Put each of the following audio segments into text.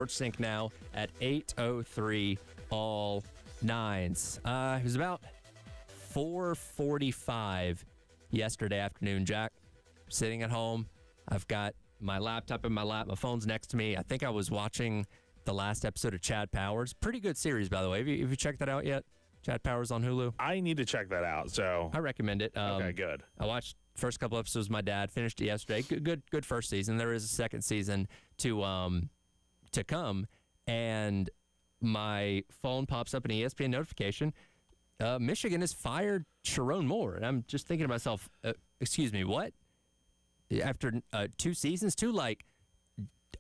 SportsSync now at 8:03 all nines. It was about 4:45 yesterday afternoon, Jack. Sitting at home. I've got my laptop in my lap. My phone's next to me. I think I was watching the last episode of Chad Powers. Pretty good series, by the way. Have you checked that out yet? Chad Powers on Hulu? I need to check that out. So I recommend it. Okay, good. I watched first couple episodes with my dad. Finished it yesterday. Good first season. There is a second season to come, and my phone pops up an ESPN notification. Michigan has fired Sharon Moore, and I'm just thinking to myself, excuse me, what? After 2 seasons, 2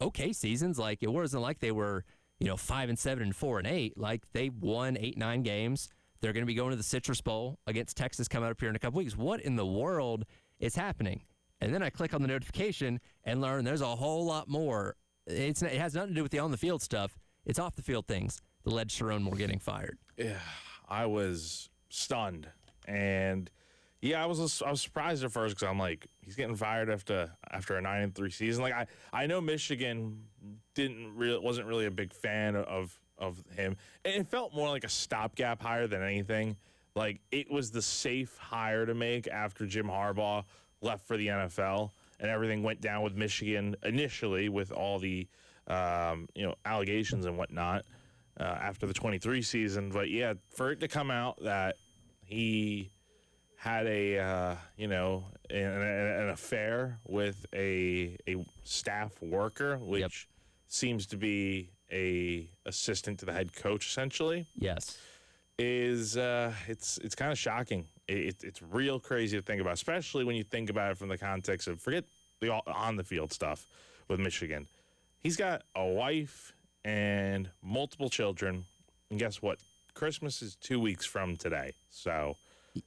okay seasons, like it wasn't like they were 5-7 and 4-8. Like they won 8-9 games. They're going to be going to the Citrus Bowl against Texas coming up here in a couple weeks. What in the world is happening? And then I click on the notification and learn there's a whole lot more. It has nothing to do with the on the field stuff. It's off the field things that led to Sharon Moore getting fired. Yeah, I was stunned, and yeah, I was surprised at first because I'm like, he's getting fired after a 9-3 season. Like I know Michigan wasn't really a big fan of him. It felt more like a stopgap hire than anything. Like it was the safe hire to make after Jim Harbaugh left for the NFL and everything went down with Michigan initially with all the allegations and whatnot after the 23 season. But yeah, for it to come out that he had an affair with a staff worker, which seems to be a assistant to the head coach, essentially. Yes, is it's kind of shocking. It's real crazy to think about, especially when you think about it from the context of forget the on the field stuff with Michigan. He's got a wife and multiple children, and guess what? Christmas is 2 weeks from today, so.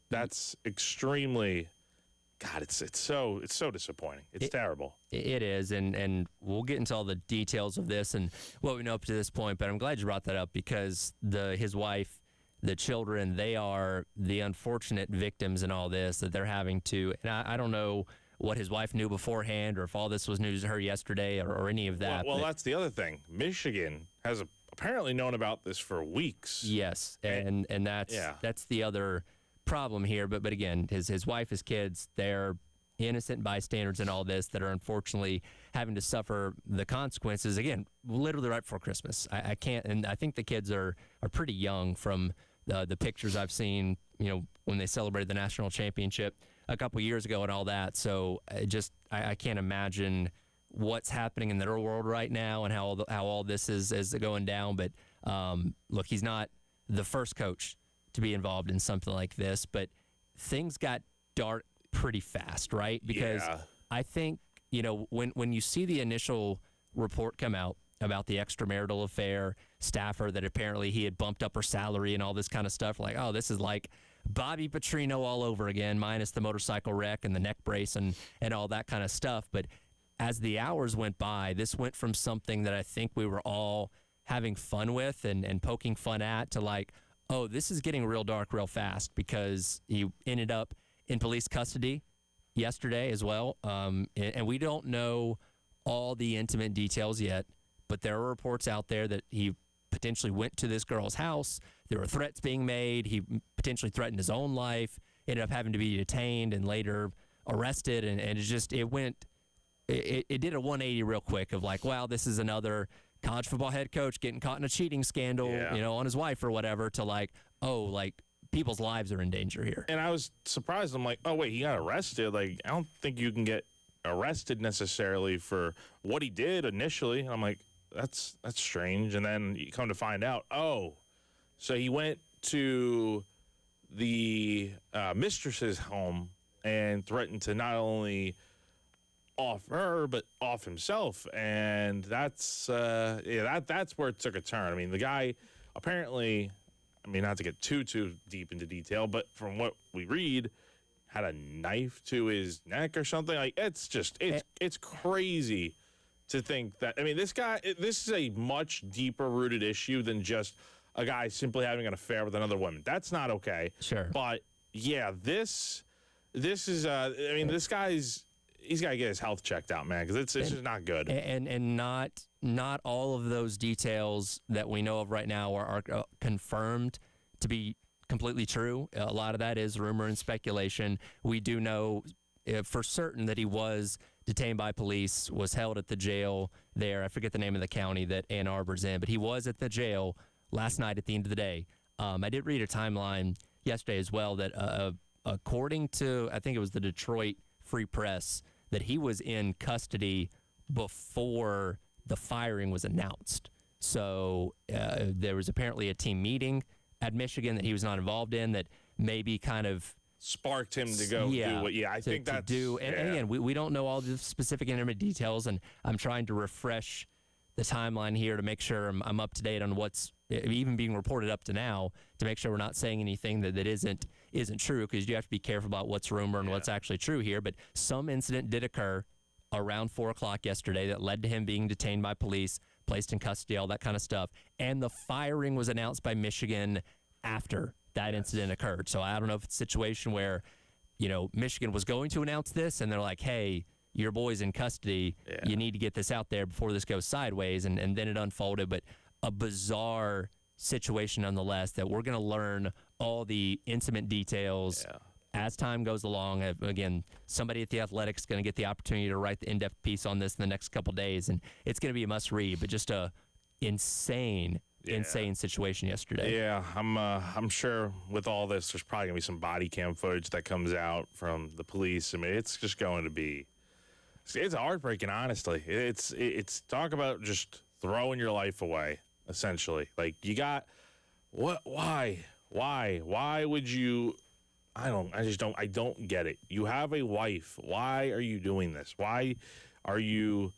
That's extremely, God, it's so disappointing. It's terrible. It is, and we'll get into all the details of this and what we know up to this point, but I'm glad you brought that up because his wife, the children, they are the unfortunate victims in all this that they're having to, and I don't know what his wife knew beforehand or if all this was news to her yesterday or any of that. Well, that's the other thing. Michigan has apparently known about this for weeks. Yes, and that's the other problem here, but again, his wife, his kids, they're innocent bystanders in all this that are unfortunately having to suffer the consequences, again, literally right before Christmas. I can't, and I think the kids are pretty young from the pictures I've seen, when they celebrated the national championship a couple years ago and all that, so I can't imagine what's happening in their world right now and how all this is going down, but look, he's not the first coach to be involved in something like this, but things got dark pretty fast, right? Because I think, when you see the initial report come out about the extramarital affair, staffer that apparently he had bumped up her salary and all this kind of stuff, like, oh, this is like Bobby Petrino all over again, minus the motorcycle wreck and the neck brace and all that kind of stuff. But as the hours went by, this went from something that I think we were all having fun with and poking fun at to like, oh, this is getting real dark real fast because he ended up in police custody yesterday as well. And we don't know all the intimate details yet, but there are reports out there that he potentially went to this girl's house. There were threats being made. He potentially threatened his own life, ended up having to be detained and later arrested. And it did a 180 real quick of like, wow, this is another college football head coach getting caught in a cheating scandal, on his wife or whatever, to like, oh, like people's lives are in danger here. And I was surprised. I'm like, oh, wait, he got arrested. Like, I don't think you can get arrested necessarily for what he did initially. And I'm like, that's strange. And then you come to find out, oh, so he went to the mistress's home and threatened to not only off her but off himself, and that's where it took a turn. I mean, the guy apparently, not to get too deep into detail, but from what we read, had a knife to his neck or something. Like it's crazy to think that. This is a much deeper rooted issue than just a guy simply having an affair with another woman. That's not okay. Sure, but yeah, this is. This guy's. He's got to get his health checked out, man, because it's just not good. And not not all of those details that we know of right now are confirmed to be completely true. A lot of that is rumor and speculation. We do know for certain that he was detained by police, was held at the jail there. I forget the name of the county that Ann Arbor's in, but he was at the jail last night at the end of the day. I did read a timeline yesterday as well that according to, I think it was the Detroit Free Press, that he was in custody before the firing was announced. So there was apparently a team meeting at Michigan that he was not involved in that maybe kind of sparked him to go do what. Yeah, I think that's do. And again, we don't know all the specific intimate details, and I'm trying to refresh the timeline here to make sure I'm up to date on what's even being reported up to now, to make sure we're not saying anything that isn't true, because you have to be careful about what's rumor and what's actually true here. But some incident did occur around 4 o'clock yesterday that led to him being detained by police, placed in custody, all that kind of stuff. And the firing was announced by Michigan after that incident occurred. So I don't know if it's a situation where, Michigan was going to announce this and they're like, hey, your boy's in custody. Yeah. You need to get this out there before this goes sideways. And then it unfolded. But a bizarre situation nonetheless, that we're going to learn all the intimate details as time goes along. Again, somebody at The Athletic is going to get the opportunity to write the in-depth piece on this in the next couple of days. And it's going to be a must-read, but just a insane situation yesterday. Yeah, I'm sure with all this, there's probably gonna be some body cam footage that comes out from the police. I mean, it's just going to be, it's heartbreaking, honestly. It's talk about just throwing your life away, essentially. Like, you got why would you? I don't get it. You have a wife. Why are you doing this? Why are you?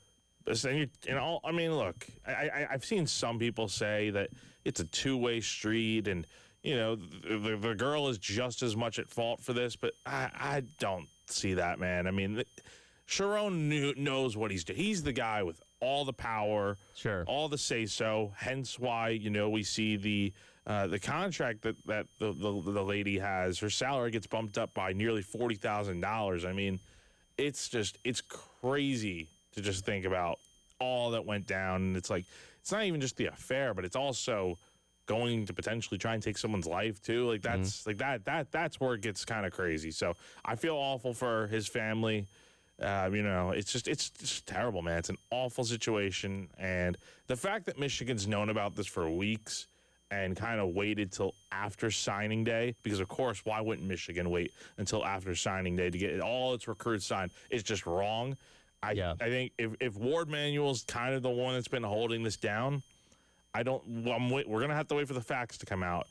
I mean, look, I've seen some people say that it's a two-way street, and the girl is just as much at fault for this, but I don't see that, man. I mean, Sharon knows what he's doing. He's the guy with all the power, all the say-so. Hence why we see the contract that the lady has. Her salary gets bumped up by nearly $40,000. I mean, it's crazy to just think about all that went down. And it's like, it's not even just the affair, but it's also going to potentially try and take someone's life too. Like, that's that's where it gets kind of crazy. So I feel awful for his family. It's just terrible, man. It's an awful situation. And the fact that Michigan's known about this for weeks and kind of waited till after signing day, because of course, why wouldn't Michigan wait until after signing day to get all its recruits signed? It's just wrong. I think if Ward Manuel's kind of the one that's been holding this down, we're going to have to wait for the facts to come out.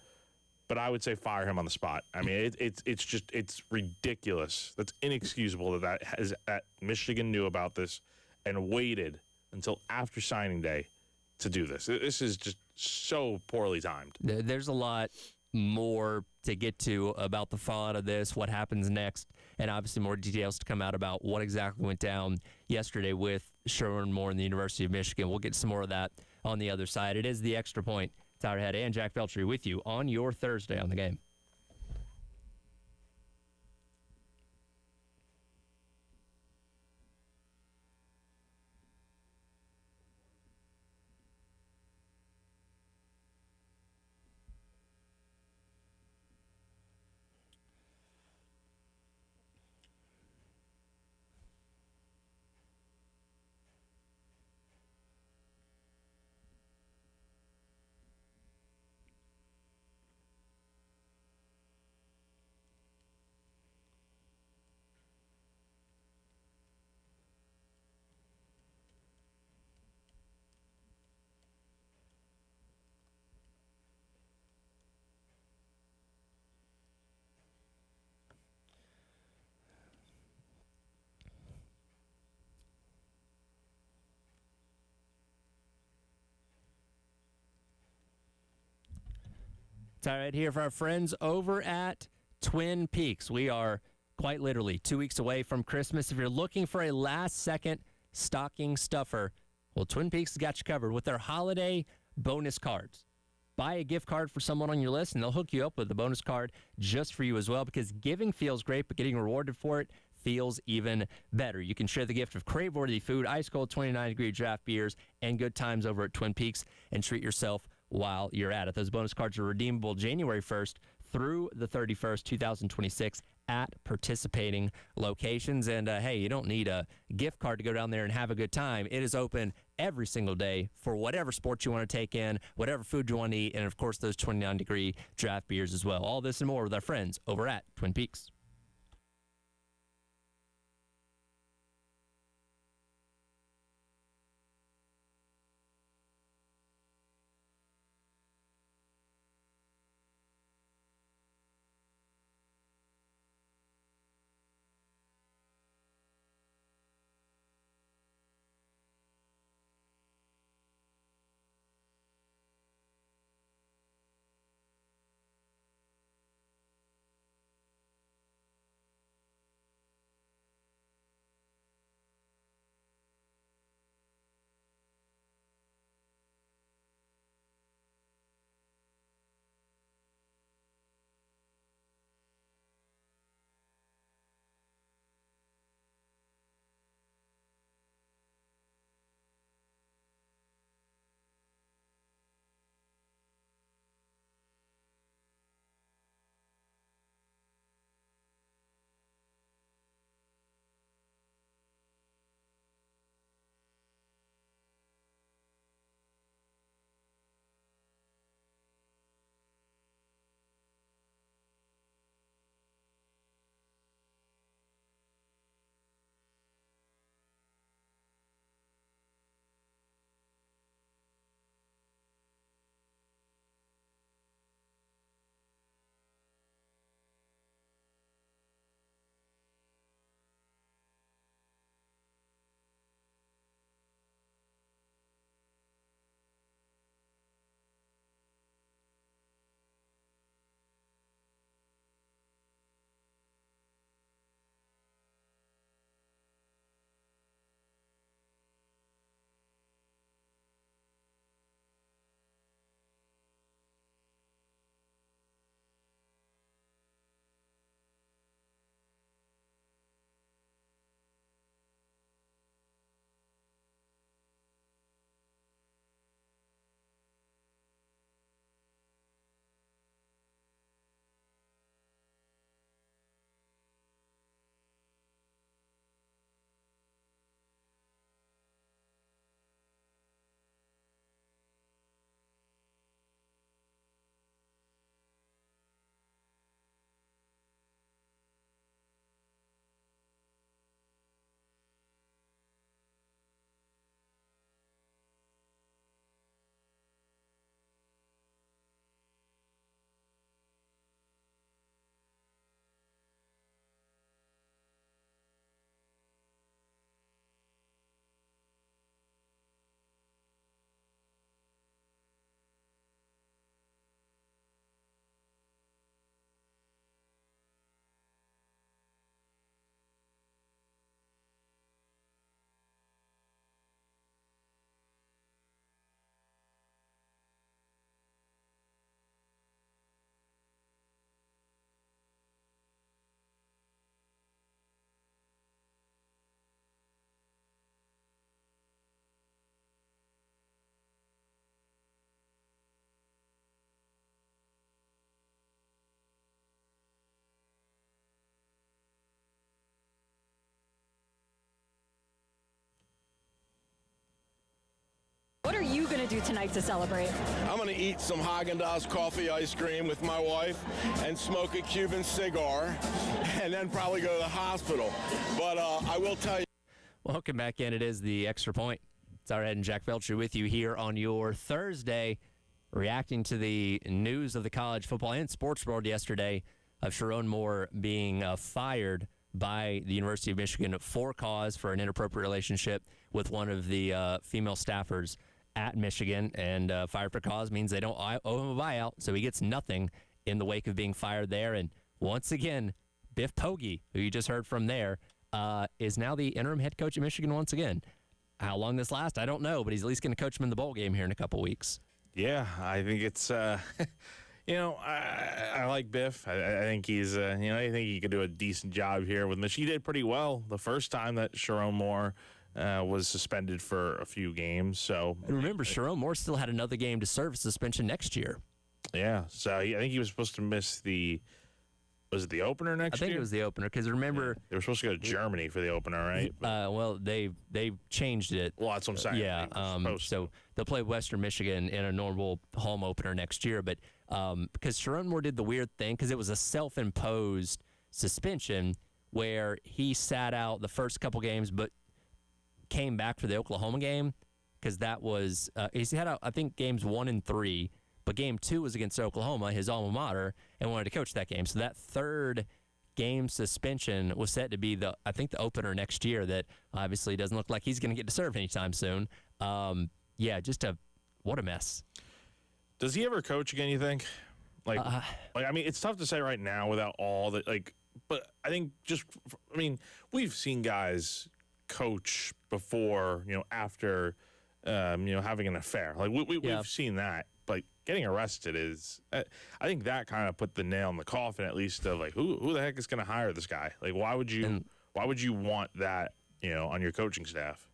But I would say fire him on the spot. I mean, it's ridiculous. That's inexcusable that Michigan knew about this and waited until after signing day to do this. This is just so poorly timed. There's a lot more to get to about the fallout of this, what happens next, and obviously more details to come out about what exactly went down yesterday with Sherman Moore and the University of Michigan. We'll get some more of that on the other side. It is The Extra Point. Tyler Head and Jack Feltry with you on your Thursday on The Game. All right, here for our friends over at Twin Peaks. We are quite literally 2 weeks away from Christmas. If you're looking for a last-second stocking stuffer, well, Twin Peaks has got you covered with their holiday bonus cards. Buy a gift card for someone on your list, and they'll hook you up with a bonus card just for you as well, because giving feels great, but getting rewarded for it feels even better. You can share the gift of crave-worthy food, ice-cold 29-degree draft beers, and good times over at Twin Peaks, and treat yourself while you're at it. Those bonus cards are redeemable January 1st through the 31st, 2026 at participating locations. And hey, you don't need a gift card to go down there and have a good time. It is open every single day for whatever sports you want to take in, whatever food you want to eat, and of course those 29-degree draft beers as well. All this and more with our friends over at Twin Peaks. What are you going to do tonight to celebrate? I'm going to eat some Haagen-Dazs coffee ice cream with my wife and smoke a Cuban cigar and then probably go to the hospital. But I will tell you. Welcome back in. It is the Extra Point. It's our Ed and Jack Felcher with you here on your Thursday, reacting to the news of the college football and sports world yesterday of Sharon Moore being fired by the University of Michigan for cause for an inappropriate relationship with one of the female staffers at Michigan. And fired for cause means they don't owe him a buyout, so he gets nothing in the wake of being fired there. And once again, Biff Poggi, who you just heard from there, is now the interim head coach at Michigan once again. How long this lasts, I don't know, but he's at least going to coach him in the bowl game here in a couple weeks. Yeah, I think it's I like Biff. I think he's, I think he could do a decent job here with Michigan. He did pretty well the first time that Sharon Moore was suspended for a few games. So and remember, Sharon Moore still had another game to serve suspension next year. Yeah, so I think he was supposed to miss was it the opener next year? I think it was the opener because remember they were supposed to go to Germany for the opener, right? Well, they changed it. Well, that's what I'm saying. Yeah, so they'll play Western Michigan in a normal home opener next year, but because Sharon Moore did the weird thing because it was a self-imposed suspension where he sat out the first couple games, but came back for the Oklahoma game because that was he had I think games 1 and 3. But game 2 was against Oklahoma, his alma mater, and wanted to coach that game. So that third game suspension was set to be the opener next year. That obviously doesn't look like he's going to get to serve anytime soon. What a mess. Does he ever coach again? You think? I mean, it's tough to say right now without all that. But I think we've seen guys coach before, after, having an affair. We've seen that. But getting arrested is, I think that kind of put the nail in the coffin, at least of who the heck is going to hire this guy? Why would you want that, on your coaching staff?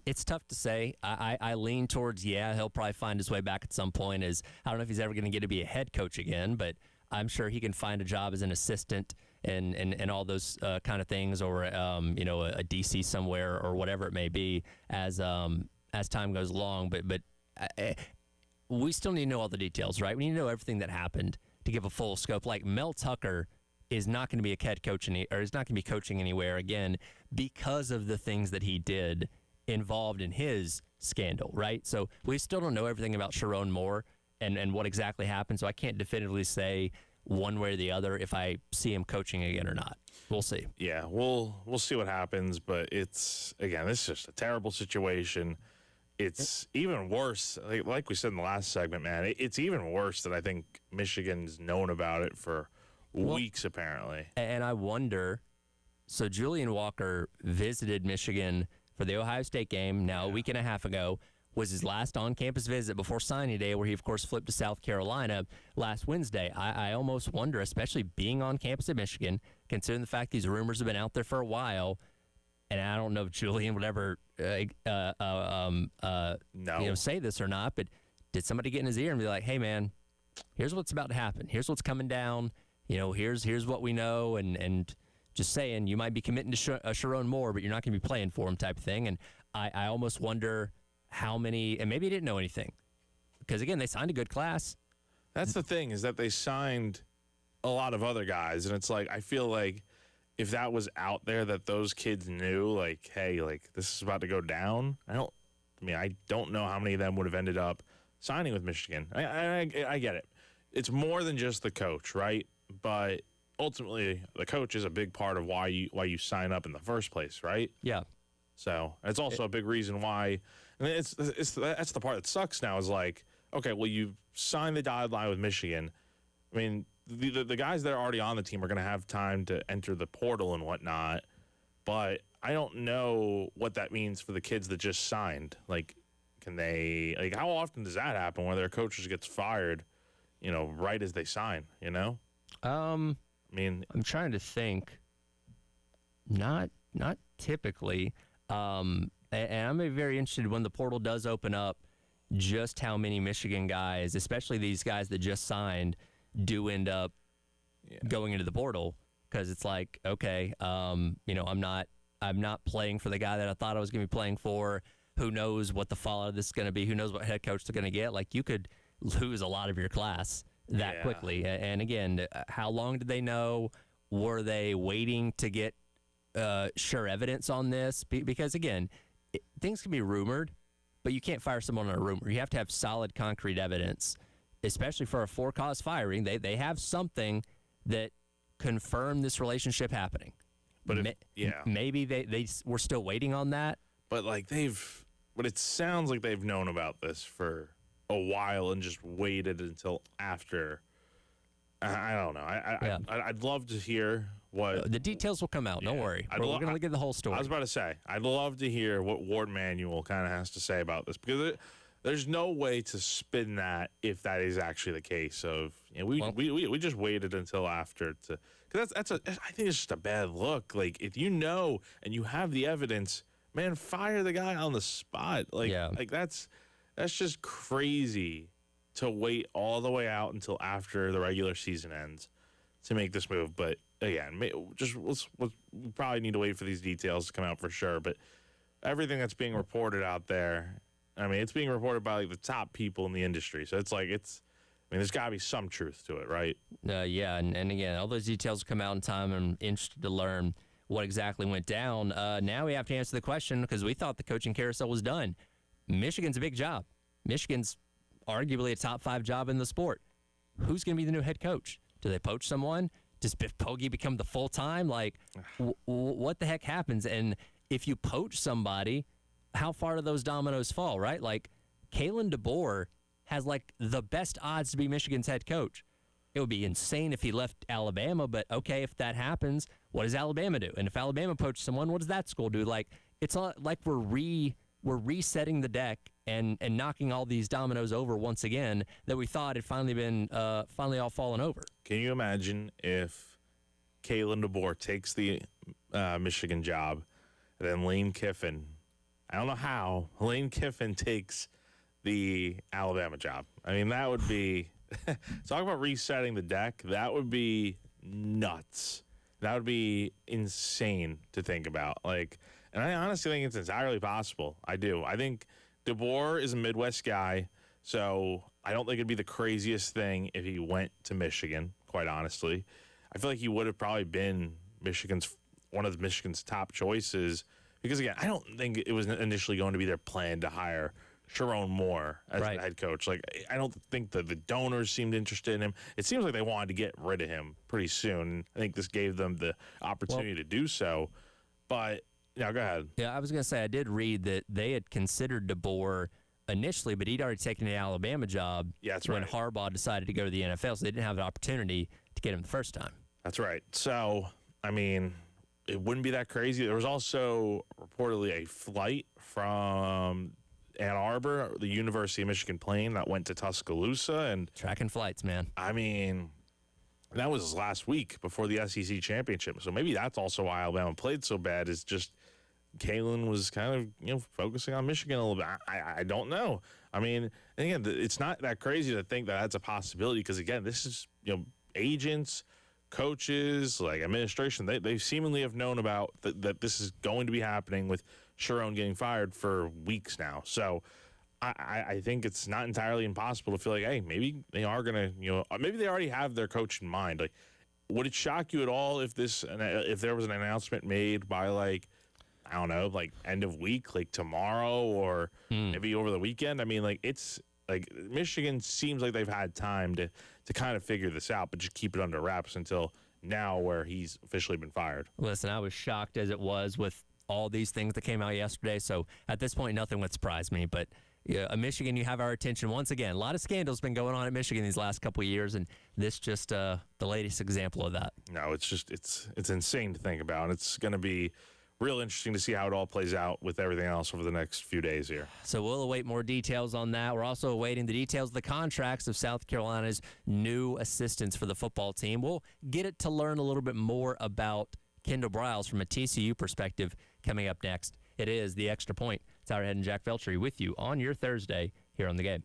It's tough to say. I lean towards, he'll probably find his way back at some point. I don't know if he's ever going to get to be a head coach again, but I'm sure he can find a job as an assistant and all those kind of things, or a DC somewhere or whatever it may be as time goes along. But we still need to know all the details, right? We need to know everything that happened to give a full scope. Like Mel Tucker is not going to be a head coach or is not going to be coaching anywhere again because of the things that he did involved in his scandal, right? So we still don't know everything about Sharon Moore and what exactly happened. So I can't definitively say one way or the other if I see him coaching again or not. We'll see. Yeah, we'll see what happens. But this is just a terrible situation. It's even worse, like we said in the last segment, man. It's even worse that I think Michigan's known about it for weeks, apparently. And I wonder, so Julian Walker visited Michigan for the Ohio State game now a week and a half ago, was his last on-campus visit before signing day, where he, of course, flipped to South Carolina last Wednesday. I almost wonder, especially being on campus at Michigan, considering the fact these rumors have been out there for a while, and I don't know if Julian would ever say this or not, but did somebody get in his ear and be like, hey, man, here's what's about to happen. Here's what's coming down. Here's what we know, and just saying you might be committing to Sharon Moore, but you're not going to be playing for him type of thing. And I almost wonder how many, and maybe he didn't know anything, because, again, they signed a good class. That's the thing, is that they signed a lot of other guys, and it's I feel like if that was out there that those kids knew, hey, this is about to go down, I don't know how many of them would have ended up signing with Michigan. I get it. It's more than just the coach, right? But ultimately, the coach is a big part of why you sign up in the first place, right? Yeah. So it's also a big reason why. And that's the part that sucks now is okay, well, you signed the dotted line with Michigan. I mean, the guys that are already on the team are going to have time to enter the portal and whatnot, but I don't know what that means for the kids that just signed. Can they, how often does that happen where their coach just gets fired, right as they sign, I'm trying to think. Not typically. And I'm very interested when the portal does open up, just how many Michigan guys, especially these guys that just signed, do end up going into the portal, because it's okay, I'm not playing for the guy that I thought I was going to be playing for. Who knows what the fallout of this is going to be? Who knows what head coach they're going to get? You could lose a lot of your class that quickly. And again, how long did they know? Were they waiting to get sure evidence on this? Because again, things can be rumored, but you can't fire someone on a rumor. You have to have solid, concrete evidence, especially for a for-cause firing. They have something that confirmed this relationship happening. But maybe they were still waiting on that. But but it sounds like they've known about this for a while and just waited until after. I don't know. I'd love to hear what the details will come out. Don't worry. We're going to get the whole story. I was about to say, I'd love to hear what Ward Manuel kind of has to say about this, because there's no way to spin that if that is actually the case. Of we just waited until after to, because I think it's just a bad look. Like, if you know and you have the evidence, man, fire the guy on the spot. Like that's just crazy to wait all the way out until after the regular season ends to make this move. But again, we probably need to wait for these details to come out for sure. But everything that's being reported out there, I mean, it's being reported by like the top people in the industry. So it's like, I mean, there's got to be some truth to it, right? Yeah, and again, all those details come out in time. I'm interested to learn what exactly went down. Now we have to answer the question, because we thought the coaching carousel was done. Michigan's a big job. Michigan's arguably a top 5 job in the sport. Who's going to be the new head coach? Do they poach someone? Does Biff Poggi become the full-time? Like, what the heck happens? And if you poach somebody, how far do those dominoes fall, right? Like, Kalen DeBoer has, like, the best odds to be Michigan's head coach. It would be insane if he left Alabama, but okay, if that happens, what does Alabama do? And if Alabama poaches someone, what does that school do? Like, it's not like we're resetting the deck and knocking all these dominoes over once again that we thought had finally all fallen over. Can you imagine if Kalen DeBoer takes the Michigan job, and then Lane Kiffin, I don't know how, Lane Kiffin takes the Alabama job? I mean, that would be, talk about resetting the deck, that would be nuts. That would be insane to think about. Like, and I honestly think it's entirely possible. I do. I think DeBoer is a Midwest guy, so I don't think it'd be the craziest thing if he went to Michigan, quite honestly. I feel like he would have probably been one of Michigan's top choices, because, again, I don't think it was initially going to be their plan to hire Sharon Moore as the head coach. Like, I don't think that the donors seemed interested in him. It seems like they wanted to get rid of him pretty soon. I think this gave them the opportunity to do so. But, go ahead. Yeah, I was going to say, I did read that they had considered DeBoer initially, but he'd already taken the Alabama job when Harbaugh decided to go to the NFL, so they didn't have the opportunity to get him the first time. That's right. So, I mean, it wouldn't be that crazy. There was also reportedly a flight from Ann Arbor, the University of Michigan plane that went to Tuscaloosa. And tracking flights, man. I mean, that was last week before the SEC championship. So maybe that's also why Alabama played so bad, is just Kalen was kind of, focusing on Michigan a little bit. I don't know. I mean, and again, it's not that crazy to think that that's a possibility, because, again, this is, agents, coaches, like administration, they seemingly have known about that this is going to be happening with Sharon getting fired for weeks now. So I think it's not entirely impossible to feel like, hey, maybe they are going to, maybe they already have their coach in mind. Like, would it shock you at all if there was an announcement made by, like, I don't know, like end of week, like tomorrow or maybe over the weekend? I mean, like, it's like Michigan seems like they've had time to kind of figure this out, but just keep it under wraps until now, where he's officially been fired. Listen, I was shocked as it was with all these things that came out yesterday. So at this point, nothing would surprise me. But Michigan, you have our attention once again. A lot of scandals been going on at Michigan these last couple of years, and this just the latest example of that. No, it's just it's insane to think about. And it's going to be real interesting to see how it all plays out with everything else over the next few days here. So we'll await more details on that. We're also awaiting the details of the contracts of South Carolina's new assistants for the football team. We'll get it to learn a little bit more about Kendall Briles from a TCU perspective coming up next. It is The Extra Point. Tyler Head and Jack Feltry with you on your Thursday here on The Game.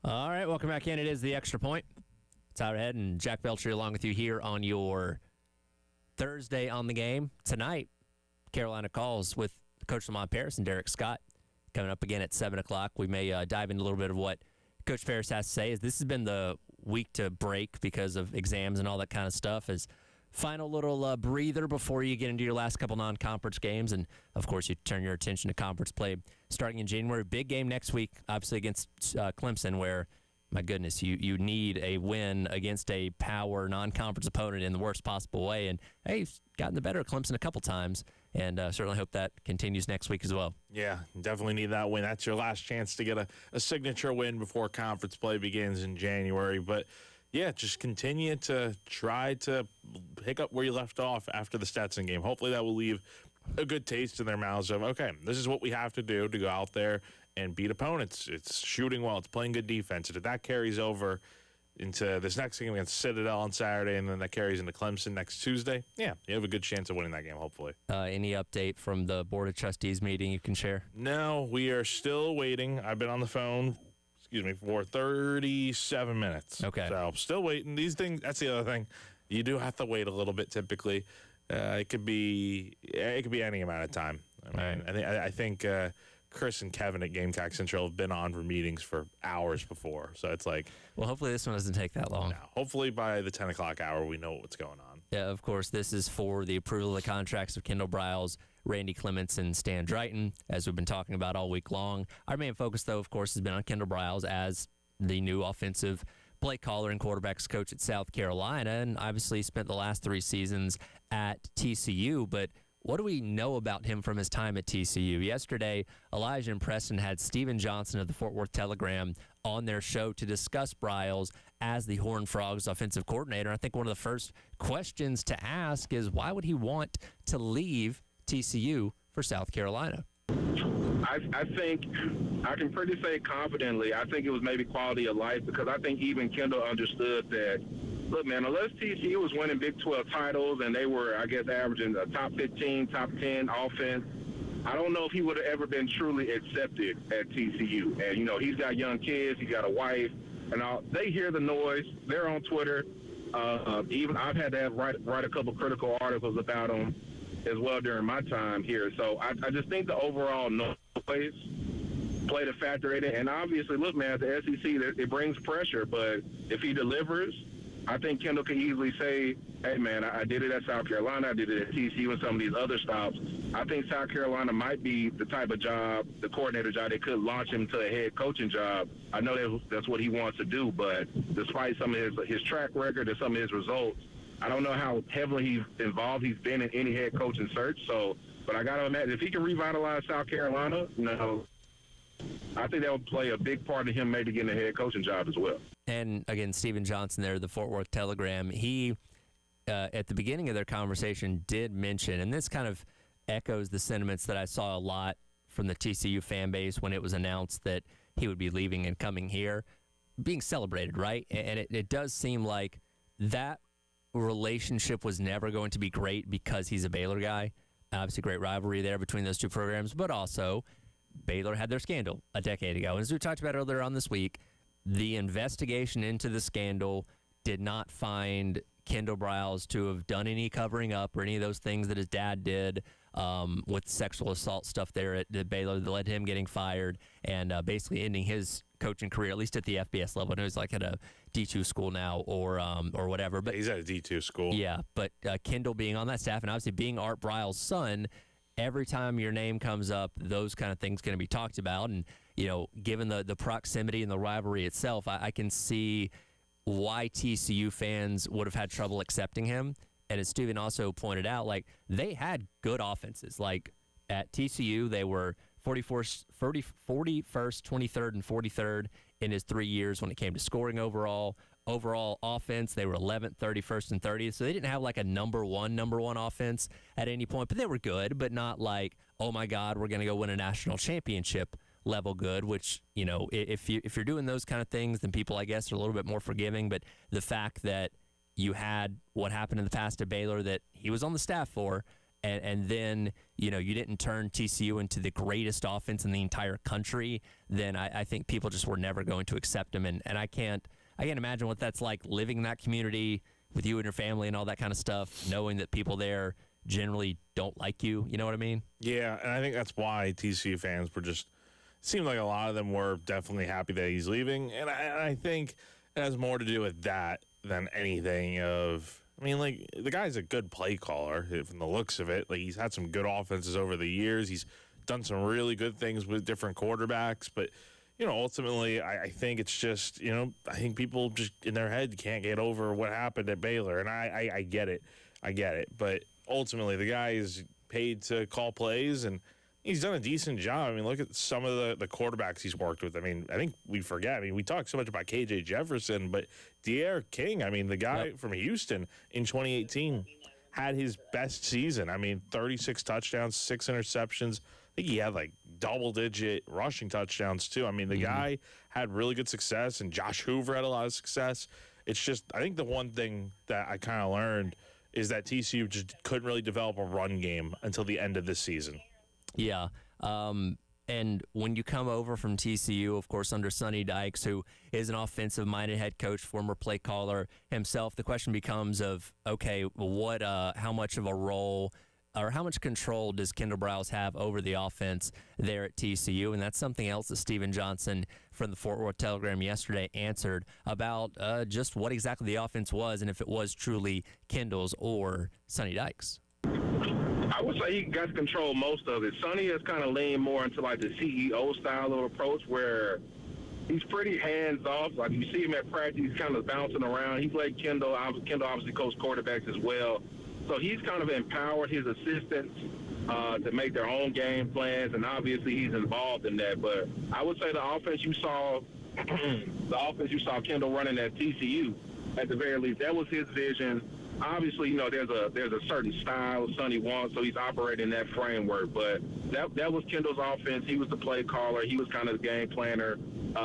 All right, welcome back in. It is the Extra Point. Tyler Head and Jack Belcher along with you here on your Thursday on the game. Tonight, Carolina calls with Coach Lamont Paris and Derek Scott coming up again at 7 o'clock. We may dive into a little bit of what Coach Paris has to say. As this has been the week to break because of exams and all that kind of stuff. As final little breather before you get into your last couple non-conference games. And, of course, you turn your attention to conference play starting in January. Big game next week, obviously, against Clemson, where, my goodness, you need a win against a power non-conference opponent in the worst possible way. And, hey, he's gotten the better of Clemson a couple times, and certainly hope that continues next week as well. Yeah, definitely need that win. That's your last chance to get a signature win before conference play begins in January. But, yeah, just continue to try to pick up where you left off after the Stetson game. Hopefully that will leave a good taste in their mouths of, okay, this is what we have to do to go out there and beat opponents. It's shooting well. It's playing good defense. And if that carries over into this next game against Citadel on Saturday and then that carries into Clemson next Tuesday, yeah, you have a good chance of winning that game, hopefully. Any update from the Board of Trustees meeting you can share? No, we are still waiting. I've been on the phone for 37 minutes. Okay. So still waiting. These things, that's the other thing. You do have to wait a little bit typically. It could be any amount of time. I think Chris and Kevin at Gamecock Central have been on for meetings for hours before. So it's like, well, hopefully this one doesn't take that long. No, hopefully by the 10 o'clock hour, we know what's going on. Yeah, of course, this is for the approval of the contracts of Kendall Briles, Randy Clements, and Stan Drayton, as we've been talking about all week long. Our main focus, though, of course, has been on Kendall Briles as the new offensive play caller and quarterbacks coach at South Carolina, and obviously spent the last 3 seasons at TCU. But what do we know about him from his time at TCU? Yesterday, Elijah and Preston had Steven Johnson of the Fort Worth Telegram on their show to discuss Briles as the Horned Frogs offensive coordinator. I think one of the first questions to ask is, why would he want to leave TCU for South Carolina? I think I can pretty say confidently, I think it was maybe quality of life, because I think even Kendall understood that, look, man, unless TCU was winning Big 12 titles and they were, I guess, averaging a top 15, top 10 offense, I don't know if he would have ever been truly accepted at TCU. And, you know, he's got young kids, he's got a wife, and all. They hear the noise. They're on Twitter. Even I've had to write a couple critical articles about him as well during my time here. So I just think the overall noise played a factor in it. And obviously, look, man, at the SEC, it brings pressure. But if he delivers, I think Kendall can easily say, hey, man, I did it at South Carolina. I did it at TCU and some of these other stops. I think South Carolina might be the type of job, the coordinator job, that could launch him to a head coaching job. I know that's what he wants to do, but despite some of his track record and some of his results, I don't know how heavily involved he's been in any head coaching search. So, but I got to imagine if he can revitalize South Carolina, you know, I think that would play a big part of him maybe getting a head coaching job as well. And again, Steven Johnson there, the Fort Worth Telegram, he at the beginning of their conversation did mention, and this kind of echoes the sentiments that I saw a lot from the TCU fan base when it was announced that he would be leaving and coming here, being celebrated, right? And it does seem like that relationship was never going to be great because he's a Baylor guy. Obviously, great rivalry there between those two programs, but also Baylor had their scandal a decade ago. And as we talked about earlier on this week, the investigation into the scandal did not find Kendall Briles to have done any covering up or any of those things that his dad did with sexual assault stuff there at Baylor that led to him getting fired and basically ending his coaching career, at least at the FBS level. I know he's like at a D2 school now or whatever. But he's at a D2 school. Yeah, but Kendall being on that staff and obviously being Art Briles' son, every time your name comes up, those kind of things going to be talked about. And, you know, given the proximity and the rivalry itself, I can see why TCU fans would have had trouble accepting him. And as Steven also pointed out, like, they had good offenses. Like, at TCU, they were 41st, 23rd, and 43rd in his 3 years when it came to scoring overall. Overall offense, they were 11th, 31st, and 30th. So they didn't have like a number one offense at any point, but they were good, but not like, oh my God, we're going to go win a national championship level good, which, you know, if you're doing those kind of things, then people, I guess, are a little bit more forgiving. But the fact that you had what happened in the past at Baylor that he was on the staff for, and then you didn't turn TCU into the greatest offense in the entire country, then I think people just were never going to accept him. And I can't imagine what that's like, living in that community with you and your family and all that kind of stuff, knowing that people there generally don't like you. You know what I mean? Yeah, and I think that's why TCU fans were just seemed like a lot of them were definitely happy that he's leaving, and I think it has more to do with that than anything of. I mean, like, the guy's a good play caller from the looks of it. Like, he's had some good offenses over the years. He's done some really good things with different quarterbacks. But, ultimately, I think it's just, I think people just in their head can't get over what happened at Baylor. And I get it. I get it. But ultimately, the guy is paid to call plays, and he's done a decent job. I mean, look at some of the quarterbacks he's worked with. I mean, I think we forget. I mean, we talk so much about KJ Jefferson, but De'Aaron King, I mean, the guy from Houston in 2018 had his best season. I mean, 36 touchdowns, 6 interceptions. I think he had like double-digit rushing touchdowns too. I mean, the guy had really good success, and Josh Hoover had a lot of success. It's just, I think the one thing that I kind of learned is that TCU just couldn't really develop a run game until the end of this season. Yeah. And when you come over from TCU, of course, under Sonny Dykes, who is an offensive-minded head coach, former play caller himself, the question becomes of, okay, what, how much of a role or how much control does Kendall Briles have over the offense there at TCU? And that's something else that Steven Johnson from the Fort Worth Telegram yesterday answered about just what exactly the offense was and if it was truly Kendall's or Sonny Dykes. I would say he got to control most of it. Sonny has kind of leaned more into like the CEO style of approach where he's pretty hands off. Like you see him at practice, he's kind of bouncing around. He's like Kendall. Kendall obviously coached quarterbacks as well. So he's kind of empowered his assistants to make their own game plans, and obviously he's involved in that. But I would say the offense you saw, Kendall running at TCU, at the very least, that was his vision. Obviously, there's a certain style Sonny wants, so he's operating that framework. But that was Kendall's offense. He was the play caller. He was kind of the game planner.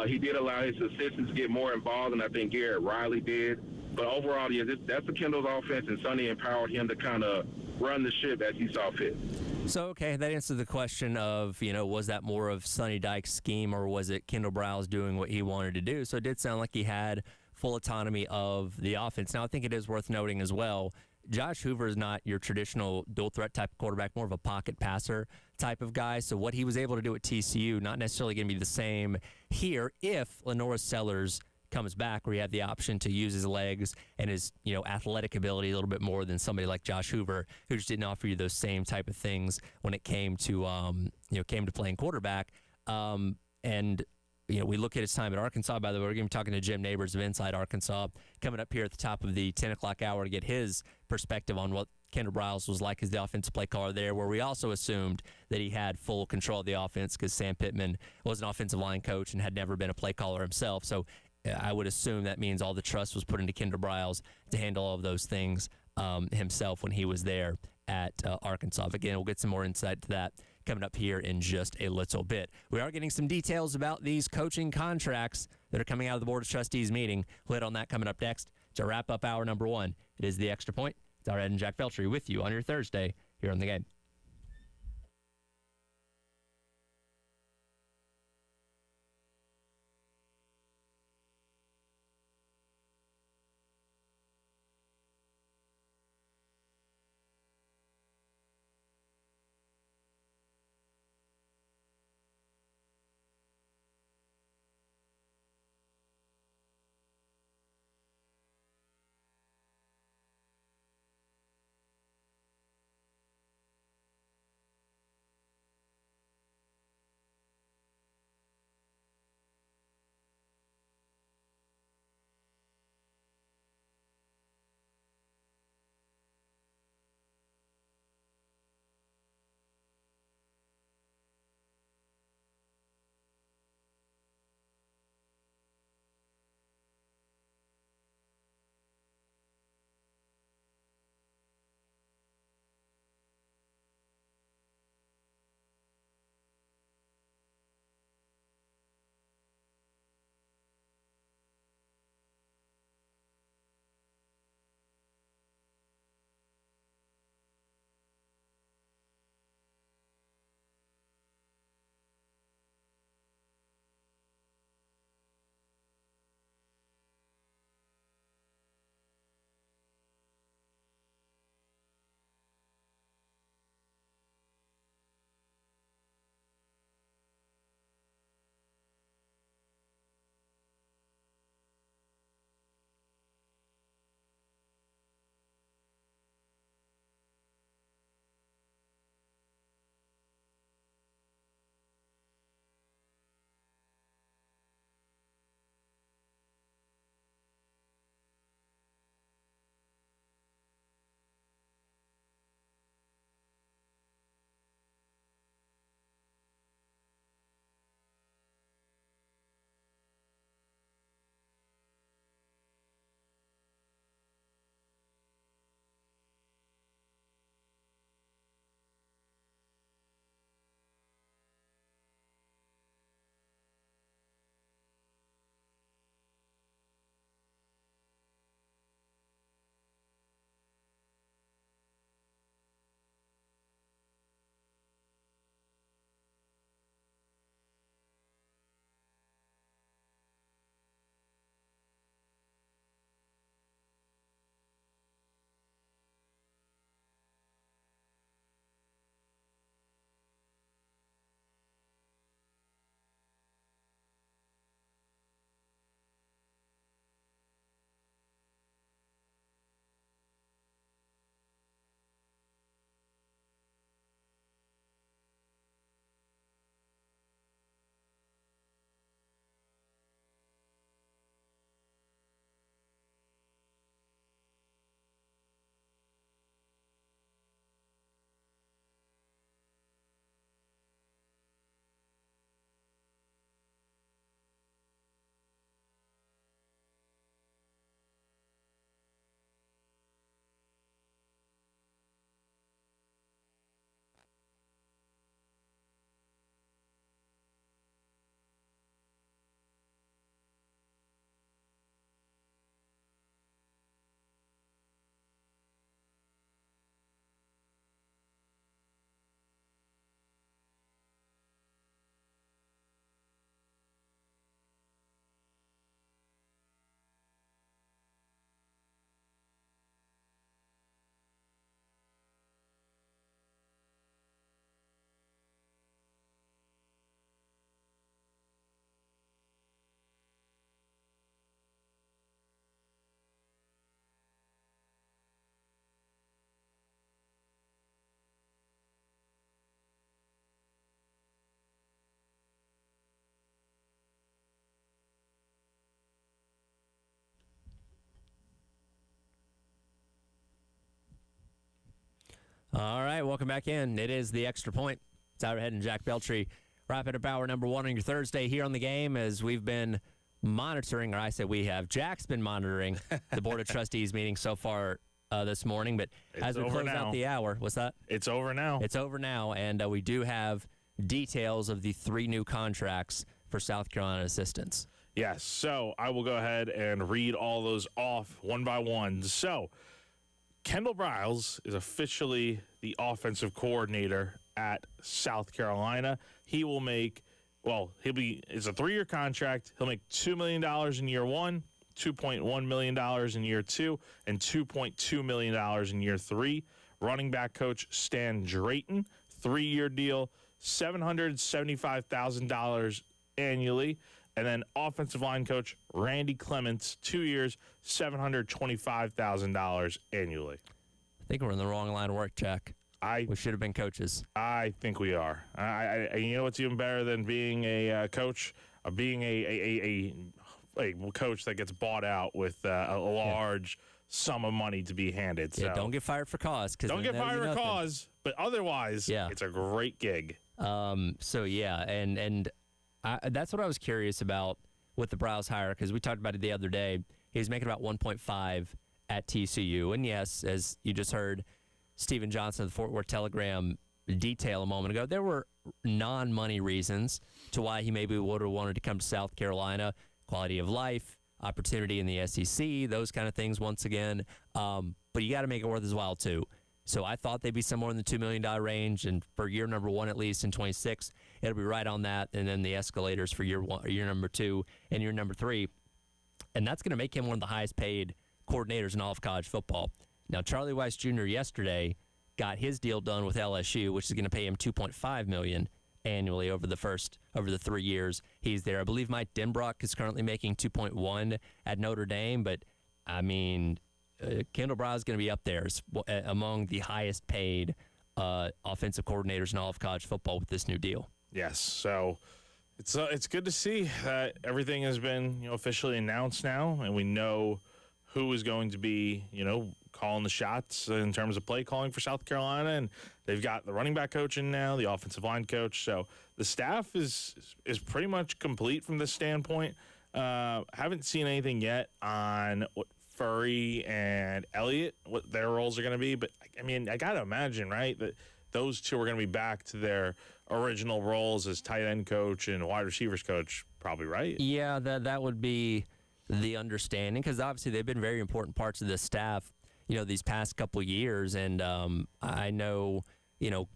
He did allow his assistants to get more involved, and I think Garrett Riley did. But overall, yeah, that's the Kendall's offense, and Sonny empowered him to kind of run the ship as he saw fit. So, okay, that answers the question of, was that more of Sonny Dykes' scheme or was it Kendall Briles doing what he wanted to do? So it did sound like he had full autonomy of the offense. Now, I think it is worth noting as well, Josh Hoover is not your traditional dual threat type of quarterback, more of a pocket passer type of guy. So what he was able to do at TCU, not necessarily going to be the same here if Lenora Sellers comes back, where he had the option to use his legs and his athletic ability a little bit more than somebody like Josh Hoover, who just didn't offer you those same type of things when it came to playing quarterback. We look at his time at Arkansas. By the way, we're going to be talking to Jim Neighbors of Inside Arkansas coming up here at the top of the 10 o'clock hour to get his perspective on what Kendall Briles was like as the offensive play caller there, where we also assumed that he had full control of the offense because Sam Pittman was an offensive line coach and had never been a play caller himself. So I would assume that means all the trust was put into Kendall Briles to handle all of those things himself when he was there at Arkansas. But again, we'll get some more insight to that coming up here in just a little bit. We are getting some details about these coaching contracts that are coming out of the Board of Trustees meeting. We'll hit on that coming up next to wrap up hour number one. It is The Extra Point. It's Ed and Jack Feltry with you on your Thursday here on The Game. All right, welcome back in. It is the Extra Point. Tyler Head and Jack Beltry wrapping up hour number 1 on your Thursday here on the game as we've been monitoring, or I say we have. Jack's been monitoring the Board of Trustees meeting so far this morning, but as we close out the hour, what's that? It's over now. It's over now, and we do have details of the 3 new contracts for South Carolina assistants. Yes, so I will go ahead and read all those off one by one. So, Kendall Briles is officially the offensive coordinator at South Carolina. He will make, it's a 3-year contract. He'll make $2 million in year 1, $2.1 million in year 2, and $2.2 million in year 3. Running back coach Stan Drayton, 3-year deal, $775,000 annually. And then offensive line coach Randy Clements, 2 years, $725,000 annually. I think we're in the wrong line of work, Jack. We should have been coaches. I think we are. You know what's even better than being a coach? Being a coach that gets bought out with a large sum of money to be handed. Yeah, so don't get fired for cause. Don't get fired for cause, but otherwise, it's a great gig. So, yeah, and that's what I was curious about with the Briles hire, because we talked about it the other day. He was making about 1.5 at TCU. And, yes, as you just heard Stephen Johnson of the Fort Worth Telegram detail a moment ago, there were non-money reasons to why he maybe would have wanted to come to South Carolina. Quality of life, opportunity in the SEC, those kind of things once again. But you got to make it worth his while, too. So I thought they'd be somewhere in the $2 million range, and for year number 1 at least in 26, it'll be right on that, and then the escalators for year number 2, and year number 3. And that's going to make him one of the highest paid coordinators in all of college football. Now, Charlie Weiss Jr. yesterday got his deal done with LSU, which is going to pay him $2.5 million annually over the 3 years he's there. I believe Mike Denbrock is currently making $2.1 at Notre Dame, but I mean, Kendall Briles is going to be up there among the highest paid offensive coordinators in all of college football with this new deal. Yes, so it's good to see that everything has been officially announced now, and we know who is going to be calling the shots in terms of play calling for South Carolina, and they've got the running back coach in now, the offensive line coach. So the staff is pretty much complete from this standpoint. Haven't seen anything yet on what Furry and Elliott, what their roles are going to be. But, I mean, I got to imagine, right, that those two are going to be back to their original roles as tight end coach and wide receivers coach, probably, right? Yeah, that would be the understanding, because obviously they've been very important parts of the staff, these past couple of years. And I know,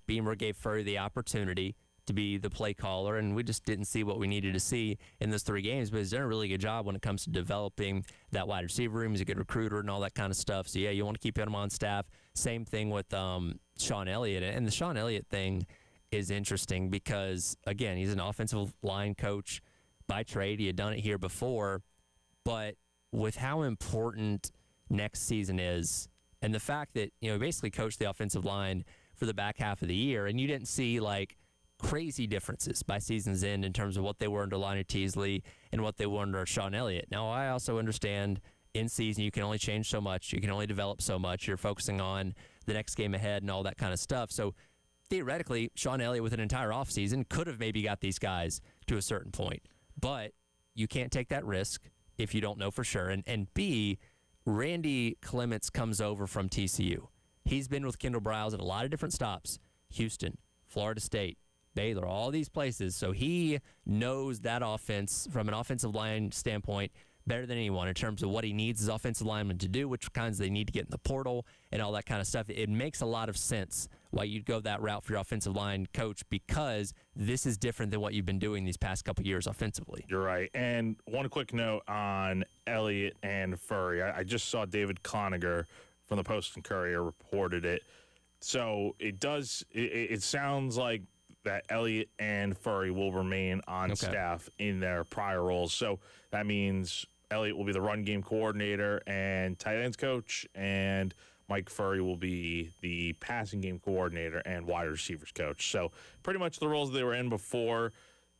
Beamer gave Furry the opportunity to be the play caller, and we just didn't see what we needed to see in those 3 games. But he's done a really good job when it comes to developing that wide receiver room. He's a good recruiter and all that kind of stuff. So, yeah, you want to keep him on staff. Same thing with Sean Elliott. And the Sean Elliott thing is interesting because, again, he's an offensive line coach by trade. He had done it here before. But with how important next season is, and the fact that, he basically coached the offensive line for the back half of the year, and you didn't see, crazy differences by season's end in terms of what they were under Lionel Teasley and what they were under Sean Elliott. Now, I also understand in season you can only change so much. You can only develop so much. You're focusing on the next game ahead and all that kind of stuff. So, theoretically, Sean Elliott with an entire offseason could have maybe got these guys to a certain point. But you can't take that risk if you don't know for sure. And B, Randy Clements comes over from TCU. He's been with Kendall Briles at a lot of different stops. Houston, Florida State, Baylor, all these places. So he knows that offense from an offensive line standpoint better than anyone in terms of what he needs his offensive linemen to do, which kinds they need to get in the portal, and all that kind of stuff. It makes a lot of sense why you'd go that route for your offensive line coach, because this is different than what you've been doing these past couple years offensively. You're right. And one quick note on Elliott and Furry. I just saw David Cloninger from the Post and Courier reported it. So it sounds like that Elliott and Furry will remain on staff in their prior roles. So that means Elliott will be the run game coordinator and tight ends coach, and Mike Furry will be the passing game coordinator and wide receivers coach. So pretty much the roles they were in before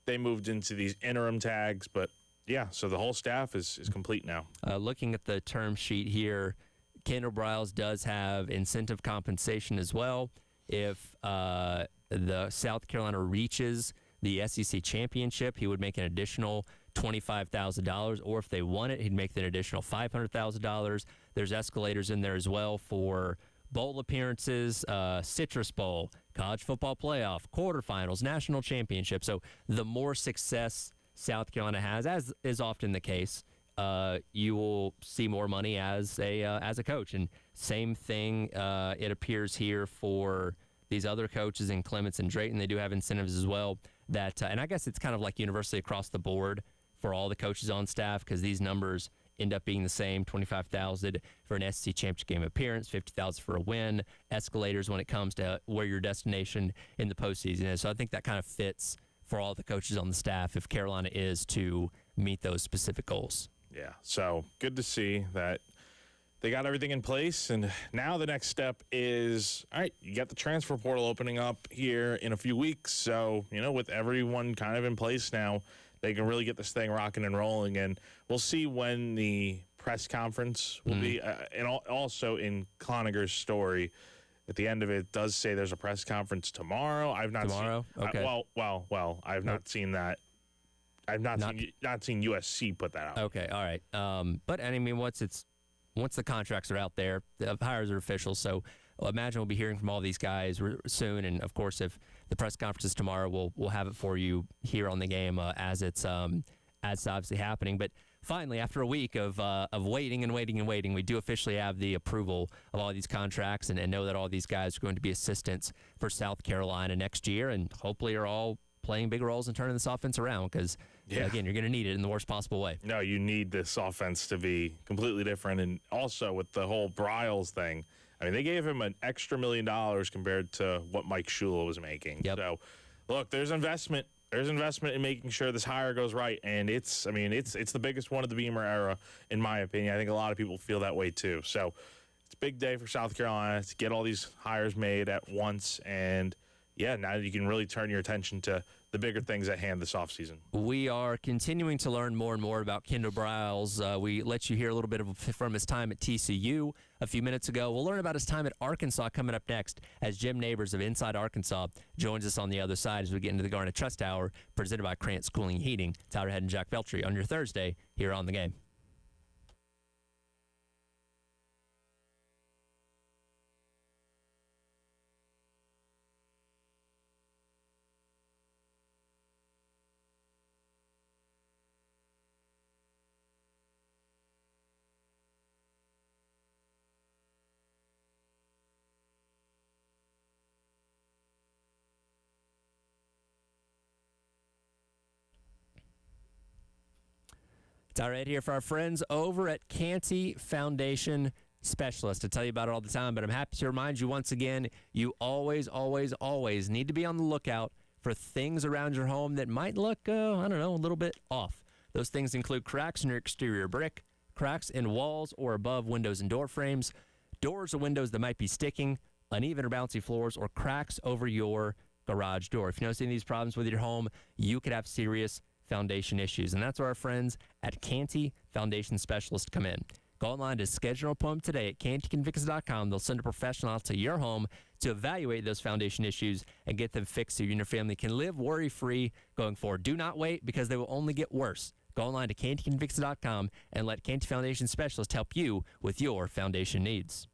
they moved into these interim tags. But, yeah, so the whole staff is complete now. Looking at the term sheet here, Kendall Briles does have incentive compensation as well. if the South Carolina reaches the SEC championship, he would make an additional $25,000, or if they won it, he'd make an additional $500,000. There's escalators in there as well for bowl appearances, Citrus Bowl, college football playoff, quarterfinals, national championship. So the more success South Carolina has, as is often the case, you will see more money as a coach. And same thing, it appears here for these other coaches in Clements and Drayton. They do have incentives as well. That and I guess it's kind of like universally across the board for all the coaches on staff, because these numbers end up being the same: $25,000 for an SEC championship game appearance, $50,000 for a win, escalators when it comes to where your destination in the postseason is. So I think that kind of fits for all the coaches on the staff if Carolina is to meet those specific goals. Yeah, so good to see that they got everything in place, and now the next step is, all right, you got the transfer portal opening up here in a few weeks. So, with everyone kind of in place now, they can really get this thing rocking and rolling, and we'll see when the press conference will be. And also in Cloninger story, at the end of it does say there's a press conference tomorrow. I've not tomorrow. Seen, okay. Well, I've not seen that. I've not seen USC put that out. Okay, all right. But I mean, once the contracts are out there, the hires are official. So I imagine we'll be hearing from all these guys soon. And of course, if the press conference is tomorrow, we'll have it for you here on the game as it's obviously happening. But finally, after a week of waiting and waiting and waiting, we do officially have the approval of all these contracts and know that all these guys are going to be assistants for South Carolina next year, and hopefully are all playing big roles in turning this offense around, because again, you're going to need it in the worst possible way. No, you need this offense to be completely different. And also with the whole Briles thing, I mean, they gave him an extra $1 million compared to what Mike Shula was making. Yep. So, look, there's investment. There's investment in making sure this hire goes right, and it's the biggest one of the Beamer era, in my opinion. I think a lot of people feel that way too. So, it's a big day for South Carolina to get all these hires made at once, and now you can really turn your attention to the bigger things at hand this offseason. We are continuing to learn more and more about Kendall Briles. We let you hear a little bit from his time at TCU a few minutes ago. We'll learn about his time at Arkansas coming up next as Jim Neighbors of Inside Arkansas joins us on the other side as we get into the Garnet Trust Hour, presented by Krantz Cooling and Heating. Tyler Head and Jack Veltri on your Thursday here on The Game. All right, here for our friends over at Canty Foundation Specialist. I tell you about it all the time, but I'm happy to remind you once again, you always, always, always need to be on the lookout for things around your home that might look, a little bit off. Those things include cracks in your exterior brick, cracks in walls or above windows and door frames, doors or windows that might be sticking, uneven or bouncy floors, or cracks over your garage door. If you notice any of these problems with your home, you could have serious foundation issues, and that's where our friends at Canty Foundation Specialist come in. Go online to schedule an appointment today at cantyconvicts.com. They'll send a professional out to your home to evaluate those foundation issues and get them fixed so you and your family can live worry-free going forward. Do not wait, because they will only get worse. Go online to cantyconvicts.com and let Canty Foundation Specialist help you with your foundation needs.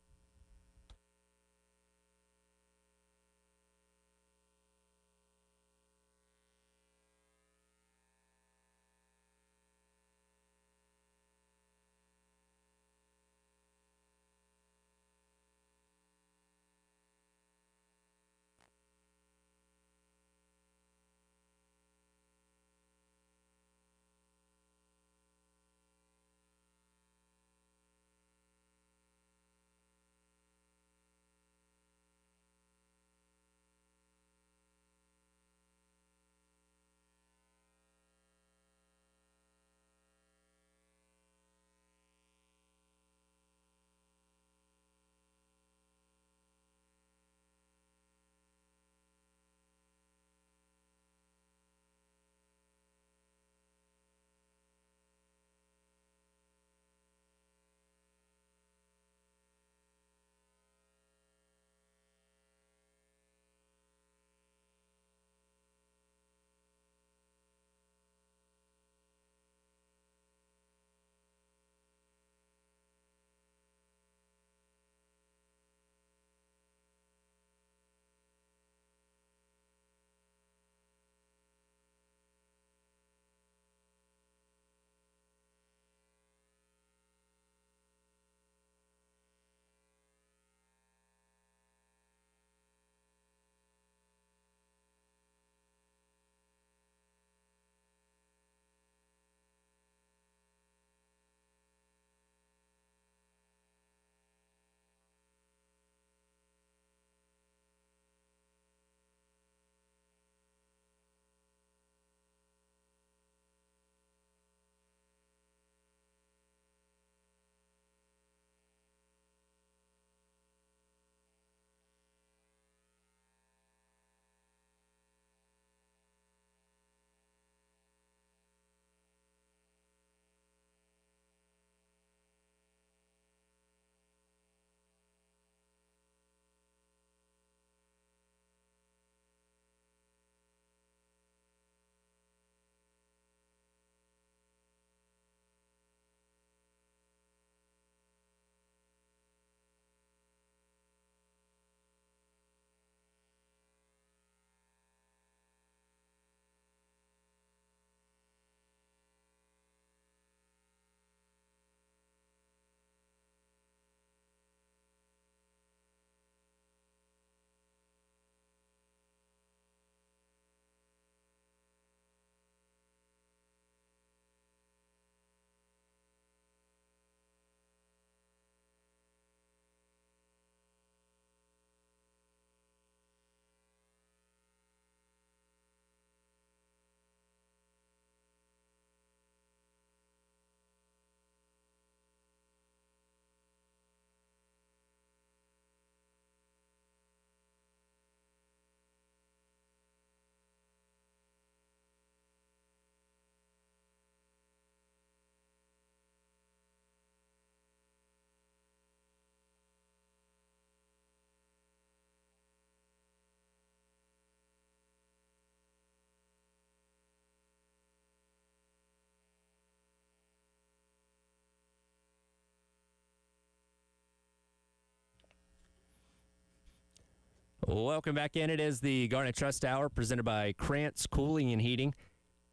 Welcome back in. It is the Garnet Trust Hour presented by Krantz Cooling and Heating.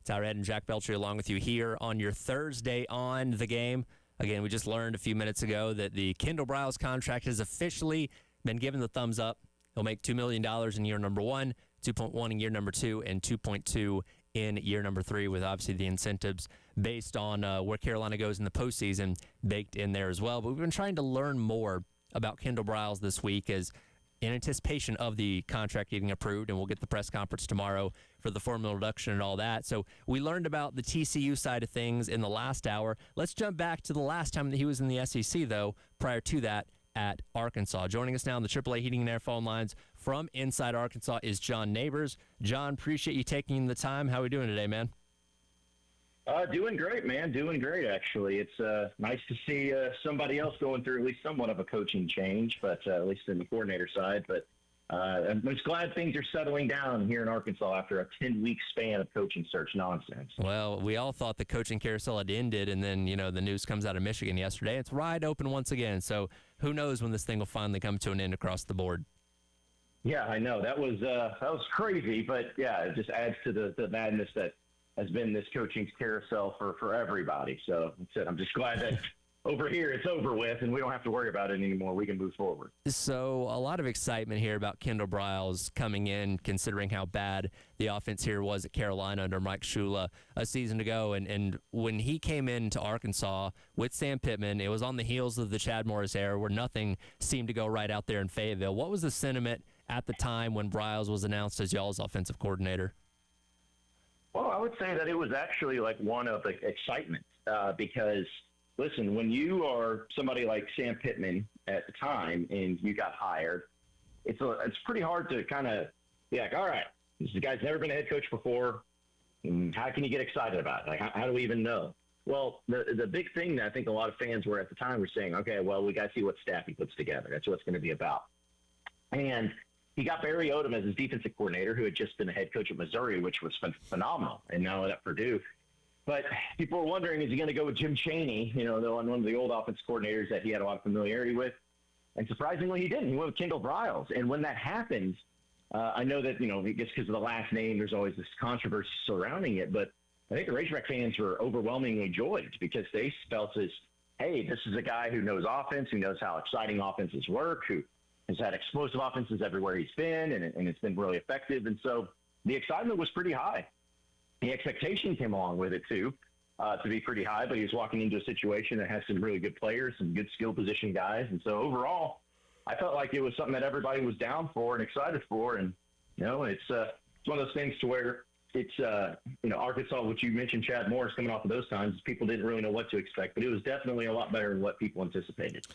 Tyler Head and Jack Belcher along with you here on your Thursday on the game. Again, we just learned a few minutes ago that the Kendall Briles contract has officially been given the thumbs up. He'll make $2 million in year number 1, 2.1 in year number 2, and 2.2 in year number 3, with obviously the incentives based on where Carolina goes in the postseason baked in there as well. But we've been trying to learn more about Kendall Briles this week as in anticipation of the contract getting approved, and we'll get the press conference tomorrow for the formal introduction and all that. So we learned about the TCU side of things in the last hour. Let's jump back to the last time that he was in the SEC, though, prior to that at Arkansas. Joining us now on the AAA Heating and Air phone lines from inside Arkansas is John Neighbors. John, appreciate you taking the time. How are we doing today, man? Doing great, man. Doing great, actually. It's nice to see somebody else going through at least somewhat of a coaching change, but at least in the coordinator side. But I'm just glad things are settling down here in Arkansas after a 10-week span of coaching search nonsense. Well, we all thought the coaching carousel had ended, and then, the news comes out of Michigan yesterday. It's wide open once again. So who knows when this thing will finally come to an end across the board. Yeah, I know. That was crazy, but, yeah, it just adds to the madness that has been this coaching carousel for everybody. So that's it. I'm just glad that over here it's over with and we don't have to worry about it anymore. We can move forward. So a lot of excitement here about Kendall Briles coming in, considering how bad the offense here was at Carolina under Mike Shula a season ago. And when he came into Arkansas with Sam Pittman, it was on the heels of the Chad Morris era where nothing seemed to go right out there in Fayetteville. What was the sentiment at the time when Briles was announced as y'all's offensive coordinator? Well, I would say that it was actually like one of the excitement because, listen, when you are somebody like Sam Pittman at the time and you got hired, it's pretty hard to kind of be like, all right, this guy's never been a head coach before. And how can you get excited about it? Like, how do we even know? Well, the big thing that I think a lot of fans were at the time were saying, okay, well, we got to see what staff he puts together. That's what it's going to be about. And he got Barry Odom as his defensive coordinator, who had just been a head coach at Missouri, which was phenomenal, and now at Purdue. But people were wondering, is he going to go with Jim Chaney, one of the old offense coordinators that he had a lot of familiarity with? And surprisingly, he didn't. He went with Kendall Briles. And when that happened, I know that, just because of the last name, there's always this controversy surrounding it. But I think the Razorback fans were overwhelmingly joyed because they felt as, hey, this is a guy who knows offense, who knows how exciting offenses work, who has had explosive offenses everywhere he's been, and it's been really effective. And so the excitement was pretty high. The expectation came along with it, too, to be pretty high, but he was walking into a situation that has some really good players, some good skill position guys. And so overall, I felt like it was something that everybody was down for and excited for. And, it's one of those things to where it's, Arkansas, which you mentioned, Chad Morris coming off of those times, people didn't really know what to expect, but it was definitely a lot better than what people anticipated.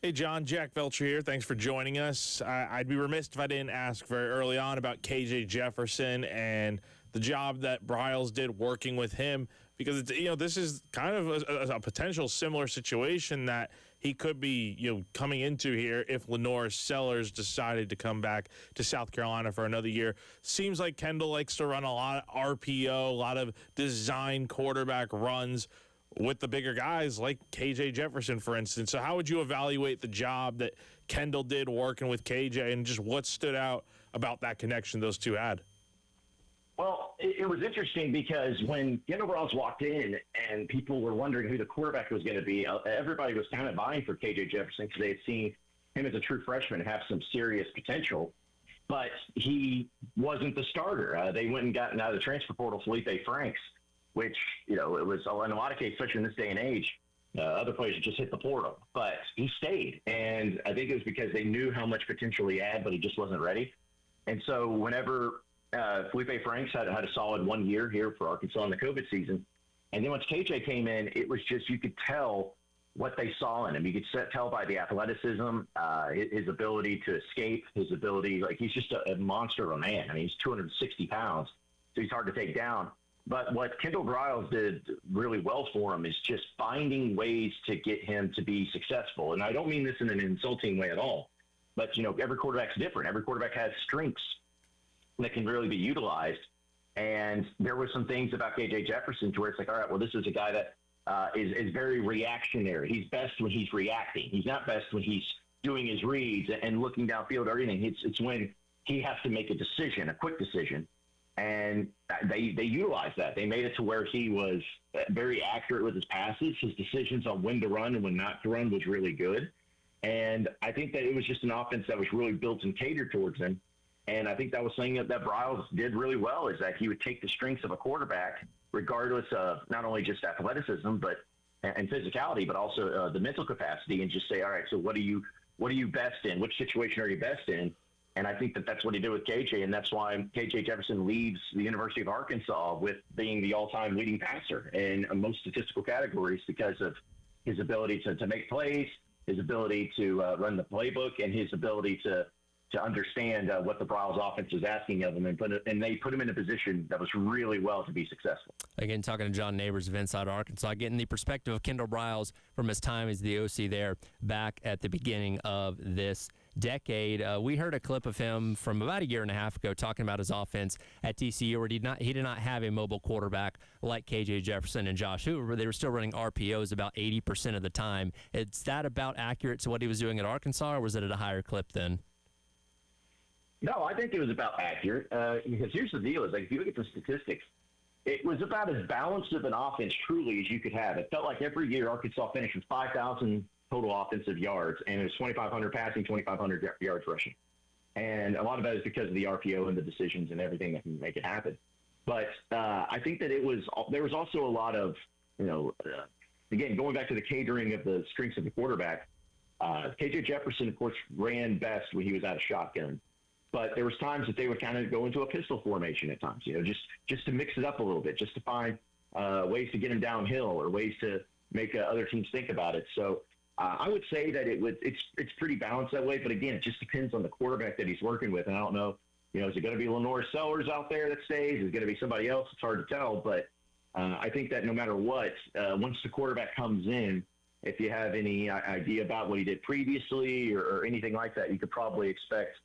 Hey, John, Jack Belcher here. Thanks for joining us. I'd be remiss if I didn't ask very early on about KJ Jefferson and the job that Briles did working with him, because it's, this is kind of a potential similar situation that he could be, coming into here if Lenore Sellers decided to come back to South Carolina for another year. Seems like Kendall likes to run a lot of RPO, a lot of design quarterback runs with the bigger guys like KJ Jefferson, for instance. So how would you evaluate the job that Kendall did working with KJ and just what stood out about that connection those two had? Well, it was interesting because when Kendall Briles walked in and people were wondering who the quarterback was going to be, everybody was kind of vying for KJ Jefferson because they had seen him as a true freshman have some serious potential. But he wasn't the starter. They went and got out of the transfer portal Felipe Franks, which, it was in a lot of cases, especially in this day and age, other players just hit the portal. But he stayed, and I think it was because they knew how much potential he had, but he just wasn't ready. And so whenever Felipe Franks had a solid 1 year here for Arkansas in the COVID season, and then once KJ came in, it was just you could tell what they saw in him. You could tell by the athleticism, his ability to escape, his ability, he's just a monster of a man. I mean, he's 260 pounds, so he's hard to take down. But what Kendall Briles did really well for him is just finding ways to get him to be successful. And I don't mean this in an insulting way at all, but, every quarterback's different. Every quarterback has strengths that can really be utilized. And there were some things about KJ Jefferson to where it's like, all right, well, this is a guy that is very reactionary. He's best when he's reacting. He's not best when he's doing his reads and looking downfield or anything. It's when he has to make a decision, a quick decision. And they utilized that. They made it to where he was very accurate with his passes. His decisions on when to run and when not to run was really good. And I think that it was just an offense that was really built and catered towards him. And I think that was something that Briles did really well, is that he would take the strengths of a quarterback, regardless of not only just athleticism, but and physicality, but also the mental capacity, and just say, all right, so what are you best in? Which situation are you best in? And I think that that's what he did with KJ, and that's why KJ Jefferson leads the University of Arkansas with being the all-time leading passer in most statistical categories, because of his ability to make plays, his ability to run the playbook, and his ability to understand what the Briles offense was asking of him, and they put him in a position that was really well to be successful. Again, talking to John Neighbors of Inside Arkansas, getting the perspective of Kendall Briles from his time as the OC there back at the beginning of this decade. We heard a clip of him from about a year and a half ago talking about his offense at TCU, where he did not have a mobile quarterback like KJ Jefferson and Josh Hoover, but they were still running RPOs about 80% of the time. Is that about accurate to what he was doing at Arkansas, or was it at a higher clip then? No, I think it was about accurate, because here's the deal, is like, if you look at the statistics, it was about as balanced of an offense truly as you could have. It felt like every year Arkansas finished with 5,000 total offensive yards, and it was 2,500 passing, 2,500 yards rushing. And a lot of that is because of the RPO and the decisions and everything that can make it happen. But I think that there was also a lot of, again, going back to the catering of the strengths of the quarterback, KJ Jefferson, of course, ran best when he was out of shotgun. But there was times that they would kind of go into a pistol formation at times, just to mix it up a little bit, just to find ways to get him downhill or ways to make other teams think about it. So I would say that it's pretty balanced that way. But again, it just depends on the quarterback that he's working with. And I don't know, is it going to be Lenore Sellers out there that stays? Is it going to be somebody else? It's hard to tell. But I think that no matter what, once the quarterback comes in, if you have any idea about what he did previously or anything like that, you could probably expect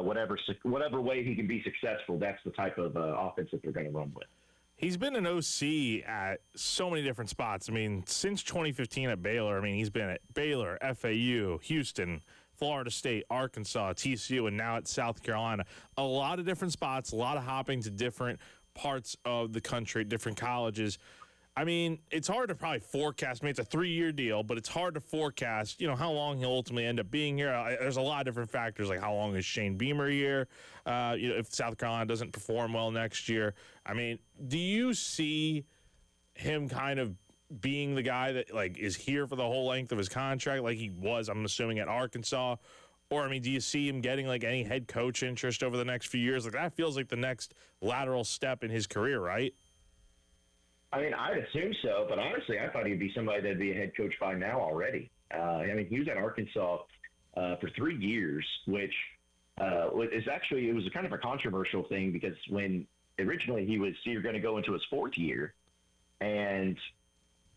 whatever way he can be successful, that's the type of offense that they're going to run with. He's been an OC at so many different spots. I mean, since 2015 at Baylor, he's been at Baylor, FAU, Houston, Florida State, Arkansas, TCU, and now at South Carolina. A lot of different spots, a lot of hopping to different parts of the country, different colleges. It's hard to probably forecast. It's a 3-year deal, but it's hard to forecast, how long he'll ultimately end up being here. There's a lot of different factors, like how long is Shane Beamer here? If South Carolina doesn't perform well next year. Do you see him kind of being the guy that, is here for the whole length of his contract, like he was, I'm assuming, at Arkansas? Or, do you see him getting, any head coach interest over the next few years? That feels like the next lateral step in his career, right? I'd assume so, but honestly, I thought he'd be somebody that'd be a head coach by now already. He was at Arkansas for 3 years, which is actually, it was kind of a controversial thing, because when originally he was going to go into his 4th year, and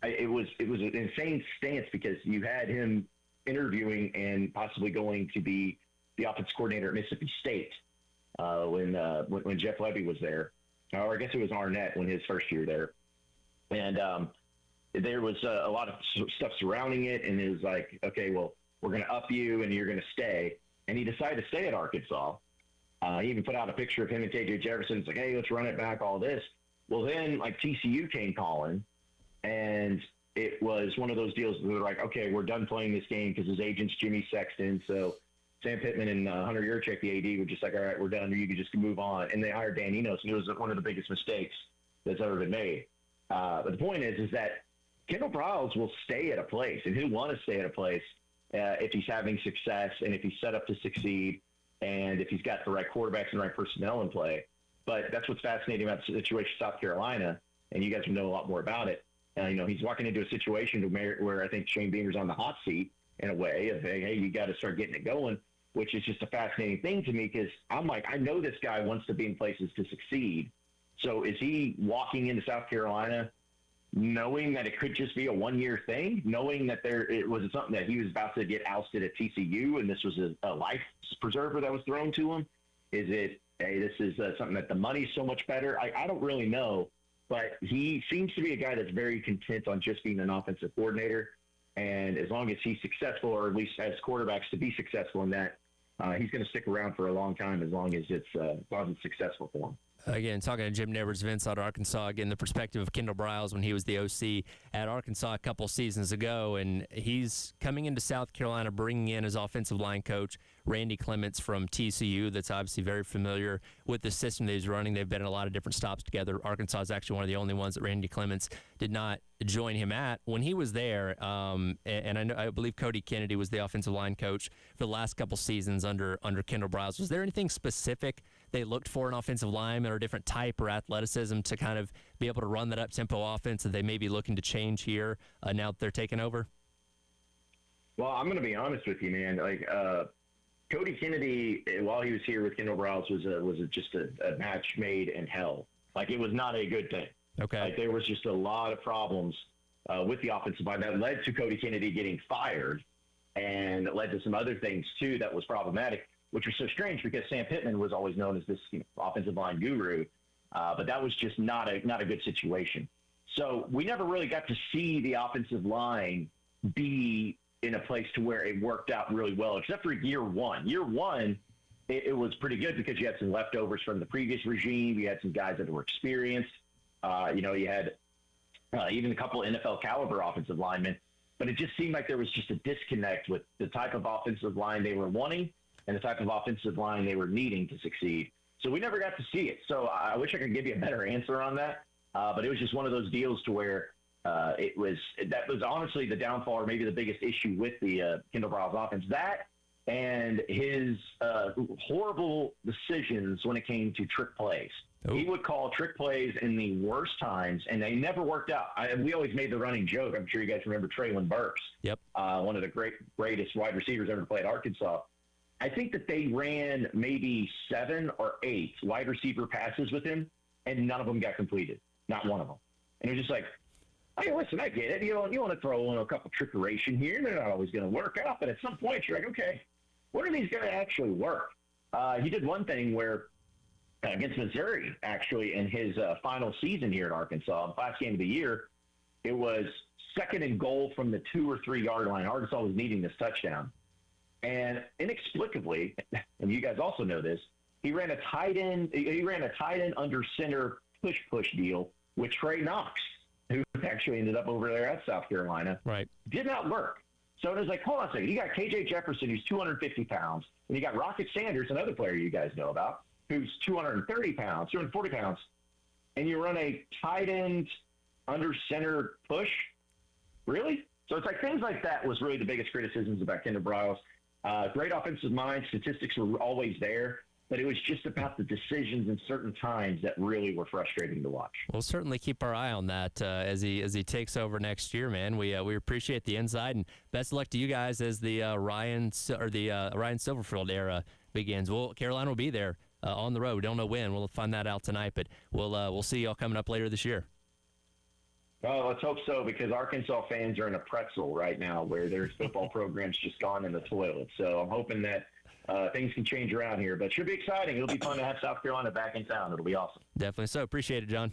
it was an insane stance, because you had him interviewing and possibly going to be the offensive coordinator at Mississippi State when Jeff Lebby was there, or I guess it was Arnett when his first year there. And there was a lot of stuff surrounding it, and it was like, okay, well, we're going to up you, and you're going to stay. And he decided to stay at Arkansas. He even put out a picture of him and KJ Jefferson. It's like, hey, let's run it back, all this. Well, then, TCU came calling, and it was one of those deals where they're like, okay, we're done playing this game, because his agent's Jimmy Sexton. So Sam Pittman and Hunter Yurchek, the AD, were just like, all right, we're done. You can just move on. And they hired Dan Enos, and it was one of the biggest mistakes that's ever been made. But the point is that Kendall Briles will stay at a place, and he'll want to stay at a place if he's having success and if he's set up to succeed and if he's got the right quarterbacks and the right personnel in play. But that's what's fascinating about the situation in South Carolina, and you guys will know a lot more about it. He's walking into a situation where I think Shane Beamer's on the hot seat in a way of, hey, you got to start getting it going, which is just a fascinating thing to me, because I'm like, I know this guy wants to be in places to succeed. So is he walking into South Carolina knowing that it could just be a 1-year thing, knowing that it was something that he was about to get ousted at TCU and this was a life preserver that was thrown to him? Is it, hey, this is something that the money's so much better? I don't really know, but he seems to be a guy that's very content on just being an offensive coordinator. And as long as he's successful, or at least has quarterbacks to be successful in that, he's going to stick around for a long time as long as it's successful for him. Again, talking to Jim Neighbors, Vince out of Arkansas, again, the perspective of Kendall Briles when he was the OC at Arkansas a couple seasons ago, and he's coming into South Carolina, bringing in his offensive line coach, Randy Clements from TCU, that's obviously very familiar with the system that he's running. They've been in a lot of different stops together. Arkansas is actually one of the only ones that Randy Clements did not join him at when he was there. And I believe Cody Kennedy was the offensive line coach for the last couple seasons under Kendall Briles. Was there anything specific they looked for an offensive lineman or a different type or athleticism to kind of be able to run that up-tempo offense that they may be looking to change here now that they're taking over? Well, I'm going to be honest with you, man. Like Cody Kennedy, while he was here with Kendall Briles, was just a match made in hell. Like, it was not a good thing. Okay. Like, there was just a lot of problems with the offensive line that led to Cody Kennedy getting fired, and it led to some other things too that was problematic, which was so strange because Sam Pittman was always known as this offensive line guru, but that was just not a good situation. So we never really got to see the offensive line be in a place to where it worked out really well, except for year one. Year one, it was pretty good because you had some leftovers from the previous regime. You had some guys that were experienced. You had even a couple of NFL caliber offensive linemen, but it just seemed like there was just a disconnect with the type of offensive line they were wanting and the type of offensive line they were needing to succeed. So we never got to see it. So I wish I could give you a better answer on that. But it was just one of those deals to where that was honestly the downfall, or maybe the biggest issue with the Kendall Briles offense. That and his horrible decisions when it came to trick plays. Ooh. He would call trick plays in the worst times, and they never worked out. We always made the running joke. I'm sure you guys remember Treylon Burks. Yep. One of the greatest wide receivers ever to play at Arkansas. I think that they ran maybe 7 or 8 wide receiver passes with him, and none of them got completed. Not one of them. And it was just like, hey, listen, I get it. You want to throw in a couple trickeration here. They're not always going to work out. But at some point, you're like, okay, what are these going to actually work? He did one thing where against Missouri, actually, in his final season here at Arkansas, the last game of the year, it was 2nd and goal from the 2 or 3 yard line. Arkansas was needing this touchdown. And inexplicably, and you guys also know this, he ran a tight end under center push deal with Trey Knox, who actually ended up over there at South Carolina. Right. Did not work. So it was like, hold on a second. You got KJ Jefferson, who's 250 pounds, and you got Rocket Sanders, another player you guys know about, who's 230 pounds, 240 pounds, and you run a tight end under center push? Really? So it's like things like that was really the biggest criticisms about Kendall Briles. Great offensive mind. Statistics were always there, but it was just about the decisions in certain times that really were frustrating to watch. We'll certainly keep our eye on that as he takes over next year, man. We appreciate the insight, and best of luck to you guys as the Ryan Silverfield era begins. Carolina will be there on the road. We don't know when. We'll find that out tonight, but we'll see y'all coming up later this year. Well, let's hope so, because Arkansas fans are in a pretzel right now where their football program's just gone in the toilet. So I'm hoping that things can change around here. But it should be exciting. It'll be fun to have South Carolina back in town. It'll be awesome. Definitely so. Appreciate it, John.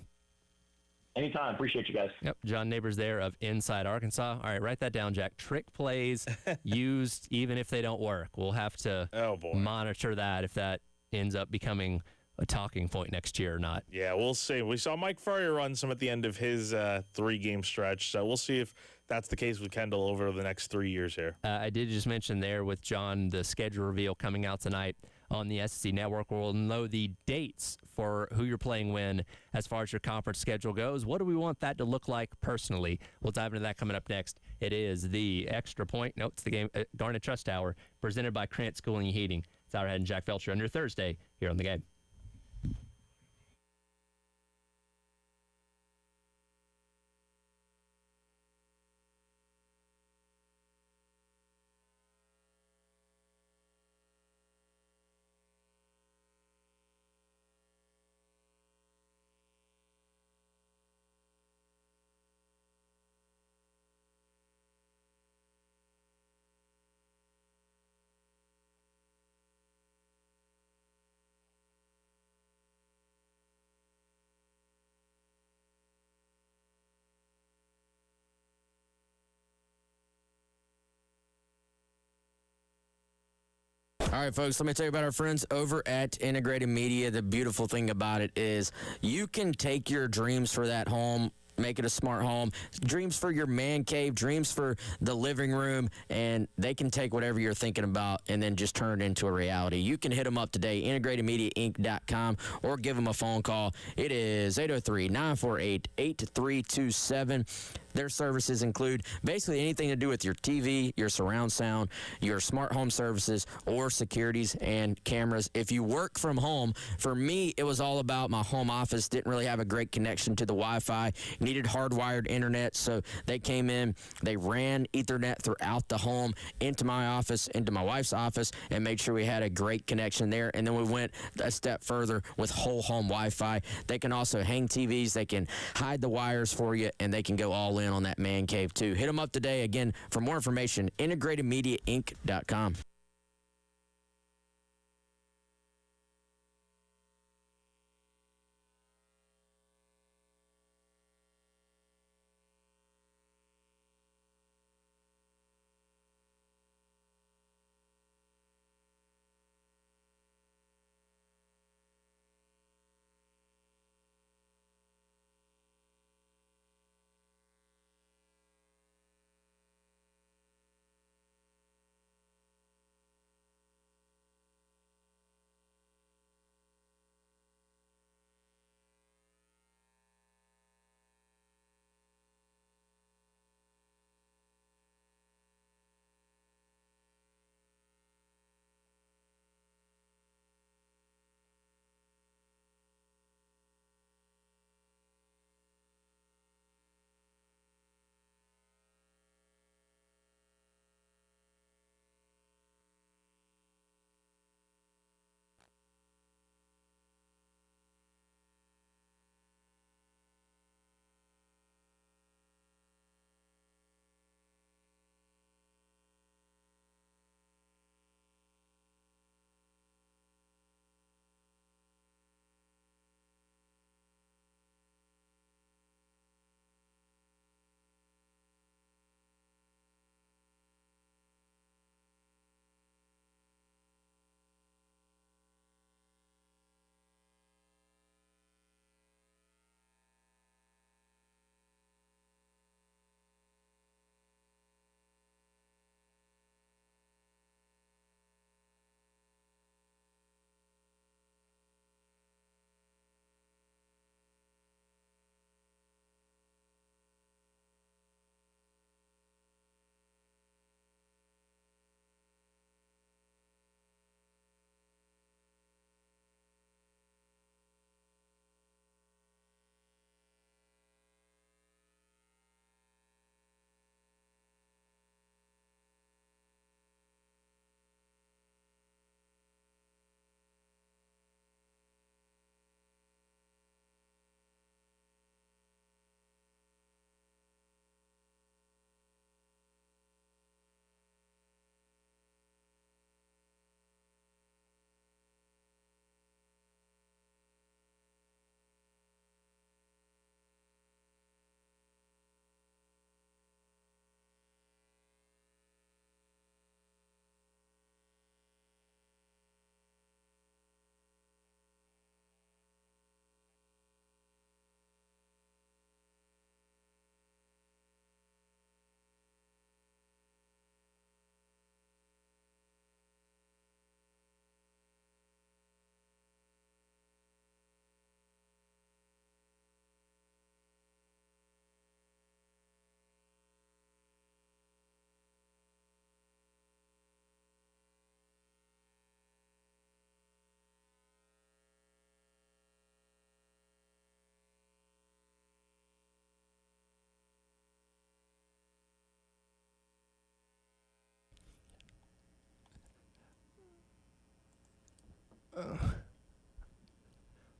Anytime. Appreciate you guys. Yep. John Neighbors there of Inside Arkansas. All right, write that down, Jack. Trick plays used even if they don't work. We'll have to monitor that if that ends up becoming a talking point next year or not. Yeah, we'll see. We saw Mike Furrier run some at the end of his 3-game stretch, so we'll see if that's the case with Kendall over the next 3 years here. I did just mention there with John the schedule reveal coming out tonight on the SEC Network. We'll know the dates for who you're playing when as far as your conference schedule goes. What do we want that to look like personally? We'll dive into that coming up next. It is the Extra Point. No, it's the game Garnet Trust Hour presented by Krantz Schooling and Heating. It's Howard Head and Jack Felcher on your Thursday here on The Game. All right, folks, let me tell you about our friends over at Integrated Media. The beautiful thing about it is you can take your dreams for that home, make it a smart home, dreams for your man cave, dreams for the living room, and they can take whatever you're thinking about and then just turn it into a reality. You can hit them up today, integratedmediainc.com, or give them a phone call. It is 803-948-8327. Their services include basically anything to do with your TV, your surround sound, your smart home services, or securities and cameras. If you work from home, for me, it was all about my home office. Didn't really have a great connection to the Wi-Fi. Needed hardwired internet, so they came in. They ran Ethernet throughout the home into my office, into my wife's office, and made sure we had a great connection there. And then we went a step further with whole home Wi-Fi. They can also hang TVs. They can hide the wires for you, and they can go all in on that man cave too. Hit them up today. Again, for more information, integratedmediainc.com.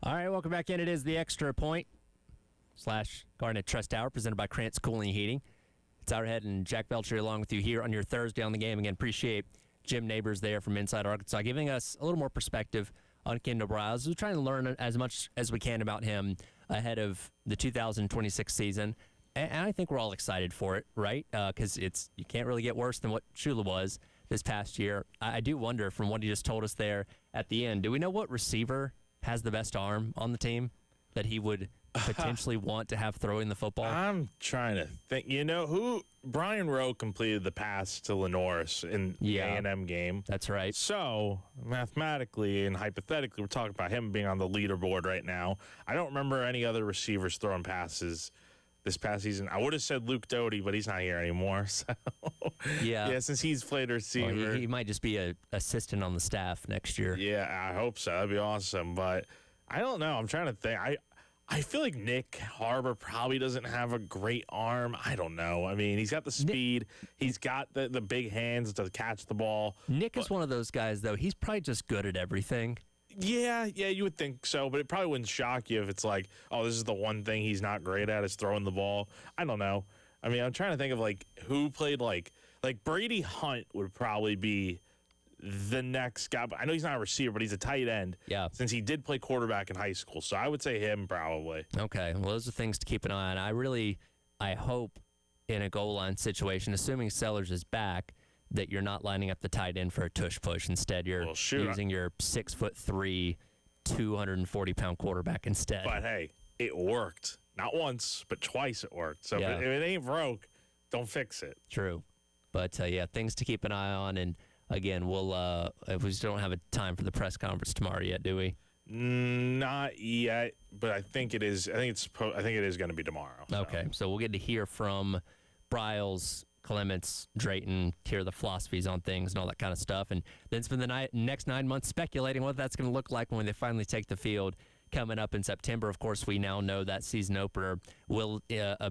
All right, welcome back in. It is the Extra Point / Garnet Trust Hour presented by Krantz Cooling and Heating. It's Hourhead and Jack Belcher along with you here on your Thursday on the game. Again, appreciate Jim Neighbors there from Inside Arkansas giving us a little more perspective on Kendall Briles. We're trying to learn as much as we can about him ahead of the 2026 season. And I think we're all excited for it, right? Because you can't really get worse than what Shula was this past year. I do wonder, from what he just told us there at the end, do we know what receiver has the best arm on the team that he would potentially want to have throwing the football? I'm trying to think. You know who? Brian Rowe completed the pass to Lenoris in the A&M game. That's right. So mathematically and hypothetically, we're talking about him being on the leaderboard right now. I don't remember any other receivers throwing passes this past season. I would have said Luke Doty, but he's not here anymore. So yeah, since he's played receiver, well, he might just be an assistant on the staff next year. Yeah, I hope so. That'd be awesome. But I don't know. I'm trying to think. I feel like Nick Harbor probably doesn't have a great arm. I don't know. I mean, he's got the speed. He's got the big hands to catch the ball. Nick is one of those guys, though. He's probably just good at everything. Yeah, you would think so, but it probably wouldn't shock you if it's like, oh, this is the one thing he's not great at is throwing the ball. I don't know. I mean, I'm trying to think of like who played like Brady Hunt would probably be the next guy. I know he's not a receiver, but he's a tight end. Yeah. Since he did play quarterback in high school. So I would say him probably. Okay. Well, those are things to keep an eye on. I hope in a goal line situation, assuming Sellers is back, that you're not lining up the tight end for a tush push. Instead, you're using your 6'3", 240-pound quarterback instead. But hey, it worked. Not once, but twice it worked. So if it ain't broke, don't fix it. True. But things to keep an eye on. And again, we'll we still don't have a time for the press conference tomorrow yet, do we? Not yet, but I think it is. I think it is going to be tomorrow. So. Okay, so we'll get to hear from Briles, Clements, Drayton, hear the philosophies on things and all that kind of stuff, and then spend the next 9 months speculating what that's going to look like when they finally take the field coming up in September. Of course, we now know that season opener will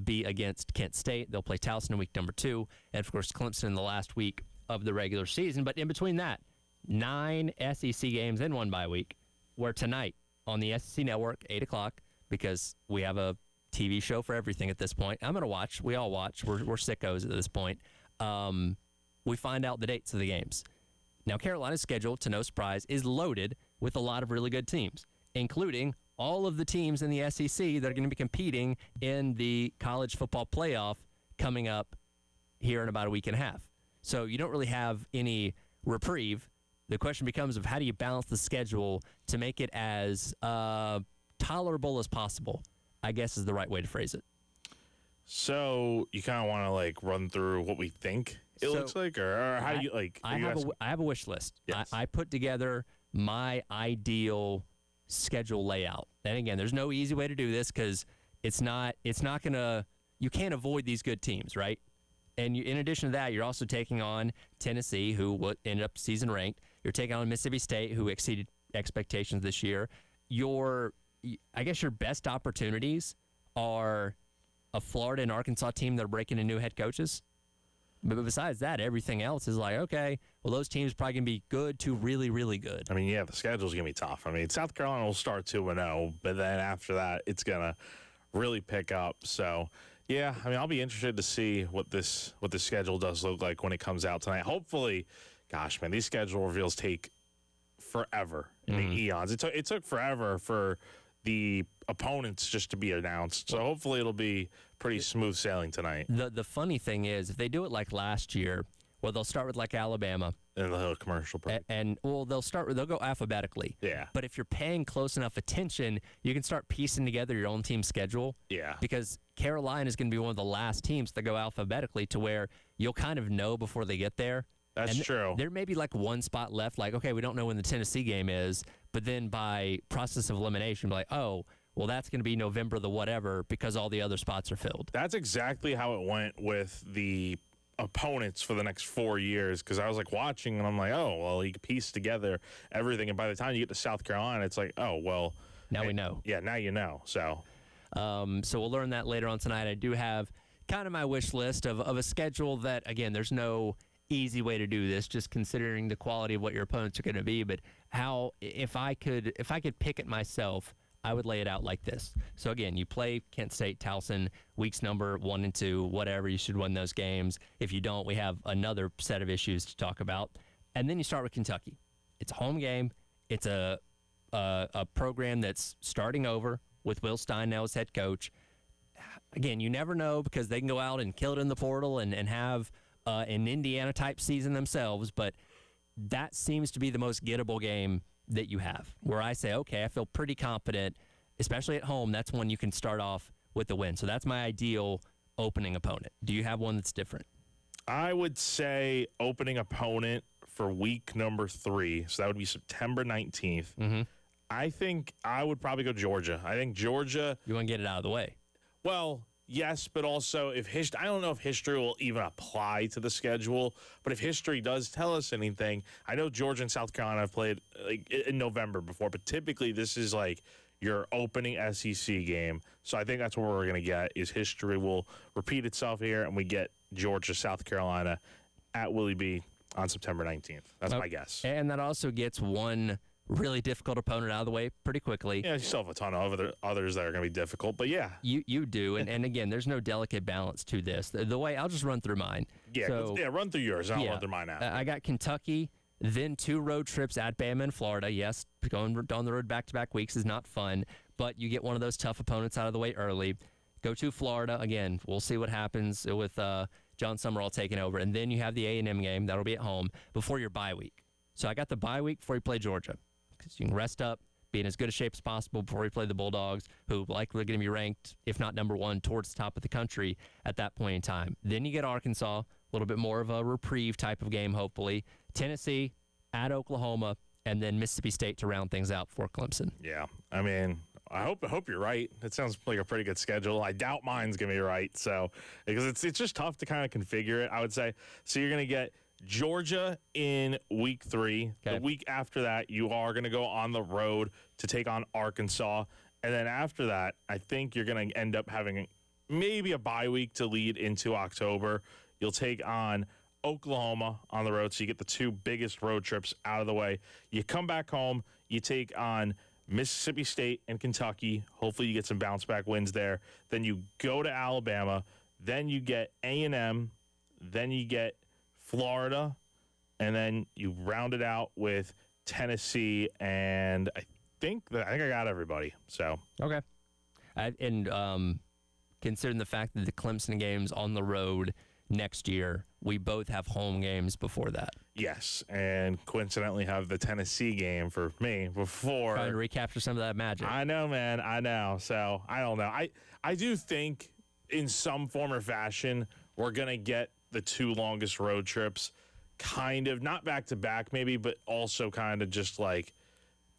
be against Kent State. They'll play Towson in week number 2, and of course Clemson in the last week of the regular season. But in between that, 9 SEC games in one bye week, where tonight on the SEC Network, 8 o'clock, because we have a TV show for everything at this point. I'm going to watch. We all watch. We're sickos at this point. We find out the dates of the games. Now, Carolina's schedule, to no surprise, is loaded with a lot of really good teams, including all of the teams in the SEC that are going to be competing in the college football playoff coming up here in about a week and a half. So you don't really have any reprieve. The question becomes of how do you balance the schedule to make it as tolerable as possible, I guess is the right way to phrase it. So you kind of want to like run through what we think it looks like, or how do you like? I have a wish list. Yes. I put together my ideal schedule layout. And again, there's no easy way to do this because it's not gonna. You can't avoid these good teams, right? And in addition to that, you're also taking on Tennessee, who ended up season ranked. You're taking on Mississippi State, who exceeded expectations this year. I guess your best opportunities are a Florida and Arkansas team that are breaking in new head coaches. But besides that, everything else is like, okay, well, those teams are probably going to be good to really, really good. I mean, yeah, the schedule's going to be tough. I mean, South Carolina will start 2-0, but then after that, it's going to really pick up. So, yeah, I mean, I'll be interested to see what this schedule does look like when it comes out tonight. Hopefully, gosh, man, these schedule reveals take forever in the eons. It took forever for the opponents just to be announced. So hopefully it'll be pretty smooth sailing tonight. The funny thing is, if they do it like last year, well, they'll start with like Alabama. And they'll have a commercial break. And they'll go alphabetically. Yeah. But if you're paying close enough attention, you can start piecing together your own team schedule. Yeah. Because Carolina is going to be one of the last teams to go alphabetically to where you'll kind of know before they get there. That's true. There may be like one spot left, like, okay, we don't know when the Tennessee game is, but then by process of elimination, be like, oh, well, that's going to be November the whatever because all the other spots are filled. That's exactly how it went with the opponents for the next 4 years, because I was like watching and I'm like, oh, well, you can piece together everything, and by the time you get to South Carolina, it's like, oh, well. Now we know. Yeah, now you know. So we'll learn that later on tonight. I do have kind of my wish list of a schedule that, again, there's no easy way to do this, just considering the quality of what your opponents are going to be. But how, if I could pick it myself, I would lay it out like this. So again, you play Kent State, Towson, weeks number 1 and 2, whatever. You should win those games. If you don't, we have another set of issues to talk about. And then you start with Kentucky. It's a home game. It's a program that's starting over with Will Stein now as head coach. Again, you never know because they can go out and kill it in the portal and have an Indiana-type season themselves, but that seems to be the most gettable game that you have, where I say, okay, I feel pretty confident, especially at home. That's when you can start off with the win. So that's my ideal opening opponent. Do you have one that's different? I would say opening opponent for week number 3, so that would be September 19th. Mm-hmm. I think I would probably go Georgia. I think Georgia. You want to get it out of the way. Well, yes, but also if I don't know if history will even apply to the schedule, but if history does tell us anything, I know Georgia and South Carolina have played like in November before, but typically this is like your opening SEC game. So I think that's what we're going to get is history will repeat itself here, and we get Georgia, South Carolina at Willie B on September 19th. That's my guess. And that also gets one really difficult opponent out of the way pretty quickly. Yeah, you still have a ton of others that are going to be difficult, but yeah. You do, and again, there's no delicate balance to this. The way, I'll just run through mine. Yeah, run through yours, and I'll run through mine after. I got Kentucky, then 2 road trips at Bama and Florida. Yes, going down the road back-to-back weeks is not fun, but you get one of those tough opponents out of the way early. Go to Florida. Again, we'll see what happens with John Summerall taking over. And then you have the A&M game. That'll be at home before your bye week. So I got the bye week before you play Georgia, because you can rest up, be in as good a shape as possible before you play the Bulldogs, who likely are going to be ranked, if not number 1, towards the top of the country at that point in time. Then you get Arkansas, a little bit more of a reprieve type of game, hopefully. Tennessee, at Oklahoma, and then Mississippi State to round things out for Clemson. Yeah, I mean, I hope you're right. It sounds like a pretty good schedule. I doubt mine's going to be right, so because it's just tough to kind of configure it, I would say. So you're going to get Georgia in week 3. Okay. The week after that, you are going to go on the road to take on Arkansas. And then after that, I think you're going to end up having maybe a bye week to lead into October. You'll take on Oklahoma on the road, so you get the 2 biggest road trips out of the way. You come back home, you take on Mississippi State and Kentucky. Hopefully you get some bounce-back wins there. Then you go to Alabama. Then you get A&M. Then you get Florida, and then you round it out with Tennessee, and I think I got everybody. So okay, considering the fact that the Clemson game's on the road next year, we both have home games before that. Yes, and coincidentally have the Tennessee game for me before. Trying to recapture some of that magic. I know, man. I know. So I don't know. I do think in some form or fashion we're gonna get the 2 longest road trips, kind of not back to back maybe, but also kind of just like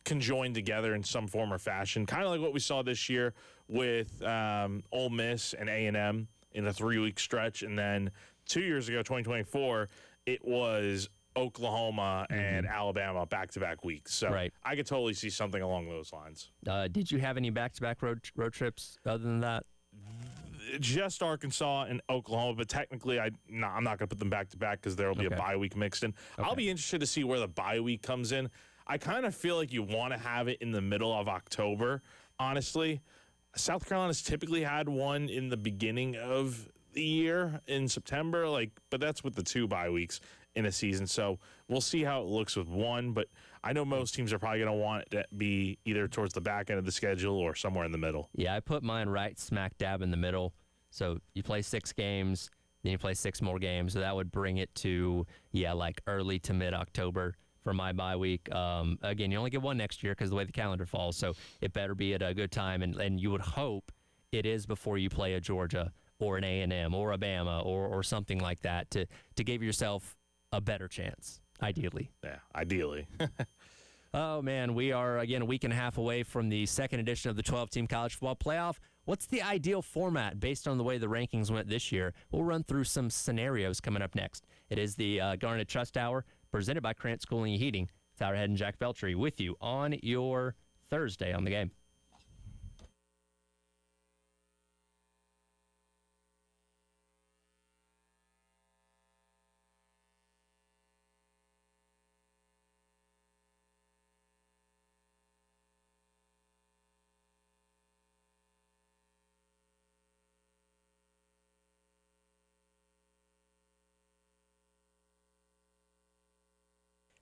conjoined together in some form or fashion, kind of like what we saw this year with Ole Miss and A&M in a 3-week stretch, and then 2 years ago, 2024, it was Oklahoma and Alabama back-to-back weeks. So right. I could totally see something along those lines. Did you have any back-to-back road trips other than that? Just Arkansas and Oklahoma, but technically I'm not going to put them back-to-back because there will be a bye week mixed in. Okay. I'll be interested to see where the bye week comes in. I kind of feel like you want to have it in the middle of October, honestly. South Carolina's typically had one in the beginning of the year in September, but that's with the 2 bye weeks in a season. So we'll see how it looks with one, but I know most teams are probably going to want it to be either towards the back end of the schedule or somewhere in the middle. Yeah, I put mine right smack dab in the middle. So you play 6 games, then you play 6 more games. So that would bring it to, early to mid-October for my bye week. Again, you only get one next year because of the way the calendar falls. So it better be at a good time. And you would hope it is before you play a Georgia or an A&M or a Bama or something like that to give yourself a better chance, ideally. Yeah, ideally. Oh, man, we are, again, a week and a half away from the second edition of the 12-team college football playoff. What's the ideal format based on the way the rankings went this year? We'll run through some scenarios coming up next. It is the Garnet Trust Hour presented by Krantz Cooling and Heating. Tyler Head and Jack Beltry with you on your Thursday on the game.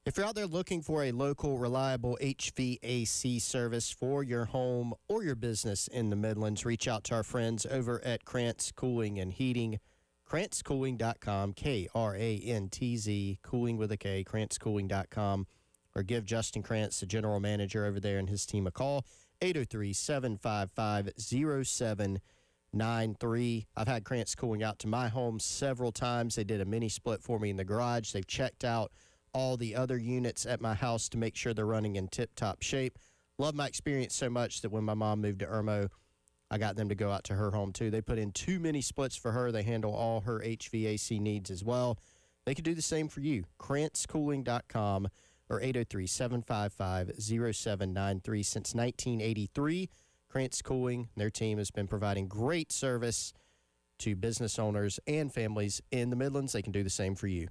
If you're out there looking for a local, reliable HVAC service for your home or your business in the Midlands, reach out to our friends over at Krantz Cooling and Heating. KrantzCooling.com, Krantz, cooling with a K, KrantzCooling.com, or give Justin Krantz, the general manager over there, and his team a call, 803-755-0793. I've had Krantz Cooling out to my home several times. They did a mini split for me in the garage. They've checked out all the other units at my house to make sure they're running in tip-top shape. Love my experience so much that when my mom moved to Irmo, I got them to go out to her home, too. They put in 2 mini splits for her. They handle all her HVAC needs as well. They could do the same for you. KrantzCooling.com or 803-755-0793. Since 1983, Krantz Cooling, their team has been providing great service to business owners and families in the Midlands. They can do the same for you.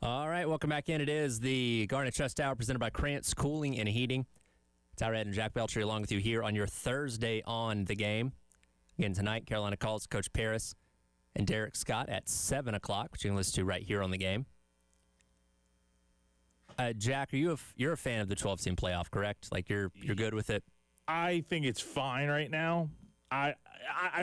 All right, welcome back in. It is the Garnet Trust Hour presented by Krantz Cooling and Heating. Tyler Ed and Jack Belcher along with you here on your Thursday on the game. Again, tonight, Carolina calls Coach Paris and Derek Scott at 7 o'clock, which you can listen to right here on the game. Jack, you're a fan of the 12-team playoff, correct? Like you're good with it? I think it's fine right now. I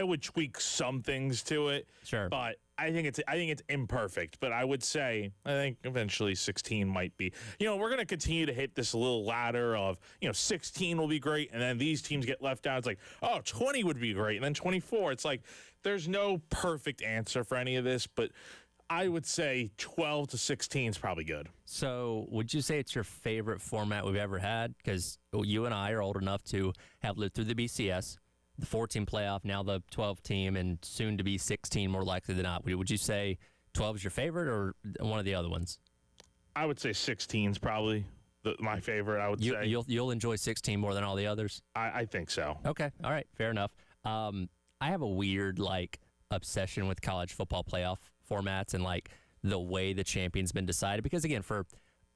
would tweak some things to it. Sure. But I think it's imperfect, but I would say I think eventually 16 might be. We're going to continue to hit this little ladder of 16 will be great, and then these teams get left out. It's like 20 would be great, and then 24. It's like there's no perfect answer for any of this, but I would say 12 to 16 is probably good. So would you say it's your favorite format we've ever had? Because you and I are old enough to have lived through the BCS, the 14 playoff, now the 12 team, and soon to be 16 more likely than not. Would you say 12 is your favorite or one of the other ones? I would say 16 is probably my favorite, I would say. You'll enjoy 16 more than all the others? I think so. Okay. All right. Fair enough. I have a weird, obsession with college football playoff formats and, the way the champion's been decided. Because, again, for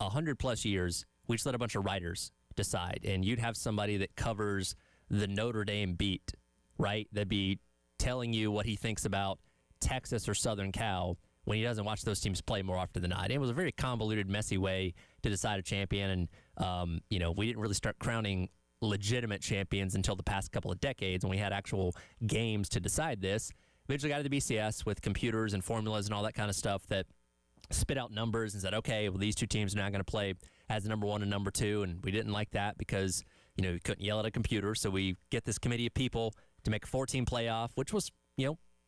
100-plus years, we just let a bunch of writers decide. And you'd have somebody that covers the Notre Dame beat, right? That'd be telling you what he thinks about Texas or Southern Cal when he doesn't watch those teams play more often than not. It was a very convoluted, messy way to decide a champion. And, we didn't really start crowning legitimate champions until the past couple of decades when we had actual games to decide this. Eventually got to the BCS with computers and formulas and all that kind of stuff that spit out numbers and said, okay, well, these two teams are not going to play as number 1 and number 2. And we didn't like that because, we couldn't yell at a computer. So we get this committee of people to make a 14 playoff, which was,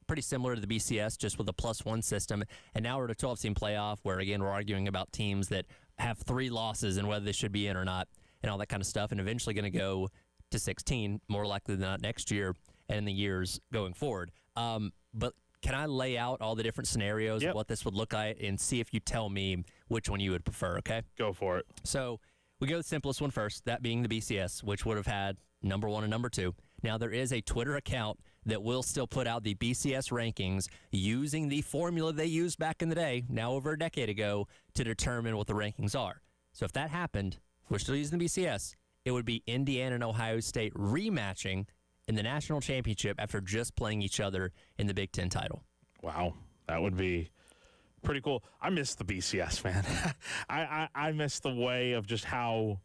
pretty similar to the BCS, just with a +1 system. And now we're at a 12-team playoff where, again, we're arguing about teams that have 3 losses and whether they should be in or not and all that kind of stuff. And eventually going to go to 16, more likely than not next year and in the years going forward. But can I lay out all the different scenarios of what this would look like and see if you tell me which one you would prefer, okay? Go for it. So we go the simplest one first, that being the BCS, which would have had number 1 and number 2. Now, there is a Twitter account that will still put out the BCS rankings using the formula they used back in the day, now over a decade ago, to determine what the rankings are. So if that happened, if we're still using the BCS, it would be Indiana and Ohio State rematching in the national championship after just playing each other in the Big Ten title. Wow, that would be pretty cool. I miss the BCS, man. I miss the way of just how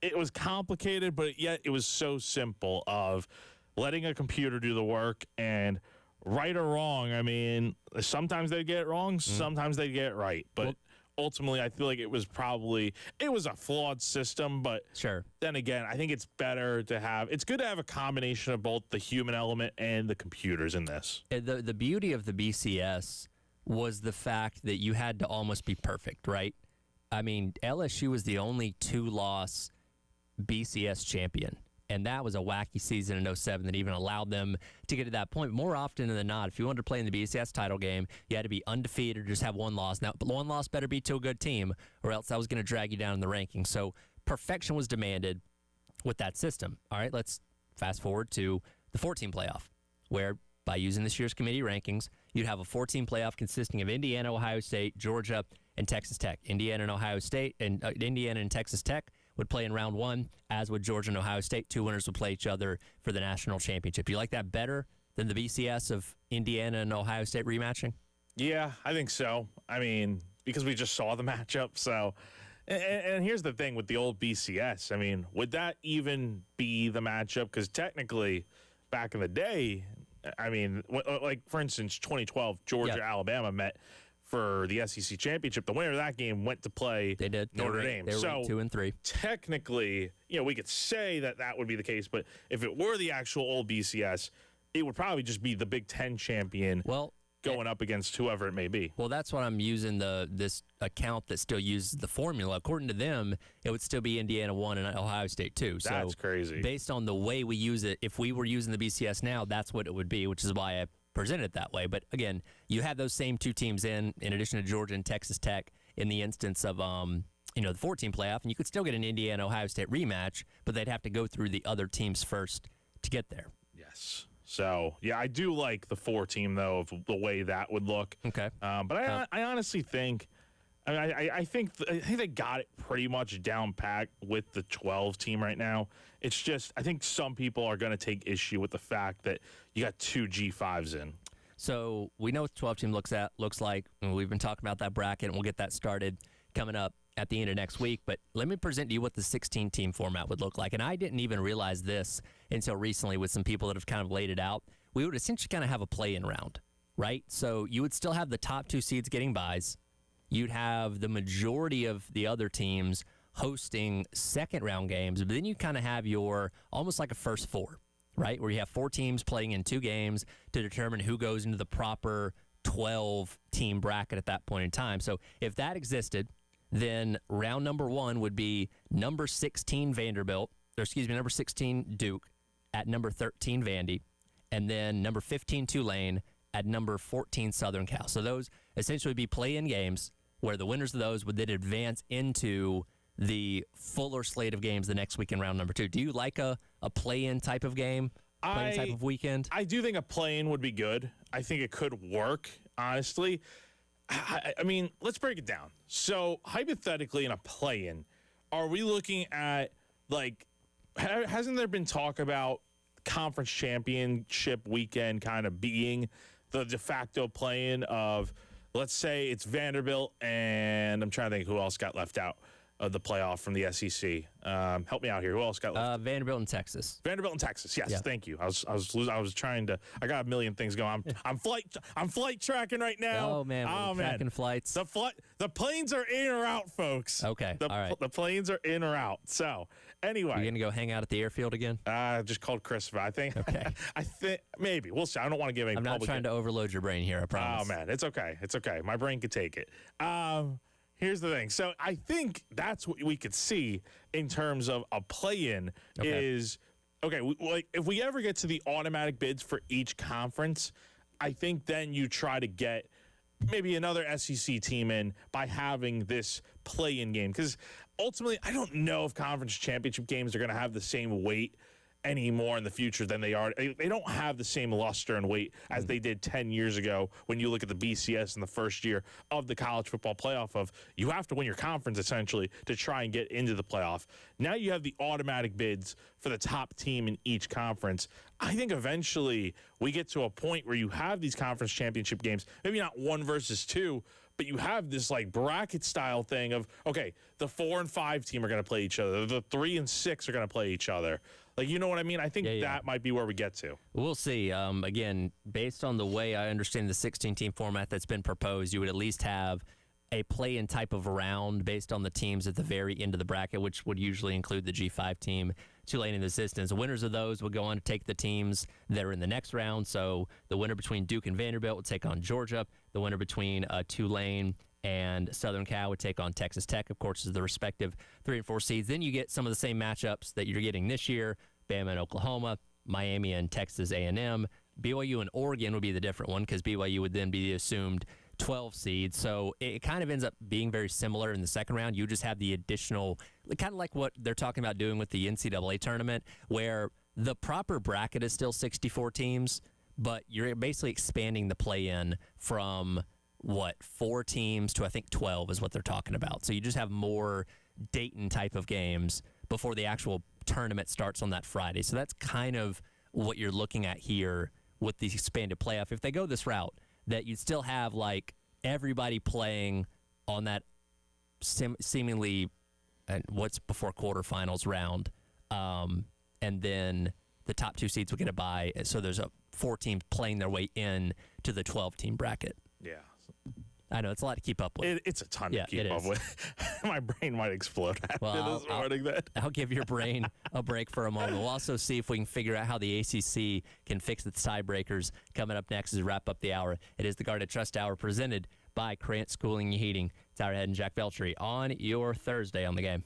it was complicated, but yet it was so simple of letting a computer do the work and right or wrong. I mean, sometimes they get it wrong, sometimes they get it right, but ultimately, I feel like it was a flawed system, but sure. Then again, I think it's good to have a combination of both the human element and the computers in this. The beauty of the BCS was the fact that you had to almost be perfect, right? I mean, LSU was the only 2-loss BCS champion. And that was a wacky season in 2007 that even allowed them to get to that point. More often than not, if you wanted to play in the BCS title game, you had to be undefeated or just have 1 loss. Now, 1 loss better be to a good team, or else that was going to drag you down in the rankings. So perfection was demanded with that system. All right, let's fast forward to the 14 playoff, where by using this year's committee rankings, you'd have a 14 playoff consisting of Indiana, Ohio State, Georgia, and Texas Tech. Indiana and Ohio State, and Indiana and Texas Tech would play in round 1, as would Georgia and Ohio State. 2 winners would play each other for the national championship. You like that better than the BCS of Indiana and Ohio State rematching? Yeah, I think so. I mean, because we just saw the matchup. So, and here's the thing with the old BCS. I mean, would that even be the matchup? Because technically, back in the day, I mean, like for instance, 2012, Georgia, Alabama met for the SEC championship. The winner of that game went to play Notre Dame. They were so 2 and 3. Technically, we could say that would be the case, but if it were the actual old BCS, it would probably just be the Big Ten champion going up against whoever it may be. Well, that's what I'm using this account that still uses the formula. According to them, it would still be Indiana 1 and Ohio State 2. So that's crazy. Based on the way we use it, if we were using the BCS now, that's what it would be, which is why I present it that way. But again, you have those same 2 teams in addition to Georgia and Texas Tech in the instance of the 14 playoff, and you could still get an Indiana Ohio State rematch, but they'd have to go through the other teams first to get there. Yes. So yeah, I do like the 4-team though, of the way that would look. Okay. But I honestly think, I think they got it pretty much down packed with the 12-team right now. It's just, I think some people are going to take issue with the fact that you got 2 G5s in. So we know what the 12-team looks like. And we've been talking about that bracket, and we'll get that started coming up at the end of next week. But let me present to you what the 16-team format would look like. And I didn't even realize this until recently with some people that have kind of laid it out. We would essentially kind of have a play-in round. right? So you would still have the top 2 seeds getting byes. You'd have the majority of the other teams hosting second round games, but then you kind of have your almost like a first 4, right? Where you have 4 teams playing in 2 games to determine who goes into the proper 12 team bracket at that point in time. So if that existed, then round number 1 would be number 16 number 16 Duke at number 13 Vandy, and then number 15 Tulane at number 14 Southern Cal. So those essentially would be play-in games where the winners of those would then advance into the fuller slate of games the next week in round number 2. Do you like a play-in type of game, play-in type of weekend? I do think a play-in would be good. I think it could work, honestly. I mean, let's break it down. So hypothetically in a play-in, are we looking at, like, hasn't there been talk about conference championship weekend kind of being the de facto play-in of, let's say it's Vanderbilt and I'm trying to think who else got left out of the playoff from the SEC. Help me out here. Who else got left? Vanderbilt and Texas. Vanderbilt and Texas. Yes, Yeah. Thank you. I was trying to. I got a million things going. I'm flight tracking right now. Oh man, we're tracking flights. The planes are in or out, folks. Okay, all right. The planes are in or out. So anyway, You're gonna go hang out at the airfield again? Just called Chris. I think. Okay. I think maybe we'll see. I don't want to give any. I'm not trying to overload your brain here. I promise. Oh man, it's okay. It's okay. My brain could take it. Here's the thing. So I think that's what we could see in terms of a play-in is, like if we ever get to the automatic bids for each conference, I think then you try to get maybe another SEC team in by having this play-in game. Because ultimately, I don't know if conference championship games are going to have the same weight anymore in the future than they are. They don't have the same luster and weight as they did 10 years ago when you look at the BCS in the first year of the college football playoff of you have to win your conference essentially to try and get into the playoff. Now you have the automatic bids for the top team in each conference. I think eventually we get to a point where you have these conference championship games, maybe not 1 versus 2, but you have this like bracket style thing of, okay, the 4 and 5 team are going to play each other. The 3 and 6 are going to play each other. Like, you know what I mean? I think that might be where we get to. We'll see. Again, based on the way I understand the 16-team format that's been proposed, you would at least have a play-in type of round based on the teams at the very end of the bracket, which would usually include the G5 team, Tulane and the Assistants. The winners of those would go on to take the teams that are in the next round. So the winner between Duke and Vanderbilt would take on Georgia. The winner between Tulane and Southern Cal would take on Texas Tech, of course, as the respective 3 and 4 seeds. Then you get some of the same matchups that you're getting this year, Bama and Oklahoma, Miami and Texas A&M. BYU and Oregon would be the different one because BYU would then be the assumed 12 seed. So it kind of ends up being very similar in the second round. You just have the additional, kind of like what they're talking about doing with the NCAA tournament, where the proper bracket is still 64 teams, but you're basically expanding the play-in from 4 teams to I think 12 is what they're talking about. So you just have more Dayton type of games before the actual tournament starts on that Friday. So that's kind of what you're looking at here with the expanded playoff. If they go this route, that you'd still have like everybody playing on that seemingly what's before quarterfinals round, and then the top 2 seeds will get a bye. So there's 4 teams playing their way in to the 12-team bracket. Yeah. I know, it's a lot to keep up with. It's a ton to keep up with. My brain might explode after this morning. I'll give your brain a break for a moment. We'll also see if we can figure out how the ACC can fix its tiebreakers coming up next as we wrap up the hour. It is the Guarded Trust Hour presented by Krantz Cooling and Heating. Tyler Head and Jack Veltri on your Thursday on the Game.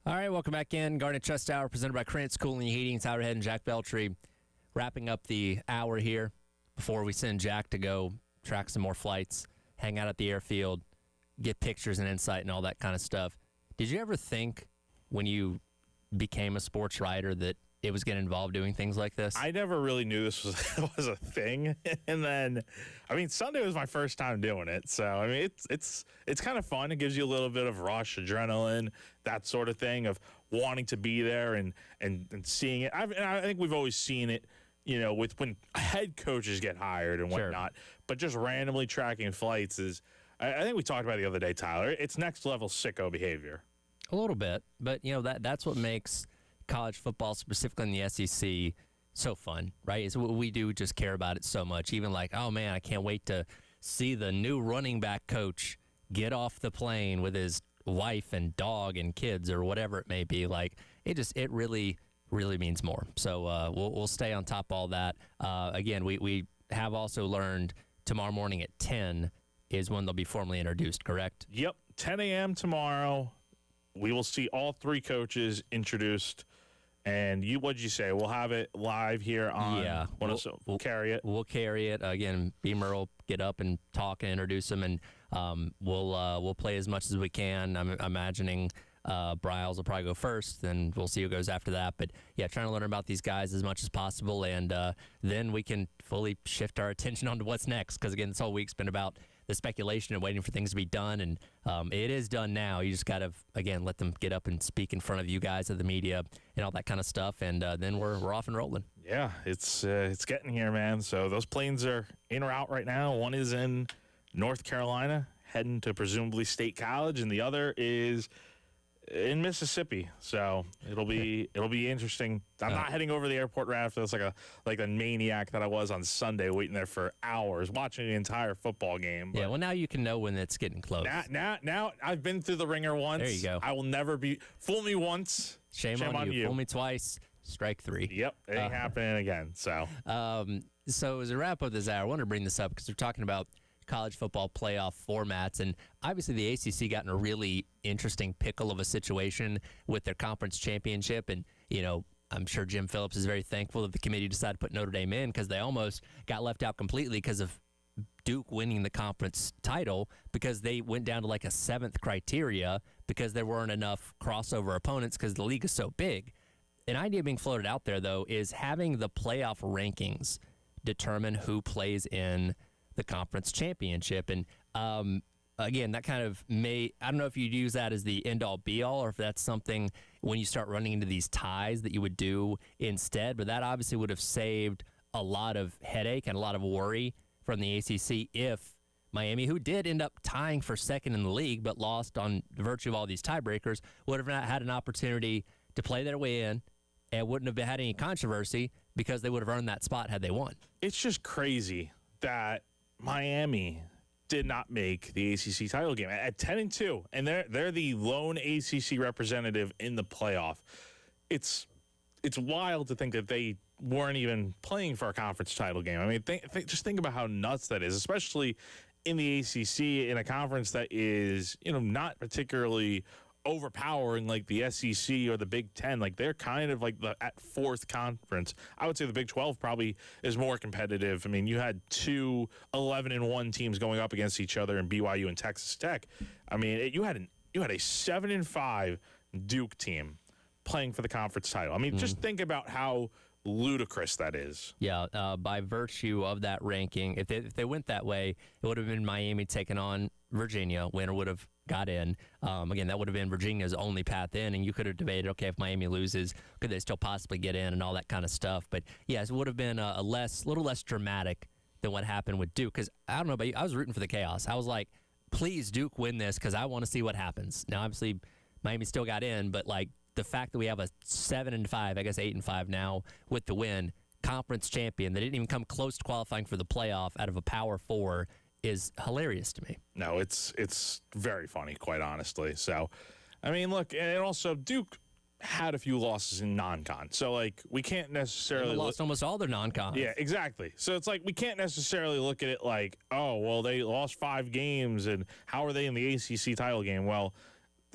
All right, welcome back in. Garnet Trust Hour presented by Krantz Cooling and Heating. Tyler Head and Jack Beltry wrapping up the hour here before we send Jack to go track some more flights, hang out at the airfield, get pictures and insight and all that kind of stuff. Did you ever think when you became a sports writer that it was getting involved doing things like this? I never really knew this was a thing. And then, I mean, Sunday was my first time doing it. So, I mean, it's kind of fun. It gives you a little bit of rush, adrenaline, that sort of thing of wanting to be there and seeing it. I think we've always seen it, you know, with when head coaches get hired and whatnot. Sure. But just randomly tracking flights is, I think we talked about it the other day, Tyler. It's next level sicko behavior. A little bit. But, you know, that's what makes college football, specifically in the SEC, so fun, right? It's what we do, just care about it so much. Even like, oh man, I can't wait to see the new running back coach get off the plane with his wife and dog and kids or whatever it may be. Like, it really means more. So we'll stay on top of all that. Again, we have also learned tomorrow morning at 10 is when they'll be formally introduced, correct? Yep, 10 a.m. tomorrow. We will see all three coaches introduced. And what'd you say? We'll have it live here on. Yeah, we'll carry it. We'll carry it again. Beamer will get up and talk and introduce them, and we'll play as much as we can. I'm imagining Bryles will probably go first, then we'll see who goes after that. But yeah, trying to learn about these guys as much as possible, and then we can fully shift our attention onto what's next. Because again, this whole week's been about the speculation and waiting for things to be done, and it is done now. You just got to, again, let them get up and speak in front of you guys of the media and all that kind of stuff, and then we're off and rolling. Yeah, it's getting here, man. So those planes are en route right now. One is in North Carolina, heading to presumably State College, and the other is in Mississippi. So it'll be interesting. I'm not heading over the airport right after this like a maniac that I was on Sunday, waiting there for hours watching the entire football game. But yeah, well, now you can know when it's getting close. Now I've been through the ringer once. There you go. I will never be fool me once. Shame on you. Fool me twice. Strike three. Yep, it ain't happening again. So as a wrap up this hour, I wanted to bring this up because we're talking about college football playoff formats, and obviously the ACC got in a really interesting pickle of a situation with their conference championship, and you know, I'm sure Jim Phillips is very thankful that the committee decided to put Notre Dame in because they almost got left out completely because of Duke winning the conference title, because they went down to like a 7th criteria because there weren't enough crossover opponents because the league is so big. An idea being floated out there, though, is having the playoff rankings determine who plays in the conference championship. And again, that kind of I don't know if you'd use that as the end-all be-all or if that's something when you start running into these ties that you would do instead, but that obviously would have saved a lot of headache and a lot of worry from the ACC if Miami, who did end up tying for second in the league but lost on virtue of all these tiebreakers, would have not had an opportunity to play their way in and wouldn't have had any controversy because they would have earned that spot had they won. It's just crazy that Miami did not make the ACC title game at 10-2, and they're the lone ACC representative in the playoff. It's wild to think that they weren't even playing for a conference title game. I mean, just think about how nuts that is, especially in the ACC, in a conference that is, you know, not particularly overpowering like the SEC or the Big Ten. Like, they're kind of like the at 4th conference. I would say the Big 12 probably is more competitive. I mean, you had 2 11-1 teams going up against each other in BYU and Texas Tech. I mean, you had a 7-5 Duke team playing for the conference title. I mean, just think about how ludicrous that is. Yeah, by virtue of that ranking, if they went that way, it would have been Miami taking on Virginia. Winner would have got in. Again, that would have been Virginia's only path in, and you could have debated, okay, if Miami loses, could they still possibly get in and all that kind of stuff. But yes, it would have been a little less dramatic than what happened with Duke, because I don't know about you, I was rooting for the chaos. I was like, please Duke win this because I want to see what happens. Now, obviously, Miami still got in, but like the fact that we have a 7-5, I guess 8-5 now with the win, conference champion, that didn't even come close to qualifying for the playoff out of a Power 4 is hilarious to me. No, it's very funny, quite honestly. So, I mean, look, and also Duke had a few losses in non-con. So, like, we can't necessarily they lost almost all their non-cons. Yeah, exactly. So it's like we can't necessarily look at it like, oh, well, they lost 5 games, and how are they in the ACC title game? Well,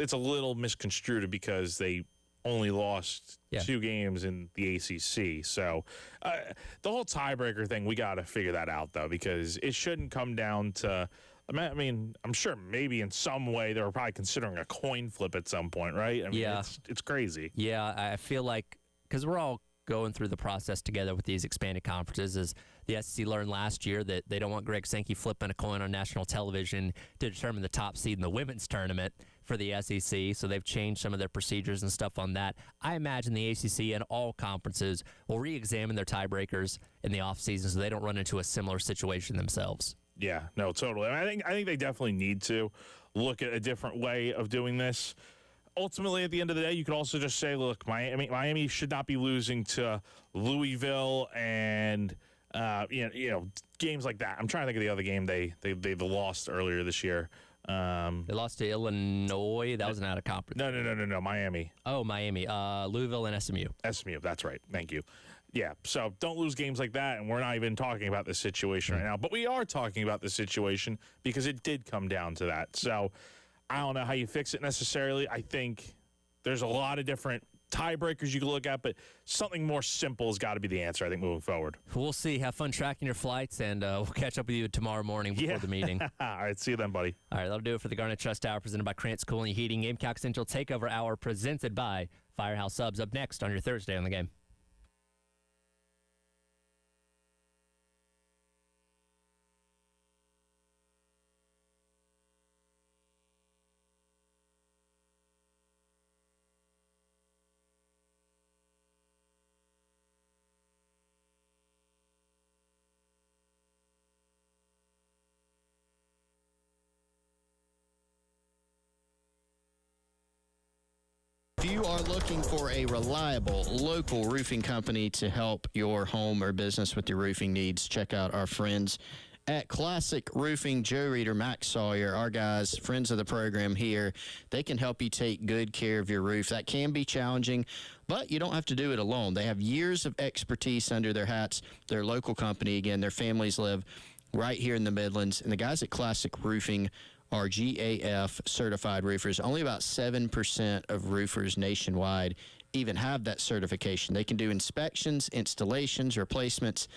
it's a little misconstrued because they only lost 2 games in the ACC. So the whole tiebreaker thing, we got to figure that out, though, because it shouldn't come down to – I mean, I'm sure maybe in some way they were probably considering a coin flip at some point, right? I mean, it's crazy. Yeah, I feel like – because we're all going through the process together with these expanded conferences, as the SEC learned last year that they don't want Greg Sankey flipping a coin on national television to determine the top seed in the women's tournament for the SEC, so they've changed some of their procedures and stuff on that. I imagine the ACC and all conferences will re-examine their tiebreakers in the offseason so they don't run into a similar situation themselves. Yeah, no, totally. I think they definitely need to look at a different way of doing this. Ultimately, at the end of the day, you could also just say, look, Miami should not be losing to Louisville and games like that. I'm trying to think of the other game they lost earlier this year. They lost to Illinois. That was not a conference. No, Miami. Oh, Miami. Louisville and SMU. SMU, that's right. Thank you. Yeah, so don't lose games like that, and we're not even talking about this situation right now. But we are talking about this situation because it did come down to that. So I don't know how you fix it necessarily. I think there's a lot of different tiebreakers you can look at, but something more simple has got to be the answer, I think, moving forward. We'll see. Have fun tracking your flights, and we'll catch up with you tomorrow morning before the meeting. All right, see you then, buddy. All right, that'll do it for the Garnet Trust Hour presented by Krantz Cooling Heating. Gamecock Central Takeover Hour presented by Firehouse Subs. Up next on your Thursday on the Game. If you are looking for a reliable local roofing company to help your home or business with your roofing needs, check out our friends at Classic Roofing. Joe Reeder, Max Sawyer, our guys, friends of the program here. They can help you take good care of your roof. That can be challenging, but you don't have to do it alone. They have years of expertise under their hats. They're a local company. Again, their families live right here in the Midlands, and the guys at Classic Roofing are GAF certified roofers. Only about 7% of roofers nationwide even have that certification. They can do inspections, installations, replacements,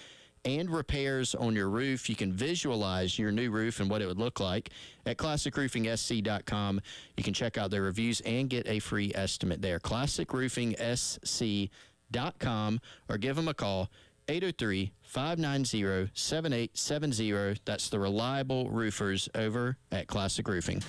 and repairs on your roof. You can visualize your new roof and what it would look like at ClassicRoofingSC.com. You can check out their reviews and get a free estimate there. ClassicRoofingSC.com, or give them a call, 803-590-7870. That's the reliable roofers over at Classic Roofing.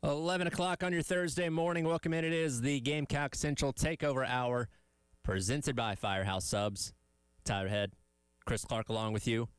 11 o'clock on your Thursday morning. Welcome in. It is the Gamecock Central Takeover Hour presented by Firehouse Subs. Tyler Head, Chris Clark along with you.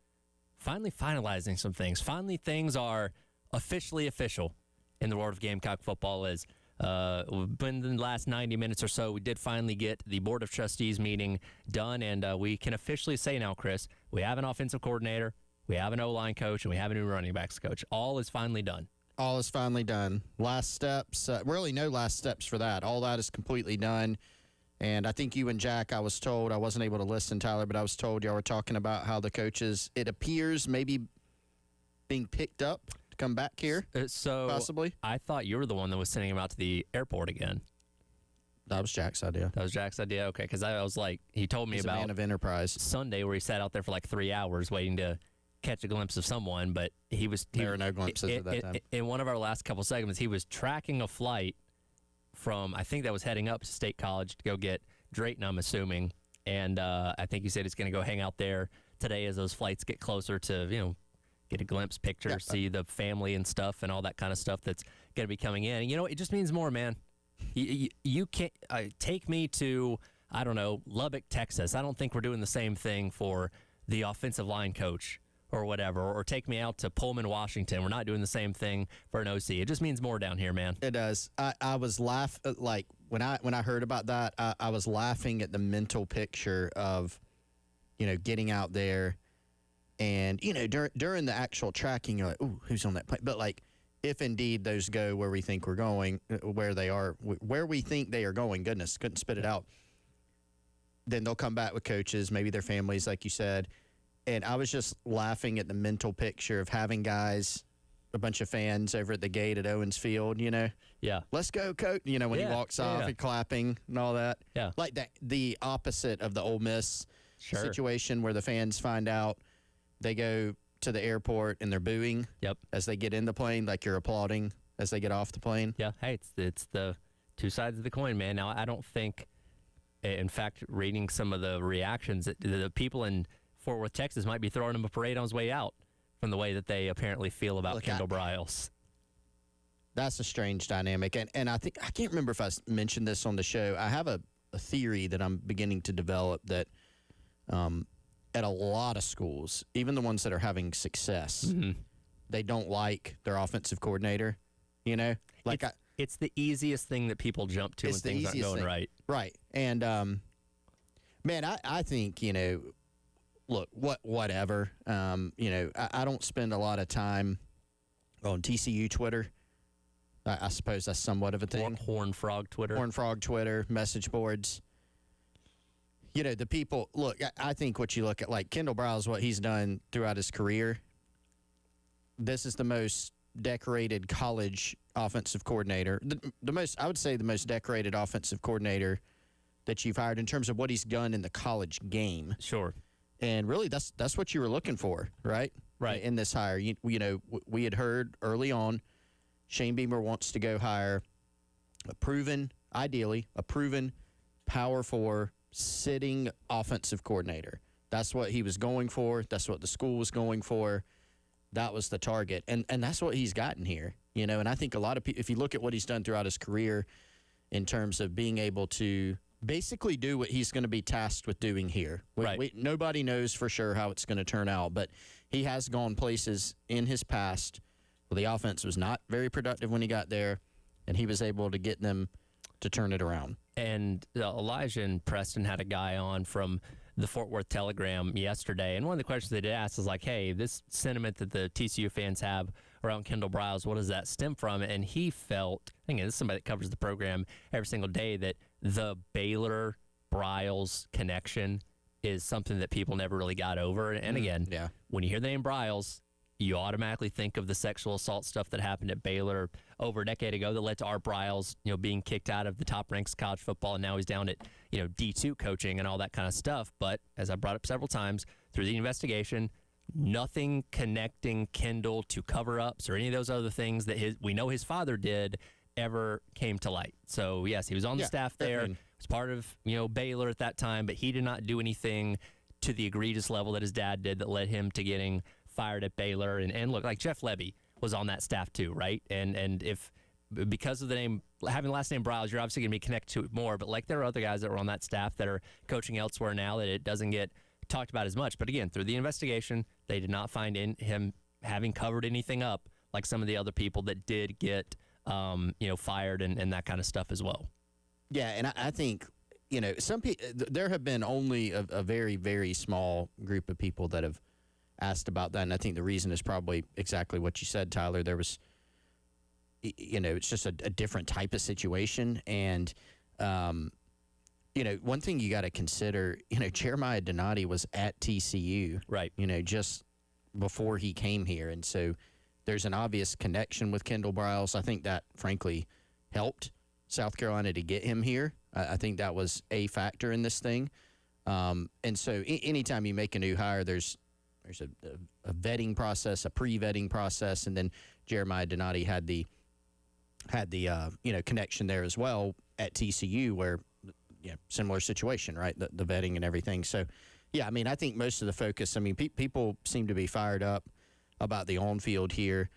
Finally finalizing some things. Finally, things are officially official in the world of Gamecock football. Is within the last 90 minutes or so, we did finally get the Board of Trustees meeting done, and we can officially say now, Chris, we have an offensive coordinator, we have an O-line coach, and we have a new running backs coach. All is finally done. All is finally done. Last steps, really no last steps for that. All that is completely done. And I think you and Jack, I was told, I wasn't able to listen, Tyler, but I was told y'all were talking about how the coaches, it appears, maybe being picked up to come back here, possibly. I thought you were the one that was sending him out to the airport again. That was Jack's idea. That was Jack's idea? Okay, because I was like, he told me He's about a man of enterprise. Sunday where he sat out there for like 3 hours waiting to catch a glimpse of someone, but there were no glimpses at that time. In one of our last couple segments, he was tracking a flight from, I think that was heading up to State College to go get Drayton, I'm assuming, and I think he said he's going to go hang out there today as those flights get closer to, get a glimpse, picture, see the family and stuff and all that kind of stuff that's going to be coming in. And, it just means more, man. You can't take me to, I don't know, Lubbock, Texas. I don't think we're doing the same thing for the offensive line coach or whatever, or take me out to Pullman, Washington. We're not doing the same thing for an OC. It just means more down here, man. It does. I was laughing, like, when I heard about that, I was laughing at the mental picture of, getting out there and, during the actual tracking, you're like, ooh, who's on that plane? But, like, if indeed those go where we think we're going, where they are, where we think they are going, goodness, couldn't spit it out, then they'll come back with coaches, maybe their families, like you said. And I was just laughing at the mental picture of having guys, a bunch of fans over at the gate at Owens Field, Yeah. Let's go, coach. When he walks off and clapping and all that. Yeah. Like the opposite of the Ole Miss situation where the fans find out, they go to the airport and they're booing as they get in the plane, like you're applauding as they get off the plane. Yeah. Hey, it's the two sides of the coin, man. Now, I don't think, in fact, reading some of the reactions, the people in Fort Worth, Texas might be throwing him a parade on his way out from the way that they apparently feel about Kendall Briles. That's a strange dynamic. And I think, I can't remember if I mentioned this on the show. I have a theory that I'm beginning to develop that at a lot of schools, even the ones that are having success, they don't like their offensive coordinator, Like it's the easiest thing that people jump to when things aren't going right. Right. And, man, I think, look, whatever. I don't spend a lot of time on TCU Twitter. I suppose that's somewhat of a thing. Horn Frog Twitter, message boards. The people, look, I think what you look at, like Kendall Briles, what he's done throughout his career, this is the most decorated college offensive coordinator. The most, I would say, the most decorated offensive coordinator that you've hired in terms of what he's done in the college game. Sure. And really, that's what you were looking for, right? Right. In this hire, we had heard early on, Shane Beamer wants to go hire ideally a proven Power 4 sitting offensive coordinator. That's what he was going for. That's what the school was going for. That was the target, and that's what he's gotten here. And I think a lot of people, if you look at what he's done throughout his career, in terms of being able to basically do what he's going to be tasked with doing here. Nobody knows for sure how it's going to turn out, but he has gone places in his past where the offense was not very productive when he got there, and he was able to get them to turn it around. And Elijah and Preston had a guy on from the Fort Worth Telegram yesterday, and one of the questions they did ask is like, hey, this sentiment that the TCU fans have around Kendall Briles, what does that stem from? And he felt, again, this is somebody that covers the program every single day, that the Baylor-Briles connection is something that people never really got over. And again, when you hear the name Briles, you automatically think of the sexual assault stuff that happened at Baylor over a decade ago that led to Art Briles, being kicked out of the top ranks of college football, and now he's down at, D2 coaching and all that kind of stuff. But as I brought up several times through the investigation, nothing connecting Kendall to cover-ups or any of those other things that we know his father did ever came to light. So, yes, he was on the staff there, was part of, Baylor at that time, but he did not do anything to the egregious level that his dad did that led him to getting fired at Baylor. And look, like Jeff Lebby was on that staff too, right? And if because of the name, having the last name Briles, you're obviously going to be connected to it more. But like there are other guys that were on that staff that are coaching elsewhere now that it doesn't get talked about as much. But again, through the investigation, they did not find him having covered anything up like some of the other people that did get fired and that kind of stuff as well. Yeah, and I think, some people, there have been only a very, very small group of people that have asked about that. And I think the reason is probably exactly what you said, Tyler. There was, it's just a different type of situation. And, one thing you got to consider, Jeremiah Donati was at TCU, right? Just before he came here. And so there's an obvious connection with Kendall Briles. I think that, frankly, helped South Carolina to get him here. I think that was a factor in this thing. And so anytime you make a new hire, there's a vetting process, a pre-vetting process, and then Jeremiah Donati had the connection there as well at TCU, where similar situation, right? The vetting and everything. So, yeah, I mean, I think most of the focus. I mean, people seem to be fired up about the on-field here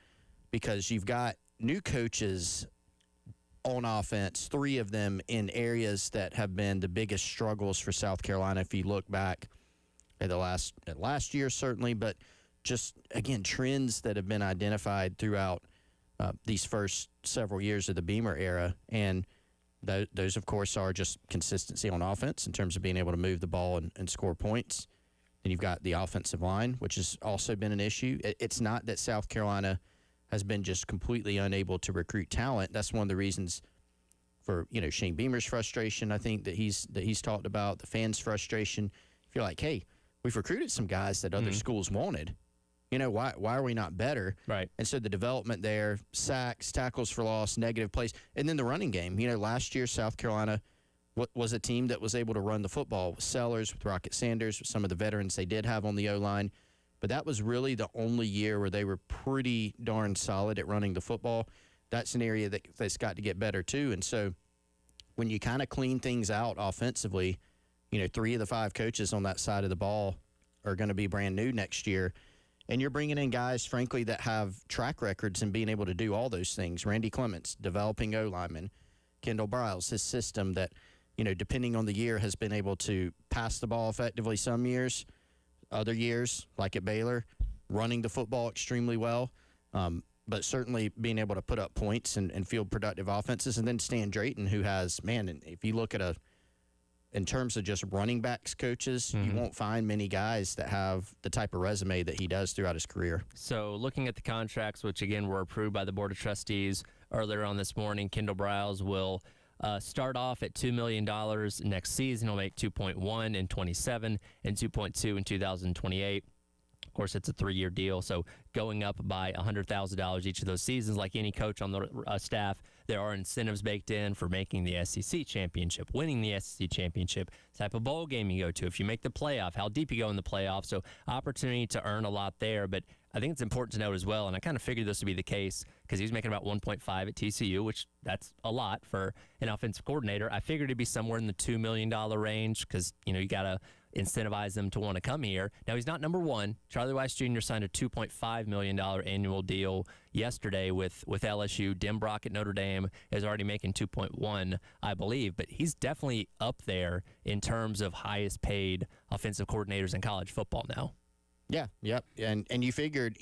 because you've got new coaches on offense, 3 of them in areas that have been the biggest struggles for South Carolina. If you look back at last year, certainly, but just again trends that have been identified throughout these first several years of the Beamer era, and those of course are just consistency on offense in terms of being able to move the ball and score points. And you've got the offensive line, which has also been an issue. It's not that South Carolina has been just completely unable to recruit talent. That's one of the reasons for Shane Beamer's frustration. I think that he's talked about the fans' frustration. If you're like, hey, we've recruited some guys that other schools wanted. Why are we not better? Right. And so the development there, sacks, tackles for loss, negative plays, and then the running game. Last year South Carolina was a team that was able to run the football with Sellers, with Rocket Sanders, with some of the veterans they did have on the O-line. But that was really the only year where they were pretty darn solid at running the football. That's an area that's got to get better too. And so when you kind of clean things out offensively, 3 of the 5 coaches on that side of the ball are going to be brand new next year. And you're bringing in guys, frankly, that have track records in being able to do all those things. Randy Clements, developing O-lineman. Kendall Briles, his system that, depending on the year, has been able to pass the ball effectively some years. Other years, like at Baylor, running the football extremely well. But certainly being able to put up points and field productive offenses. And then Stan Drayton, who has, if you look at in terms of just running backs coaches, you won't find many guys that have the type of resume that he does throughout his career. So looking at the contracts, which again were approved by the Board of Trustees earlier on this morning, Kendall Briles will start off at $2 million next season. He'll make $2.1 in 27 and $2.2 in 2028. Of course, it's a 3-year deal, so going up by $100,000 each of those seasons. Like any coach on the staff, there are incentives baked in for making the SEC championship, winning the SEC championship, type of bowl game you go to, if you make the playoff, how deep you go in the playoff. So opportunity to earn a lot there. But I think it's important to note as well, and I kind of figured this would be the case because he was making about 1.5 at TCU, which that's a lot for an offensive coordinator. I figured it'd be somewhere in the $2 million range because, you got to incentivize them to want to come here. Now, he's not number one. Charlie Weiss Jr. signed a $2.5 million annual deal yesterday with LSU. Dim Brock at Notre Dame is already making $2.1, I believe. But he's definitely up there in terms of highest paid offensive coordinators in college football now. Yeah, yep. And you figured,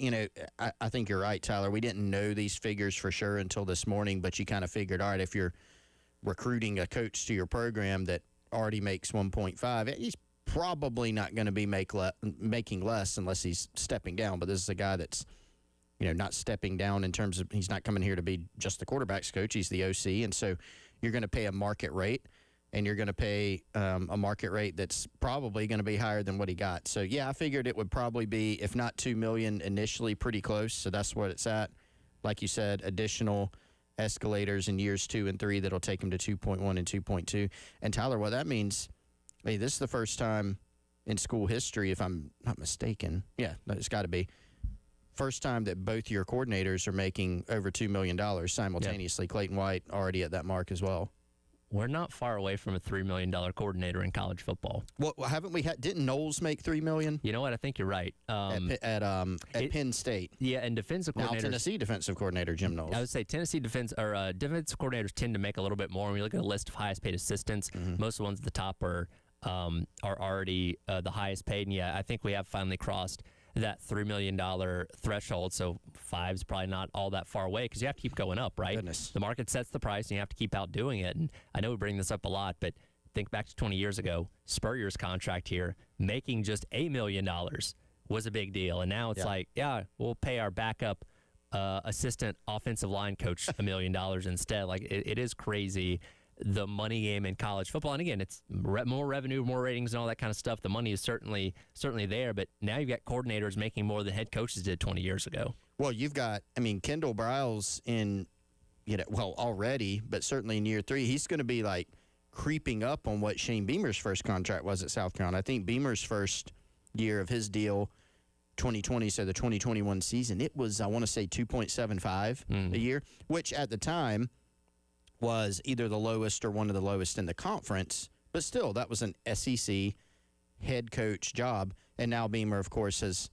I think you're right, Tyler. We didn't know these figures for sure until this morning, but you kind of figured, all right, if you're recruiting a coach to your program that already makes 1.5, he's probably not going to be making less unless he's stepping down. But this is a guy that's, not stepping down in terms of he's not coming here to be just the quarterback's coach. He's the OC. And so you're going to pay a market rate, and you're going to pay a market rate that's probably going to be higher than what he got. So, yeah, I figured it would probably be, if not $2 million initially, pretty close. So that's what it's at. Like you said, additional escalators in years 2 and 3 that'll take him to 2.1 and 2.2. And, Tyler, what that means, this is the first time in school history, if I'm not mistaken. Yeah, it's got to be. First time that both your coordinators are making over $2 million simultaneously. Yep. Clayton White already at that mark as well. we're not far away from a $3 million coordinator in college football. Well, haven't we had? Didn't Knowles make $3 million You know what? I think you're right. at Penn State? Yeah, and defensive Now coordinators. Tennessee defensive coordinator Jim Knowles. I would say Tennessee defensive coordinators tend to make a little bit more. When you look at a list of highest paid assistants, most of the ones at the top are already the highest paid. And yeah, I think we have finally crossed that $3 million threshold. So five's probably not all that far away because you have to keep going up, right? Goodness. The market sets the price, and you have to keep outdoing it. And I know we bring this up a lot, but think back to 20 years ago, Spurrier's contract here, making just $8 million was a big deal. And now it's like, yeah, we'll pay our backup assistant offensive line coach $1 million instead. Like, it is crazy, the money game in college football. And again, it's more revenue, more ratings, and all that kind of stuff. The money is certainly there, but now you've got coordinators making more than head coaches did 20 years ago. Well, you've got, Kendall Briles already, but certainly in year 3, he's going to be like creeping up on what Shane Beamer's first contract was at South Carolina. I think Beamer's first year of his deal, 2020, so the 2021 season, it was, I want to say, 2.75 a year, which at the time was either the lowest or one of the lowest in the conference, but still, that was an SEC head coach job. And now Beamer, of course, has,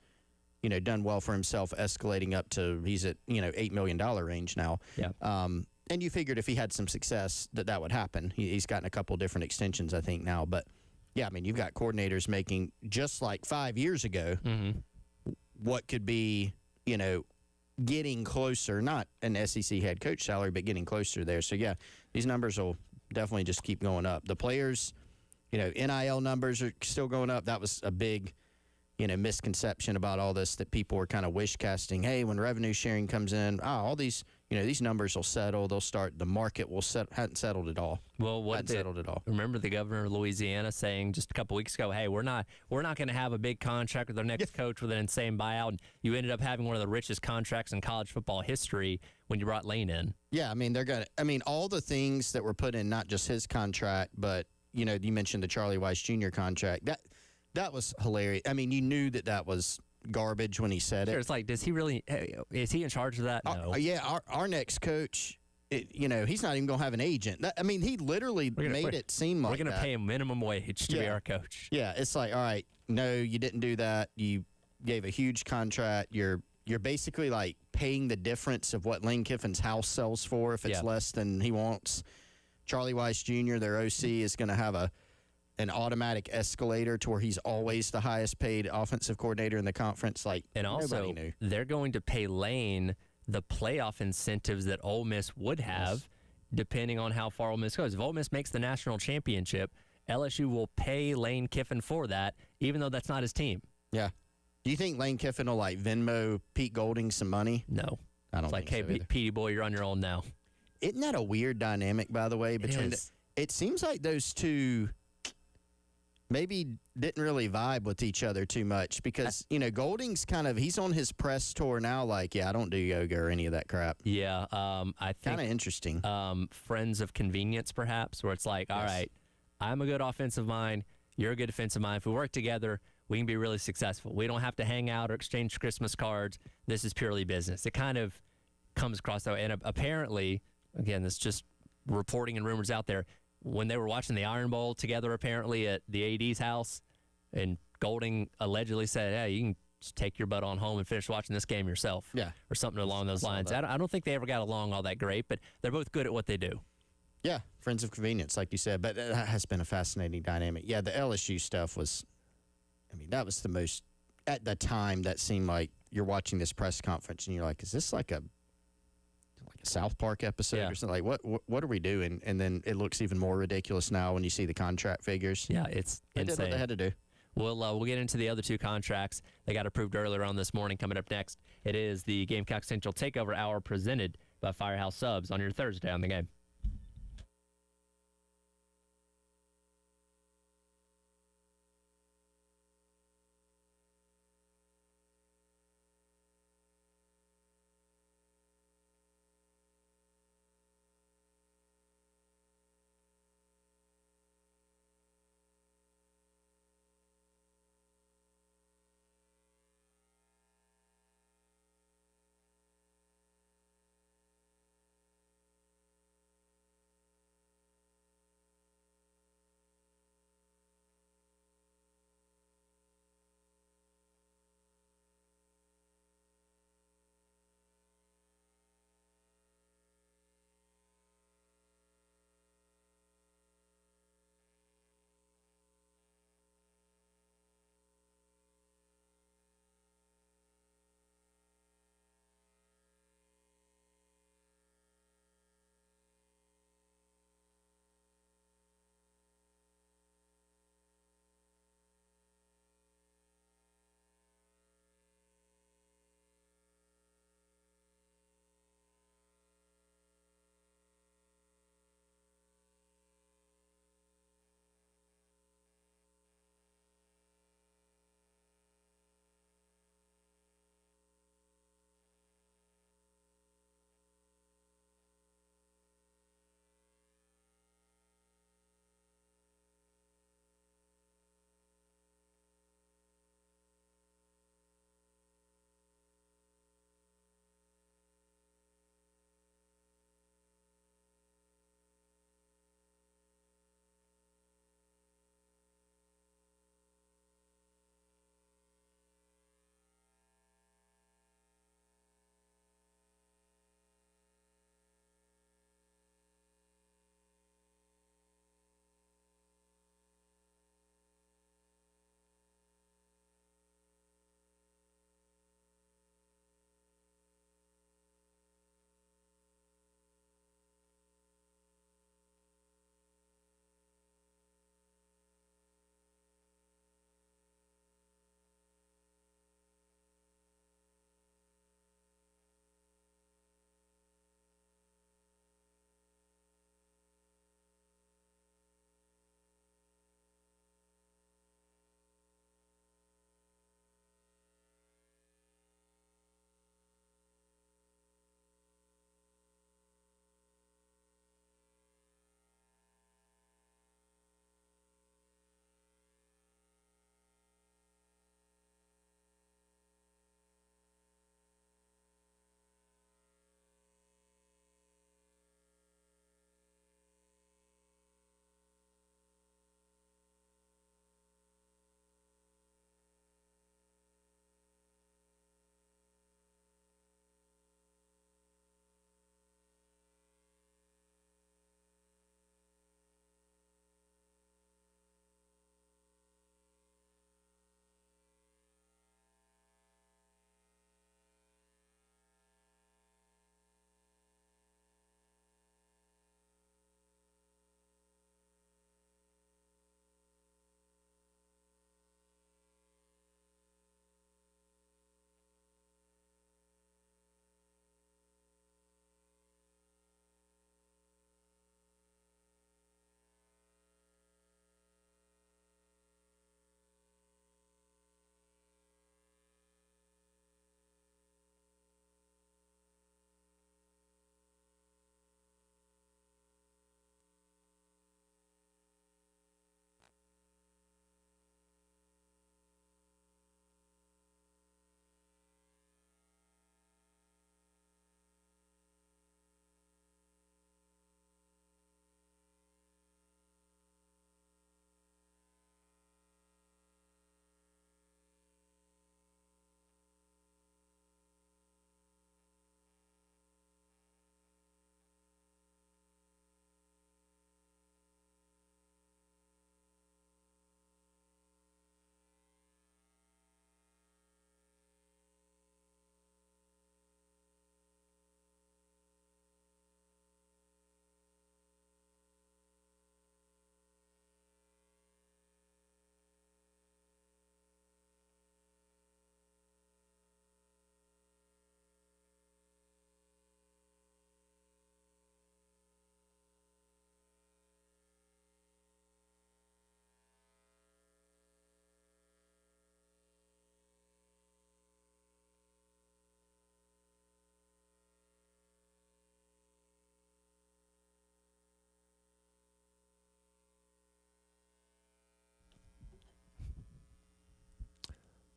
done well for himself, escalating up to, he's at, $8 million range now. Yeah. And you figured if he had some success that would happen. He's gotten a couple different extensions, I think, now. But, yeah, you've got coordinators making, just like 5 years ago, what could be, getting closer, not an SEC head coach salary, but getting closer there. So, yeah, these numbers will definitely just keep going up. The players, NIL numbers are still going up. That was a big, misconception about all this, that people were kind of wish casting. Hey, when revenue sharing comes in, all these, these numbers will settle. They'll start. The market will hadn't settled at all. Well, settled at all. Remember the governor of Louisiana saying just a couple weeks ago, "Hey, we're not going to have a big contract with our next coach with an insane buyout." And you ended up having one of the richest contracts in college football history when you brought Lane in. Yeah, they're gonna. All the things that were put in, not just his contract, but you mentioned the Charlie Weiss Jr. contract. That was hilarious. You knew that was garbage when he said it. It's like, does he really? Is he in charge of that? No. Our next coach, he's not even going to have an agent. He literally made it seem like we're going to pay him minimum wage to be our coach. Yeah, it's like, all right, no, you didn't do that. You gave a huge contract. You're basically like paying the difference of what Lane Kiffin's house sells for if it's less than he wants. Charlie Weiss Jr., their OC, is going to have an automatic escalator to where he's always the highest paid offensive coordinator in the conference. And also, they're going to pay Lane the playoff incentives that Ole Miss would have, depending on how far Ole Miss goes. If Ole Miss makes the national championship, LSU will pay Lane Kiffin for that, even though that's not his team. Yeah. Do you think Lane Kiffin will Venmo Pete Golding some money? No. I don't think so. It's like, hey, Petey boy, you're on your own now. Isn't that a weird dynamic, by the way? It seems like those two maybe didn't really vibe with each other too much because, Golding's he's on his press tour now I don't do yoga or any of that crap. Yeah, I think kind of interesting. Friends of convenience, perhaps, where it's like, all right, I'm a good offensive mind, you're a good defensive mind. If we work together, we can be really successful. We don't have to hang out or exchange Christmas cards. This is purely business. It kind of comes across that way. And apparently, again, this is just reporting and rumors out there, when they were watching the Iron Bowl together, apparently at the AD's house, and Golding allegedly said, "Hey, you can just take your butt on home and finish watching this game yourself," or something along those lines. I don't think they ever got along all that great, but they're both good at what they do. Yeah, friends of convenience, like you said, but that has been a fascinating dynamic. Yeah, the LSU stuff was, that was the most, at the time, that seemed like you're watching this press conference and you're like, is this like a South Park episode or something? Like, what are we doing? And then it looks even more ridiculous now when you see the contract figures. Yeah, it's they insane. did what they had to do. We'll get into the other two contracts. They got approved earlier on this morning. Coming up next, it is the Gamecock Central Takeover Hour presented by Firehouse Subs on your Thursday on the Game.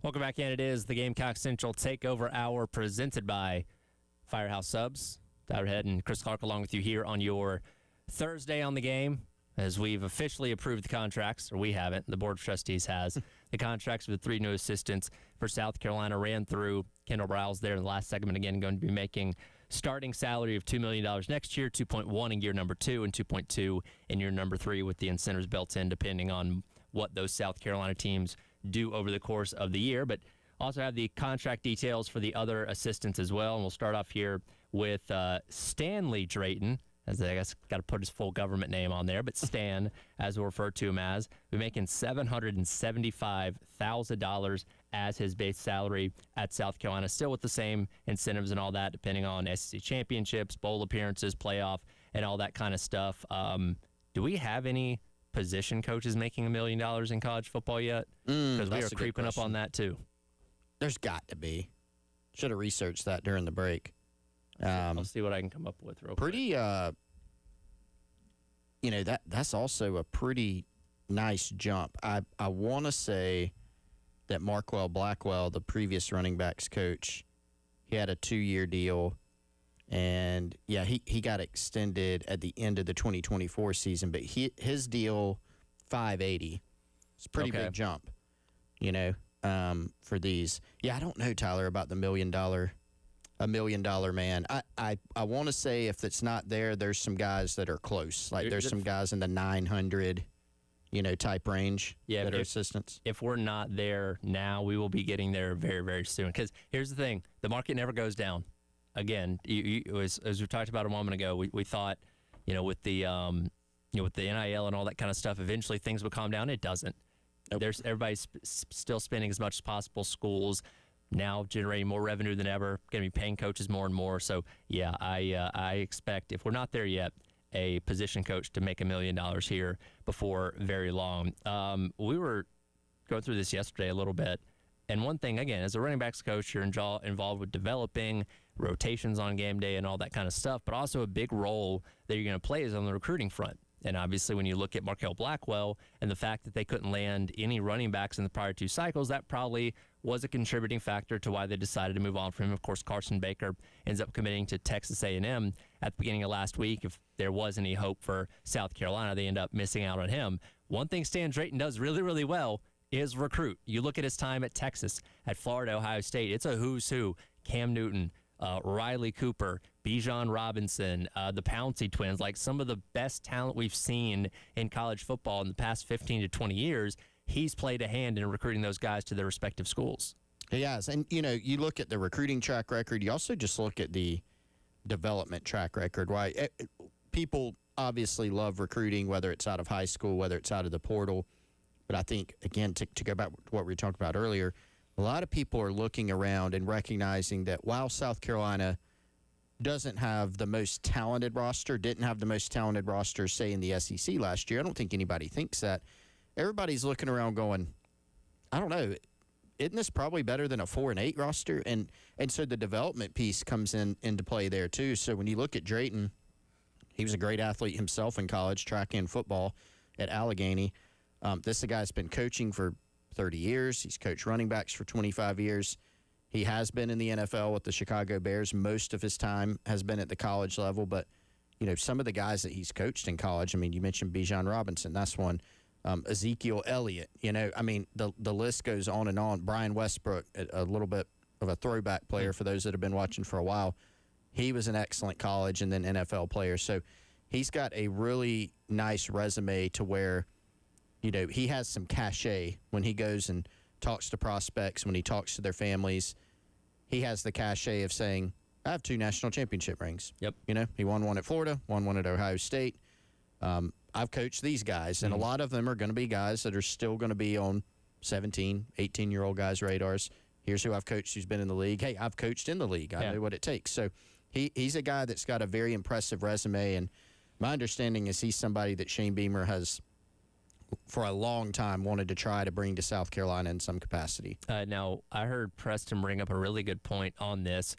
Welcome back in. It is the Gamecock Central Takeover Hour presented by Firehouse Subs. Tyler Head and Chris Clark along with you here on your Thursday on the game as we've officially approved the contracts, or we haven't. The Board of Trustees has. The contracts with the 3 new assistants for South Carolina ran through. Kendall Browse there in the last segment, again, going to be making starting salary of $2 million next year, 2.1 in year number 2, and 2.2 in year number 3 with the incentives built in depending on what those South Carolina teams do over the course of the year. But also have the contract details for the other assistants as well. And we'll start off here with Stanley Drayton, as I guess got to put his full government name on there, but Stan, as we'll refer to him as, will be making $775,000 as his base salary at South Carolina, still with the same incentives and all that, depending on SEC championships, bowl appearances, playoff, and all that kind of stuff. Do we have any position coaches making $1 million in college football yet? Because we are creeping up on that too. There's got to be. Should have researched that during the break. I'll see what I can come up with real quick. That's also a pretty nice jump. I want to say that Markwell Blackwell, the previous running backs coach, he had a 2-year deal. And, yeah, he got extended at the end of the 2024 season. But his deal, $580. It's a pretty big jump, for these. Yeah, I don't know, Tyler, about the $1 million man. I want to say if it's not there, there's some guys that are close. Like there's some guys in the 900, type range that are assistants. If we're not there now, we will be getting there very, very soon. Because here's the thing. The market never goes down. Again, as we talked about a moment ago, we thought, with the with the NIL and all that kind of stuff, eventually things would calm down. It doesn't. Nope. Everybody's still spending as much as possible. Schools now generating more revenue than ever, going to be paying coaches more and more. So, yeah, I expect, if we're not there yet, a position coach to make $1 million here before very long. We were going through this yesterday a little bit. And one thing, again, as a running backs coach, you're involved with developing rotations on game day and all that kind of stuff, but also a big role that you're going to play is on the recruiting front. And obviously when you look at Markel Blackwell and the fact that they couldn't land any running backs in the prior 2 cycles, that probably was a contributing factor to why they decided to move on from him. Of course, Carson Baker ends up committing to Texas A&M at the beginning of last week. If there was any hope for South Carolina, they end up missing out on him. One thing Stan Drayton does really, really well is recruit. You look at his time at Texas, at Florida, Ohio State, it's a who's who. Cam Newton, Riley Cooper, Bijan Robinson, the Pouncey twins, like some of the best talent we've seen in college football in the past 15 to 20 years. He's played a hand in recruiting those guys to their respective schools. He has. And, you look at the recruiting track record. You also just look at the development track record, right? People obviously love recruiting, whether it's out of high school, whether it's out of the portal. But I think, again, to go back to what we talked about earlier, a lot of people are looking around and recognizing that while South Carolina doesn't have the most talented roster, didn't have the most talented roster, say, in the SEC last year, I don't think anybody thinks that. Everybody's looking around going, I don't know, isn't this probably better than a 4-8 roster? And so the development piece comes into play there, too. So when you look at Drayton, he was a great athlete himself in college, track and football at Allegheny. This is a guy that's been coaching for 30 years. He's coached running backs for 25 years. He has been in the NFL with the Chicago Bears. Most of his time has been at the college level. But, some of the guys that he's coached in college, you mentioned Bijan Robinson. That's one. Ezekiel Elliott. The list goes on and on. Brian Westbrook, a little bit of a throwback player for those that have been watching for a while. He was an excellent college and then NFL player. So he's got a really nice resume to where he has some cachet when he goes and talks to prospects, when he talks to their families. He has the cachet of saying, I have 2 national championship rings. Yep. He won one at Florida, won one at Ohio State. I've coached these guys, and a lot of them are going to be guys that are still going to be on 17, 18-year-old guys' radars. Here's who I've coached who's been in the league. Hey, I've coached in the league. I know what it takes. So he's a guy that's got a very impressive resume, and my understanding is he's somebody that Shane Beamer has – for a long time wanted to try to bring to South Carolina in some capacity. Now, I heard Preston bring up a really good point on this.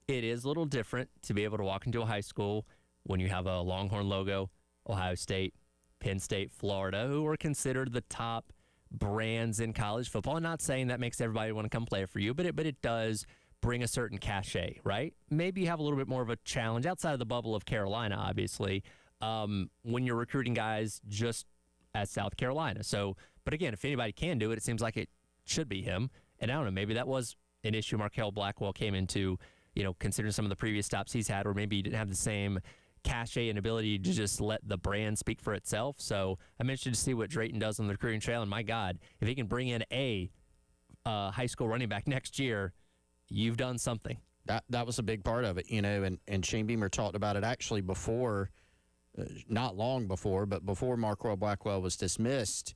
It is a little different to be able to walk into a high school when you have a Longhorn logo, Ohio State, Penn State, Florida, who are considered the top brands in college football. I'm not saying that makes everybody want to come play for you, but it does bring a certain cachet, right? Maybe you have a little bit more of a challenge outside of the bubble of Carolina, obviously, when you're recruiting guys just at South Carolina. So, but again, if anybody can do it, it seems like it should be him. And I don't know, maybe that was an issue Markel Blackwell came into, considering some of the previous stops he's had, or maybe he didn't have the same cachet and ability to just let the brand speak for itself. So I'm interested to see what Drayton does on the recruiting trail. And my God, if he can bring in a high school running back next year, you've done something. That was a big part of it, and Shane Beamer talked about it actually before, not long before, but before Markel Blackwell was dismissed.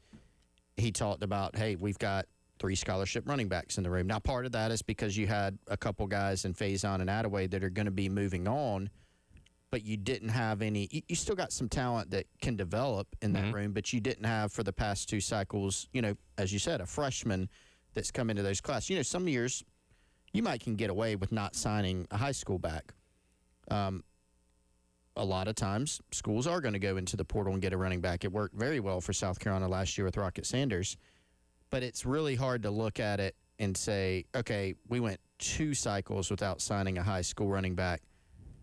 He talked about, hey, we've got 3 scholarship running backs in the room. Now, part of that is because you had a couple guys in Faison and Attaway that are going to be moving on, but you didn't have any. You still got some talent that can develop in that room, but you didn't have for the past 2 cycles, as you said, a freshman that's come into those classes. Some years you might can get away with not signing a high school back. A lot of times schools are going to go into the portal and get a running back. It worked very well for South Carolina last year with Rocket Sanders. But it's really hard to look at it and say, okay, we went 2 cycles without signing a high school running back.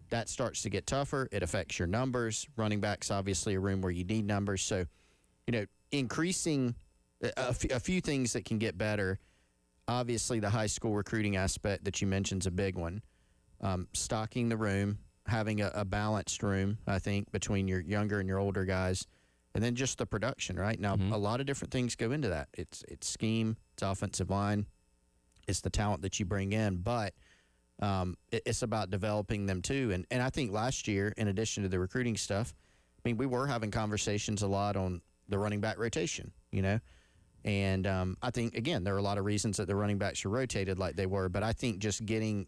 That starts to get tougher. It affects your numbers. Running back's obviously a room where you need numbers. So, increasing a few things that can get better. Obviously, the high school recruiting aspect that you mentioned is a big one. Stocking the room, having a balanced room, I think, between your younger and your older guys. And then just the production, right? Now, a lot of different things go into that. It's scheme, it's offensive line, it's the talent that you bring in, but it's about developing them too. And I think last year, in addition to the recruiting stuff, we were having conversations a lot on the running back rotation, And I think, again, there are a lot of reasons that the running backs are rotated like they were, but I think just getting,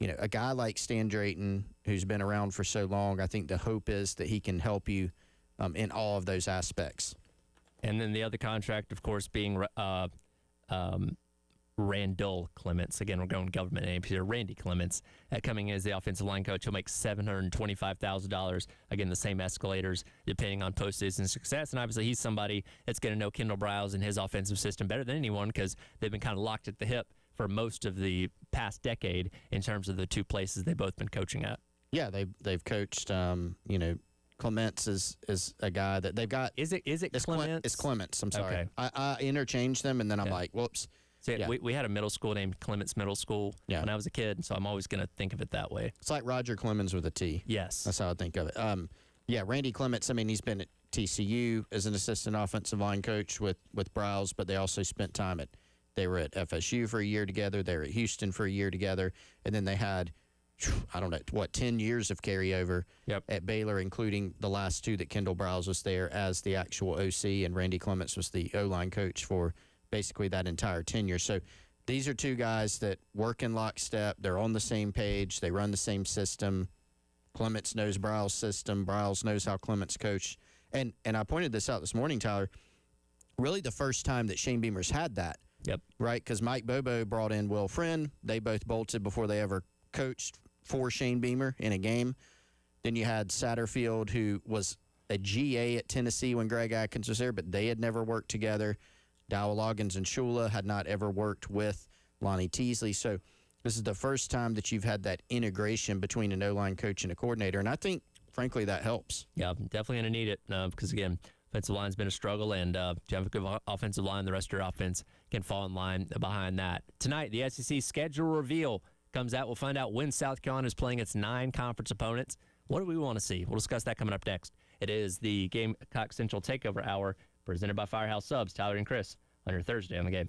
a guy like Stan Drayton, who's been around for so long, I think the hope is that he can help you in all of those aspects. And then the other contract, of course, being Randall Clements. Again, we're going government names here. Randy Clements coming in as the offensive line coach. He'll make $725,000. Again, the same escalators depending on postseason success. And obviously, he's somebody that's going to know Kendall Briles and his offensive system better than anyone because they've been kind of locked at the hip for most of the past decade in terms of the 2 places they've both been coaching at. Yeah, they've coached, Clements is a guy that they've got. Is it Clements? It's Clements. I'm sorry. Okay. I interchange them, and then I'm like, whoops. So we had a middle school named Clements Middle School when I was a kid, so I'm always going to think of it that way. It's like Roger Clemens with a T. Yes. That's how I think of it. Randy Clements, he's been at TCU as an assistant offensive line coach with Briles, but they also spent time they were at FSU for a year together. They were at Houston for a year together, and then they had 10 years of carryover at Baylor, including the last 2 that Kendall Briles was there as the actual OC, and Randy Clements was the O-line coach for basically that entire tenure. So these are 2 guys that work in lockstep. They're on the same page. They run the same system. Clements knows Briles' system. Briles knows how Clements coached. And I pointed this out this morning, Tyler, really the first time that Shane Beamer's had that. Yep. Right? Because Mike Bobo brought in Will Friend. They both bolted before they ever coached for Shane Beamer in a game. Then you had Satterfield, who was a GA at Tennessee when Greg Atkins was there, but they had never worked together. Dowell Loggins and Shula had not ever worked with Lonnie Teasley. So this is the first time that you've had that integration between an O-line coach and a coordinator, and I think, frankly, that helps. Yeah, definitely going to need it because, again, offensive line's been a struggle, and if you have a good offensive line, the rest of your offense can fall in line behind that. Tonight, the SEC schedule reveal comes out. We'll find out when South Carolina is playing its 9 conference opponents. What do we want to see? We'll discuss that coming up next. It is the Gamecock Central Takeover Hour presented by Firehouse Subs. Tyler and Chris on your Thursday on the Game.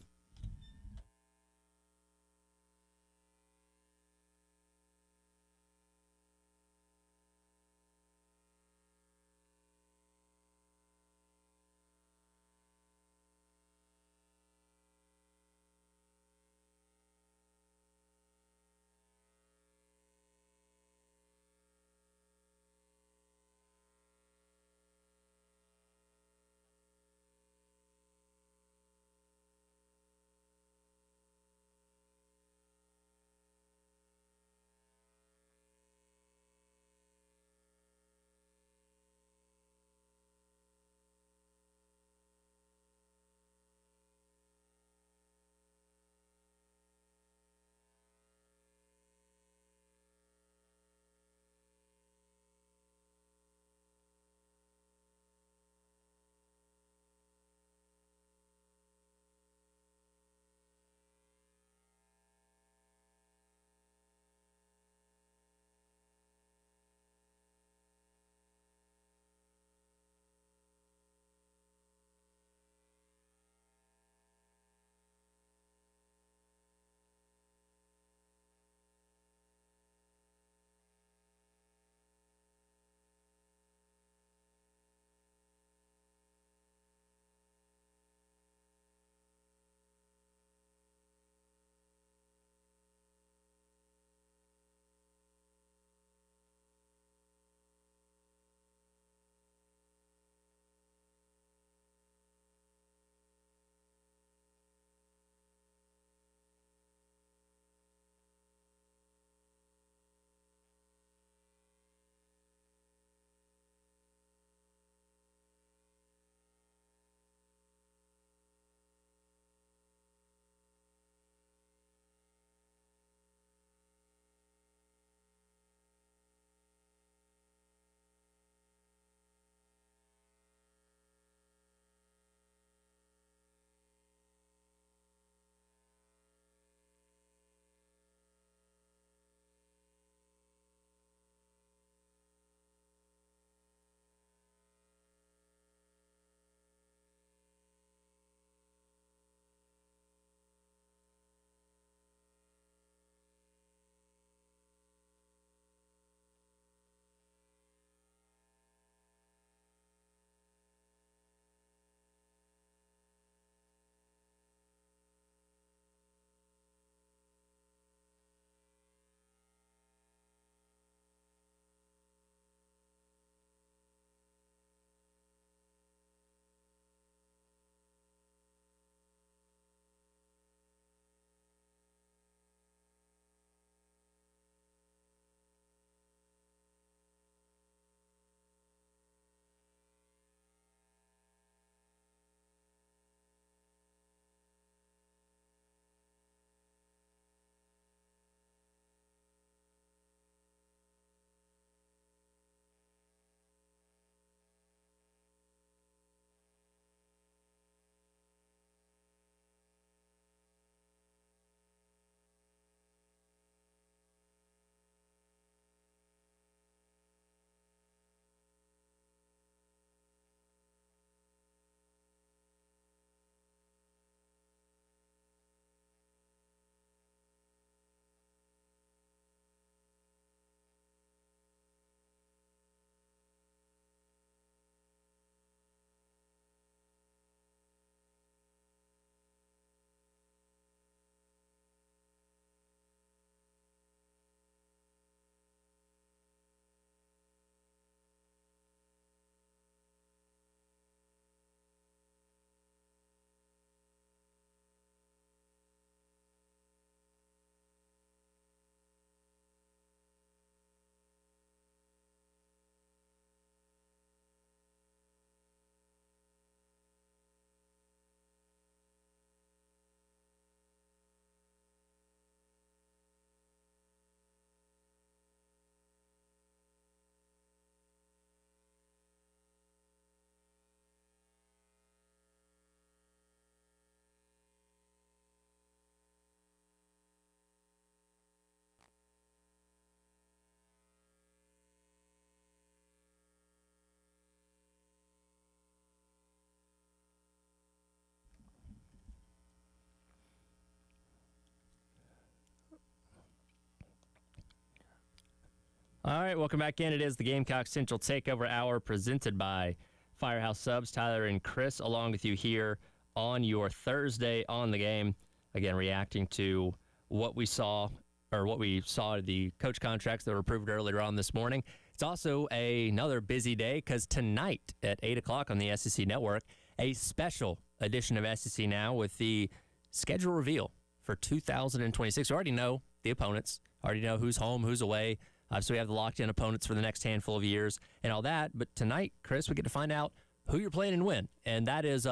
All right, welcome back in. It is the Gamecock Central Takeover Hour presented by Firehouse Subs. Tyler and Chris along with you here on your Thursday on the game. Again, reacting to what we saw the coach contracts that were approved earlier on this morning. It's also another busy day because tonight at 8 o'clock on the SEC Network, a special edition of SEC Now with the schedule reveal for 2026. We already know the opponents, already know who's home, who's away. So we have the locked-in opponents for the next handful of years and all that. But tonight, Chris, we get to find out who you're playing and when. And that is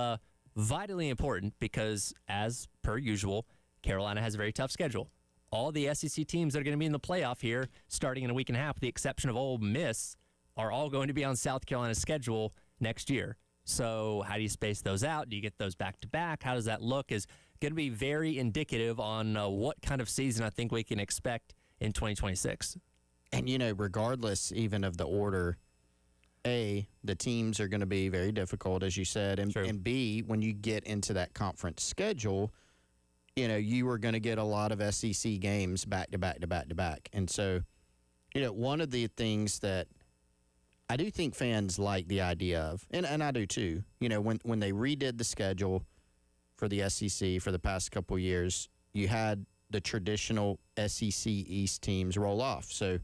vitally important because, as per usual, Carolina has a very tough schedule. All the SEC teams that are going to be in the playoff here starting in a week and a half, with the exception of Ole Miss, are all going to be on South Carolina's schedule next year. So how do you space those out? Do you get those back-to-back? How does that look? Is going to be very indicative on what kind of season I think we can expect in 2026. And, regardless even of the order, A, the teams are going to be very difficult, as you said, and B, when you get into that conference schedule, you are going to get a lot of SEC games back to back to back to back. And so, one of the things that I do think fans like the idea of, and I do too, when they redid the schedule for the SEC for the past couple years, you had the traditional SEC East teams roll off. So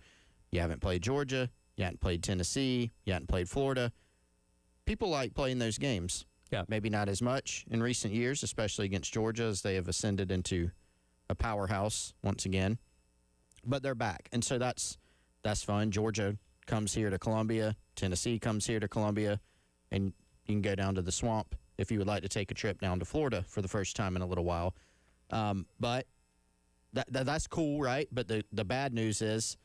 you haven't played Georgia, you haven't played Tennessee, you haven't played Florida. People like playing those games. Yeah. Maybe not as much in recent years, especially against Georgia, as they have ascended into a powerhouse once again. But they're back, and so that's fun. Georgia comes here to Columbia, Tennessee comes here to Columbia, and you can go down to the Swamp if you would like to take a trip down to Florida for the first time in a little while. But that's cool, right? But the bad news is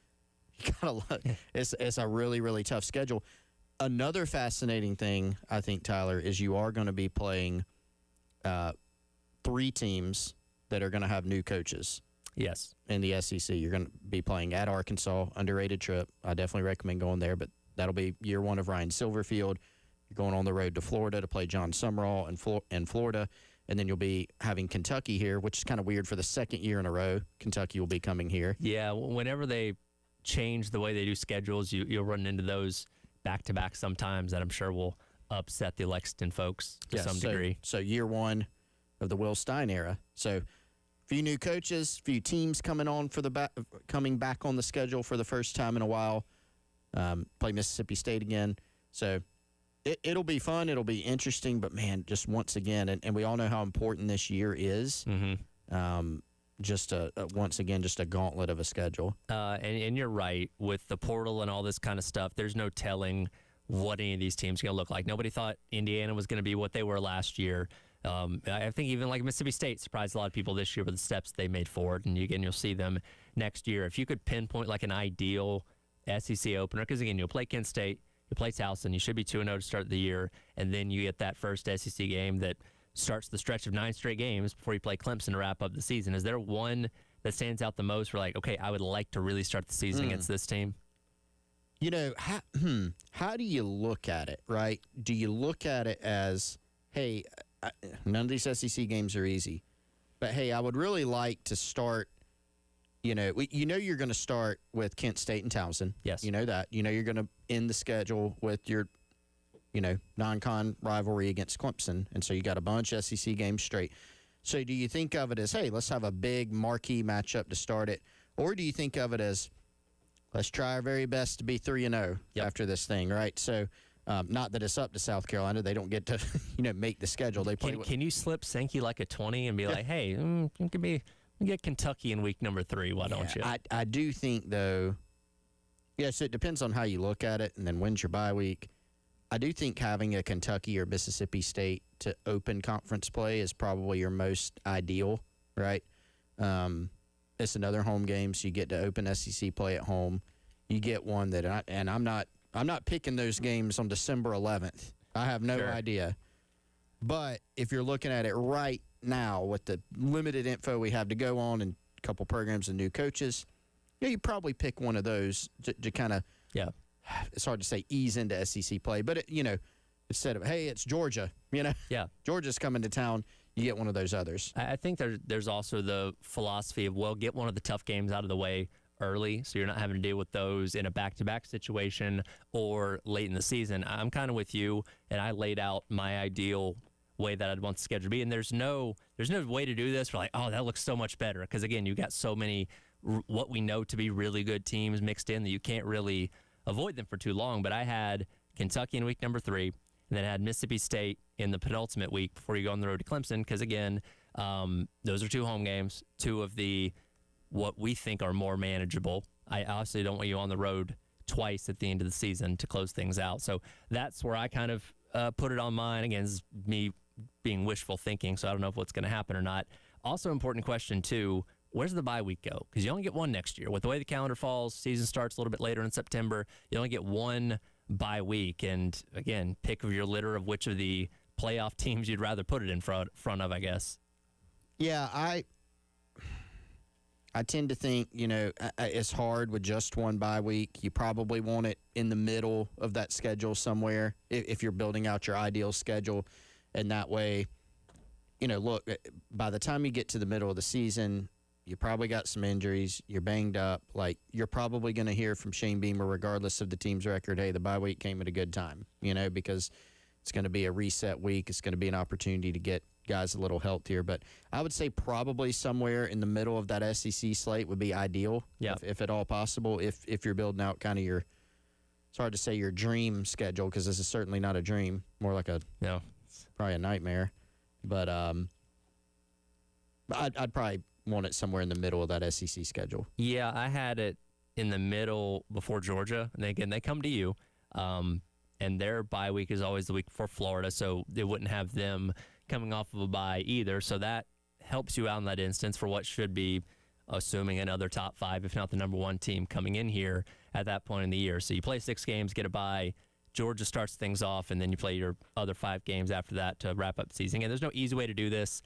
you gotta look. It's a really, really tough schedule. Another fascinating thing, I think, Tyler, is you are going to be playing 3 teams that are going to have new coaches. Yes. In the SEC. You're going to be playing at Arkansas, underrated trip. I definitely recommend going there, but that'll be year 1 of Ryan Silverfield. You're going on the road to Florida to play John Summerall in Florida, and then you'll be having Kentucky here, which is kind of weird for the second year in a row. Kentucky will be coming here. Yeah, whenever they change the way they do schedules, you'll run into those back-to-back sometimes that I'm sure will upset the Lexington folks to some degree. So year 1 of the Will Stein era. So few new coaches, few teams coming back on the schedule for the first time in a while. Play Mississippi State again. So it'll be fun. It'll be interesting. But, man, just once again, and we all know how important this year is. Mm-hmm. Once again, just a gauntlet of a schedule. And you're right. With the portal and all this kind of stuff, there's no telling what any of these teams are going to look like. Nobody thought Indiana was going to be what they were last year. I think even like Mississippi State surprised a lot of people this year with the steps they made forward. And you'll see them next year. If you could pinpoint like an ideal SEC opener, because, again, you'll play Kent State, you play Towson, you should be 2-0 to start the year, and then you get that first SEC game that starts the stretch of 9 straight games before you play Clemson to wrap up the season. Is there one that stands out the most for like, okay, I would like to really start the season against this team? How do you look at it, right? Do you look at it as, hey, none of these SEC games are easy, but, hey, I would really like to start, you're going to start with Kent State and Towson. Yes. You know that. You're going to end the schedule with your non-con rivalry against Clemson, and so you got a bunch of SEC games straight. So do you think of it as, hey, let's have a big marquee matchup to start it, or do you think of it as, let's try our very best to be 3-0 after this thing, right? So not that it's up to South Carolina. They don't get to, make the schedule. They play. Can you slip Sankey like a 20 and be like, hey, get Kentucky in week number 3, why don't you? I do think, though, so it depends on how you look at it, and then when's your bye week. I do think having a Kentucky or Mississippi State to open conference play is probably your most ideal, right? It's another home game, so you get to open SEC play at home. You get one that, I'm not picking those games on December 11th. I have no idea. But if you're looking at it right now with the limited info we have to go on and a couple programs and new coaches, you probably pick one of those to kind of, it's hard to say ease into SEC play, but, instead of, hey, it's Georgia, Georgia's coming to town, you get one of those others. I think there's also the philosophy of, well, get one of the tough games out of the way early, so you're not having to deal with those in a back-to-back situation or late in the season. I'm kind of with you, and I laid out my ideal way that I'd want the schedule to be. And there's no way to do this. We're like, oh, that looks so much better. Because, again, you've got so many what we know to be really good teams mixed in that you can't really avoid them for too long. But I had Kentucky in week number 3, and then I had Mississippi State in the penultimate week before you go on the road to Clemson. Because, again, those are 2 home games, 2 of the what we think are more manageable. I obviously don't want you on the road twice at the end of the season to close things out. So that's where I kind of put it on mine. Again, this is me being wishful thinking, so I don't know if what's going to happen or not. Also, important question, too, where's the bye week go? Because you only get one next year. With the way the calendar falls, season starts a little bit later in September. You only get one bye week. And, again, pick of your litter of which of the playoff teams you'd rather put it in front of, I guess. Yeah, I tend to think, it's hard with just one bye week. You probably want it in the middle of that schedule somewhere if you're building out your ideal schedule. And that way, look, by the time you get to the middle of the season, you probably got some injuries. You're banged up. Like, you're probably going to hear from Shane Beamer, regardless of the team's record, hey, the bye week came at a good time, because it's going to be a reset week. It's going to be an opportunity to get guys a little healthier. But I would say probably somewhere in the middle of that SEC slate would be ideal, if at all possible, if you're building out kind of your – it's hard to say your dream schedule because this is certainly not a dream, more like probably a nightmare. But I'd probably want it somewhere in the middle of that SEC schedule. Yeah, I had it in the middle before Georgia. And again, they come to you, and their bye week is always the week before Florida, so they wouldn't have them coming off of a bye either. So that helps you out in that instance for what should be, assuming another top 5, if not the number 1 team coming in here at that point in the year. So you play 6 games, get a bye. Georgia starts things off, and then you play your other 5 games after that to wrap up the season. And there's no easy way to do this.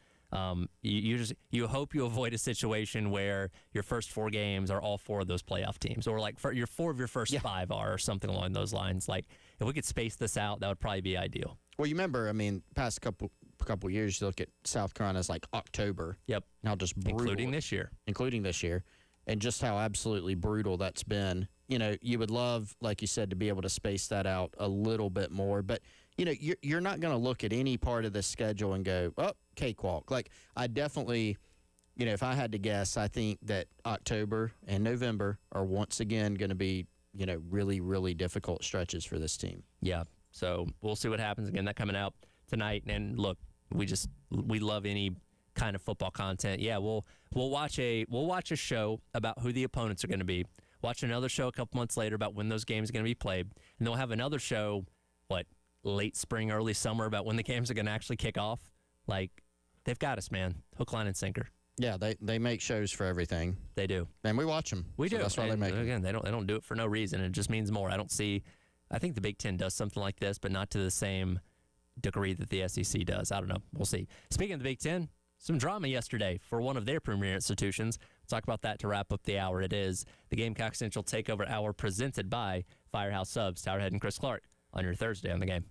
You hope you avoid a situation where your first 4 games are all 4 of those playoff teams, or like for your 4 of your first 5 are, or something along those lines. Like, if we could space this out, that would probably be ideal. Well, you remember, past couple years, you look at South Carolina's like October. Yep. How just brutal. Including this year. And just how absolutely brutal that's been. You would love, like you said, to be able to space that out a little bit more. But, you're not going to look at any part of the schedule and go, oh, cakewalk. Like, I definitely, if I had to guess, I think that October and November are once again going to be, really, really difficult stretches for this team. Yeah. So we'll see what happens. Again, that coming out tonight. And look, we love any kind of football content. Yeah, we'll watch a show about who the opponents are going to be. Watch another show a couple months later about when those games are going to be played, and they'll have another show, late spring, early summer, about when the games are going to actually kick off. Like, they've got us, man, hook, line, and sinker. Yeah, they make shows for everything. They do, and we watch them. We do. That's why they make them. Again, they don't do it for no reason. It just means more. I think the Big Ten does something like this, but not to the same degree that the SEC does. I don't know. We'll see. Speaking of the Big Ten, some drama yesterday for one of their premier institutions. We'll talk about that to wrap up the hour. It is the Gamecock Central Takeover Hour presented by Firehouse Subs. Tyler Head and Chris Clark on your Thursday on the Game.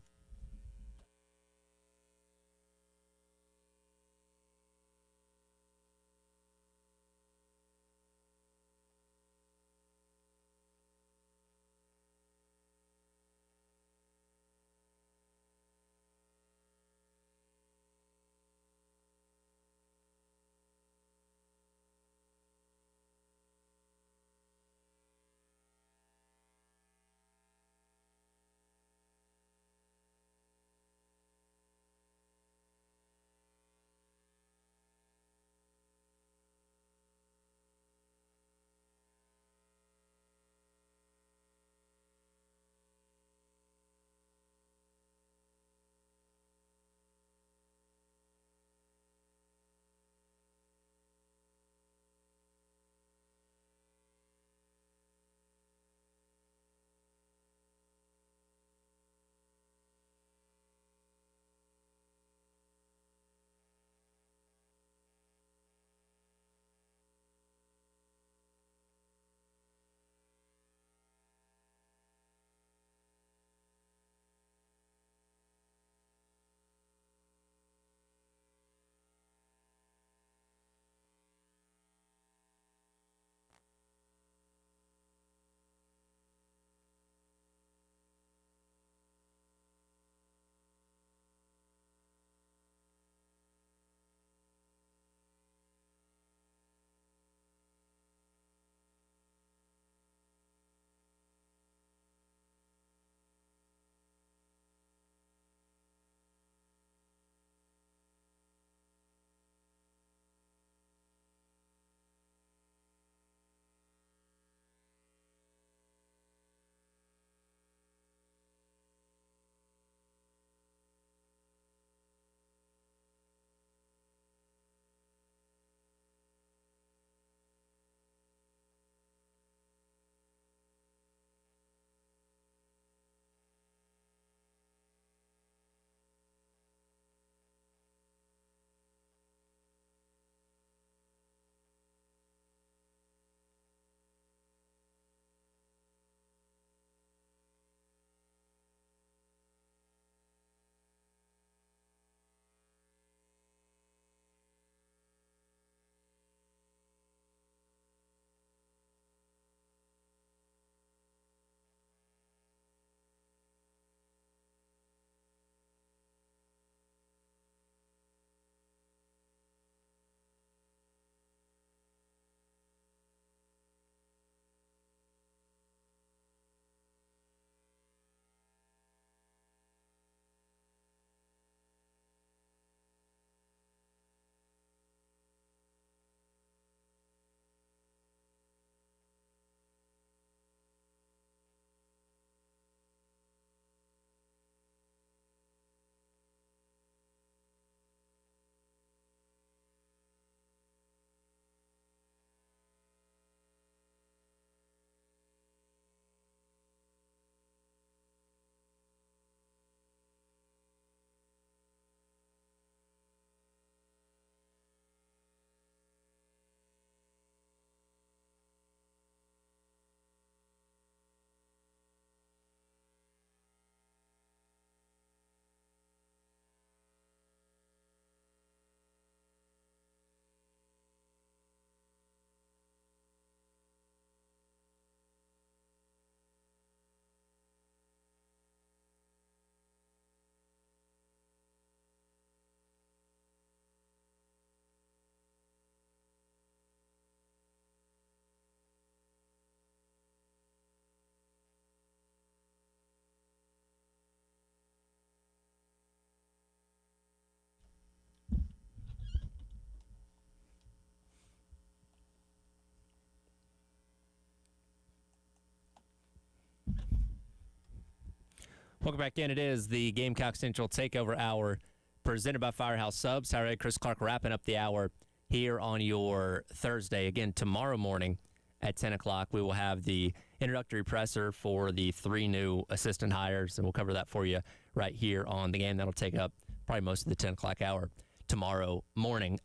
Welcome back in. It is the Gamecock Central Takeover Hour presented by Firehouse Subs. Tyler, Chris Clark wrapping up the hour here on your Thursday. Again, tomorrow morning at 10 o'clock, we will have the introductory presser for the 3 new assistant hires, and we'll cover that for you right here on the game. That'll take up probably most of the 10 o'clock hour tomorrow morning.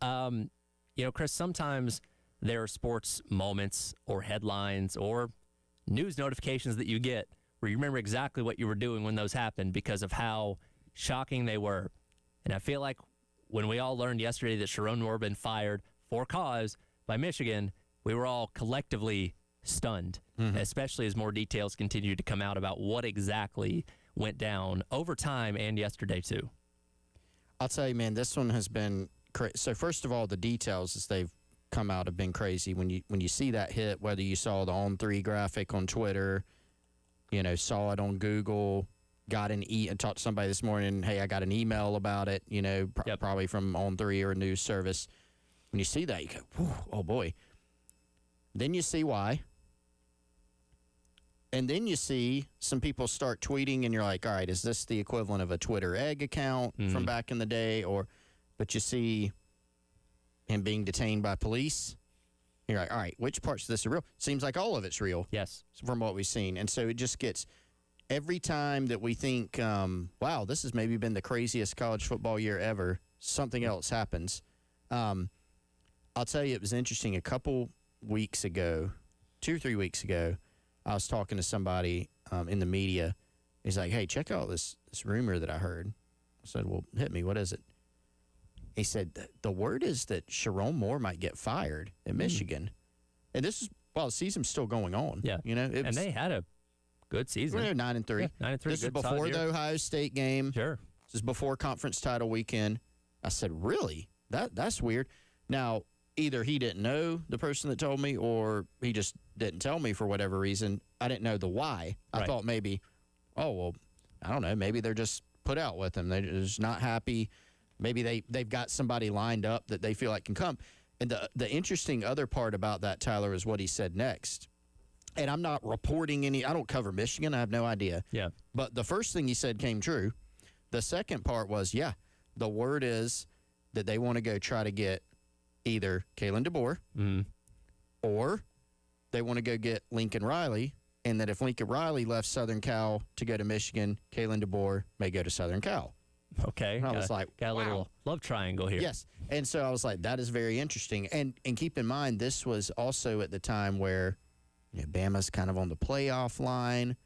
Chris, sometimes there are sports moments or headlines or news notifications that you get where you remember exactly what you were doing when those happened because of how shocking they were. And I feel like when we all learned yesterday that Sharon Moore had been fired for cause by Michigan, we were all collectively stunned, especially as more details continued to come out about what exactly went down over time and yesterday too. I'll tell you, man, this one has been crazy. So first of all, the details as they've come out have been crazy. When you see that hit, whether you saw the On3 graphic on Twitter, saw it on Google, got and talked to somebody this morning, hey, I got an email about it, probably from On3 or a news service. When you see that, you go, oh boy. Then you see why. And then you see some people start tweeting, and you're like, all right, is this the equivalent of a Twitter egg account from back in the day? But you see him being detained by police. You're like, all right, which parts of this are real? Seems like all of it's real. Yes. From what we've seen. And so it just gets, every time that we think, wow, this has maybe been the craziest college football year ever, something else happens. I'll tell you, it was interesting. A couple weeks ago, 2 or 3 weeks ago, I was talking to somebody in the media. He's like, hey, check out this rumor that I heard. I said, well, hit me. What is it? He said, the word is that Sharon Moore might get fired at Michigan. And this is, the season's still going on. Yeah. And they had a good season. They're 9-3. Yeah, 9-3. This is before the Ohio State game. Sure. This is before conference title weekend. I said, really? That's weird. Now, either he didn't know the person that told me or he just didn't tell me for whatever reason. I didn't know the why. I thought maybe, I don't know, maybe they're just put out with him. They're just not happy. Maybe they've got somebody lined up that they feel like can come. And the interesting other part about that, Tyler, is what he said next. And I'm not reporting I don't cover Michigan. I have no idea. Yeah. But the first thing he said came true. The second part was, the word is that they want to go try to get either Kalen DeBoer or they want to go get Lincoln Riley, and that if Lincoln Riley left Southern Cal to go to Michigan, Kalen DeBoer may go to Southern Cal. Okay. And I was like, got a little love triangle here. Yes. And so I was like, that is very interesting. And keep in mind, this was also at the time where Bama's kind of on the playoff line.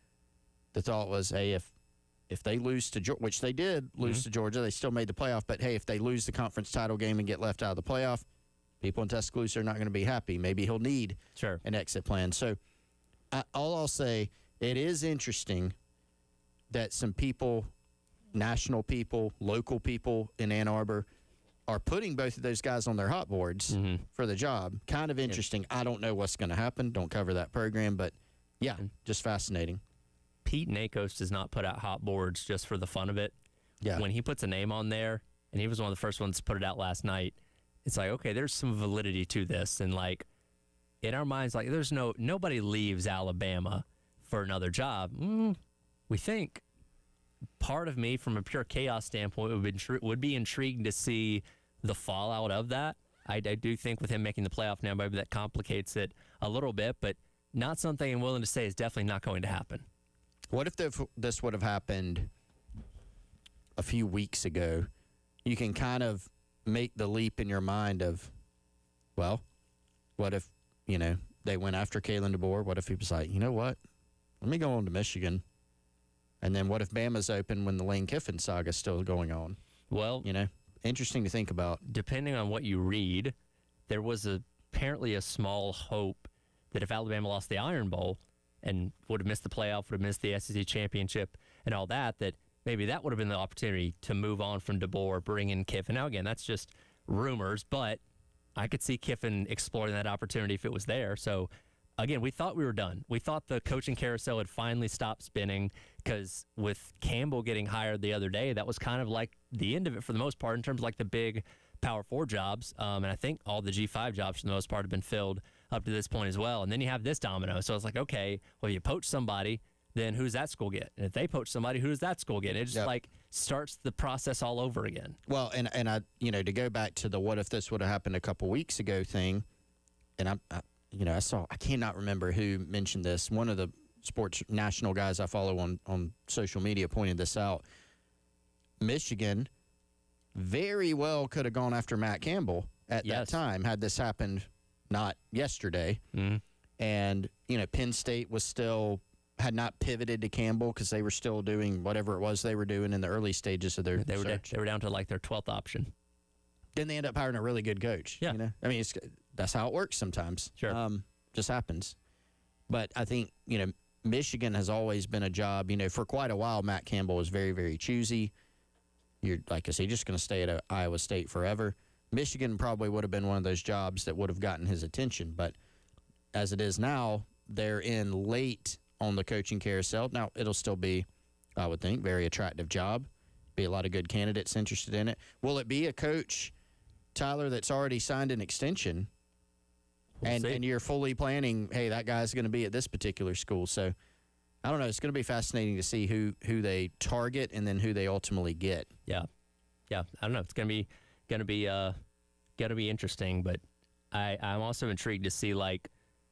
The thought was, hey, if they lose to Georgia, which they did lose to Georgia, they still made the playoff. But, hey, if they lose the conference title game and get left out of the playoff, people in Tuscaloosa are not going to be happy. Maybe he'll need an exit plan. So all I'll say, it is interesting that some people, national people, local people in Ann Arbor, are putting both of those guys on their hot boards for the job. Kind of interesting. I don't know what's going to happen. Don't cover that program. But, just fascinating. Pete Nakos does not put out hot boards just for the fun of it. Yeah. When he puts a name on there, and he was one of the first ones to put it out last night, it's like, okay, there's some validity to this. And, in our minds, there's nobody leaves Alabama for another job. We think. Part of me, from a pure chaos standpoint, would be intrigued to see the fallout of that. I do think with him making the playoff now, maybe that complicates it a little bit, but not something I'm willing to say is definitely not going to happen. What if this would have happened a few weeks ago? You can kind of make the leap in your mind of, what if, they went after Kalen DeBoer? What if he was like, you know what? Let me go on to Michigan. And then what if Bama's open when the Lane Kiffin saga is still going on? Well, interesting to think about. Depending on what you read, there was apparently a small hope that if Alabama lost the Iron Bowl and would have missed the playoff, would have missed the SEC championship and all that maybe that would have been the opportunity to move on from DeBoer, bring in Kiffin. Now, again, that's just rumors, but I could see Kiffin exploring that opportunity if it was there. So, again, we thought we were done. We thought the coaching carousel had finally stopped spinning because with Campbell getting hired the other day, that was kind of like the end of it for the most part in terms of the big Power 4 jobs. And I think all the G5 jobs for the most part have been filled up to this point as well. And then you have this domino. So it's like, okay, well, you poach somebody, then who's that school get? And if they poach somebody, who does that school get? And it just like starts the process all over again. Well, and I, to go back to the what if this would have happened a couple weeks ago thing, and I cannot remember who mentioned this. One of the sports national guys I follow on social media pointed this out. Michigan very well could have gone after Matt Campbell at that time had this happened not yesterday. Mm-hmm. And, Penn State had not pivoted to Campbell because they were still doing whatever it was they were doing in the early stages of their search. They were down to like their 12th option. Then they end up hiring a really good coach. Yeah. I mean, that's how it works sometimes. Sure. Just happens. But I think, Michigan has always been a job. For quite a while, Matt Campbell was very, very choosy. You're like, is he just going to stay at Iowa State forever? Michigan probably would have been one of those jobs that would have gotten his attention. But as it is now, they're in late on the coaching carousel. Now, it'll still be, I would think, very attractive job. Be a lot of good candidates interested in it. Will it be a coach, Tyler, that's already signed an extension? And you're fully planning, hey, that guy's going to be at this particular school. So, I don't know. It's going to be fascinating to see who they target and then who they ultimately get. Yeah. I don't know. It's going to be interesting. But I'm also intrigued to see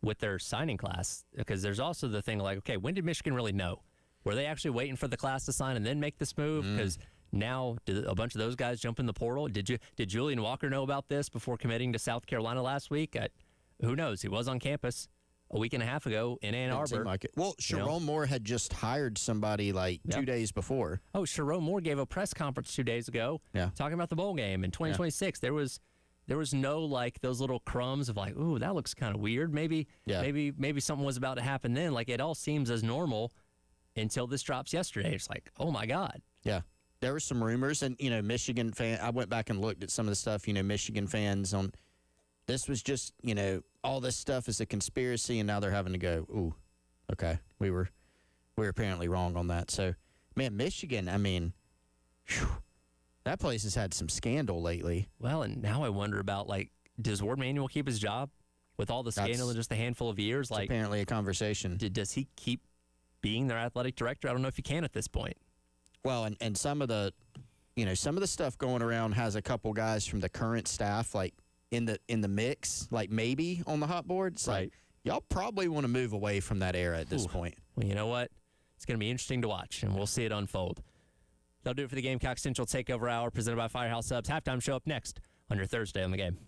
with their signing class, because there's also the thing okay, when did Michigan really know? Were they actually waiting for the class to sign and then make this move? Because now did a bunch of those guys jump in the portal? Did Julian Walker know about this before committing to South Carolina last week? Who knows? He was on campus a week and a half ago in Ann Arbor. Like it. Well, Sharon Moore had just hired somebody 2 days before. Oh, Sharon Moore gave a press conference 2 days ago talking about the bowl game in 2026. There was no those little crumbs of ooh, that looks kind of weird. Maybe something was about to happen then. It all seems as normal until this drops yesterday. It's oh my God. Yeah. There were some rumors, and Michigan fan. I went back and looked at some of the stuff. Michigan fans on. This was just, all this stuff is a conspiracy, and now they're having to go, ooh, okay, we were apparently wrong on that. So, man, Michigan, I mean, that place has had some scandal lately. Well, and now I wonder about, does Ward Manuel keep his job with all the scandal in just a handful of years? It's apparently a conversation. Does he keep being their athletic director? I don't know if he can at this point. Well, and some of the, some of the stuff going around has a couple guys from the current staff, in the mix, maybe on the hot board. It's y'all probably want to move away from that era at this point. Well, you know what? It's going to be interesting to watch, and we'll see it unfold. That'll do it for the Gamecock Central Takeover Hour presented by Firehouse Subs. Halftime show up next on your Thursday on the Game.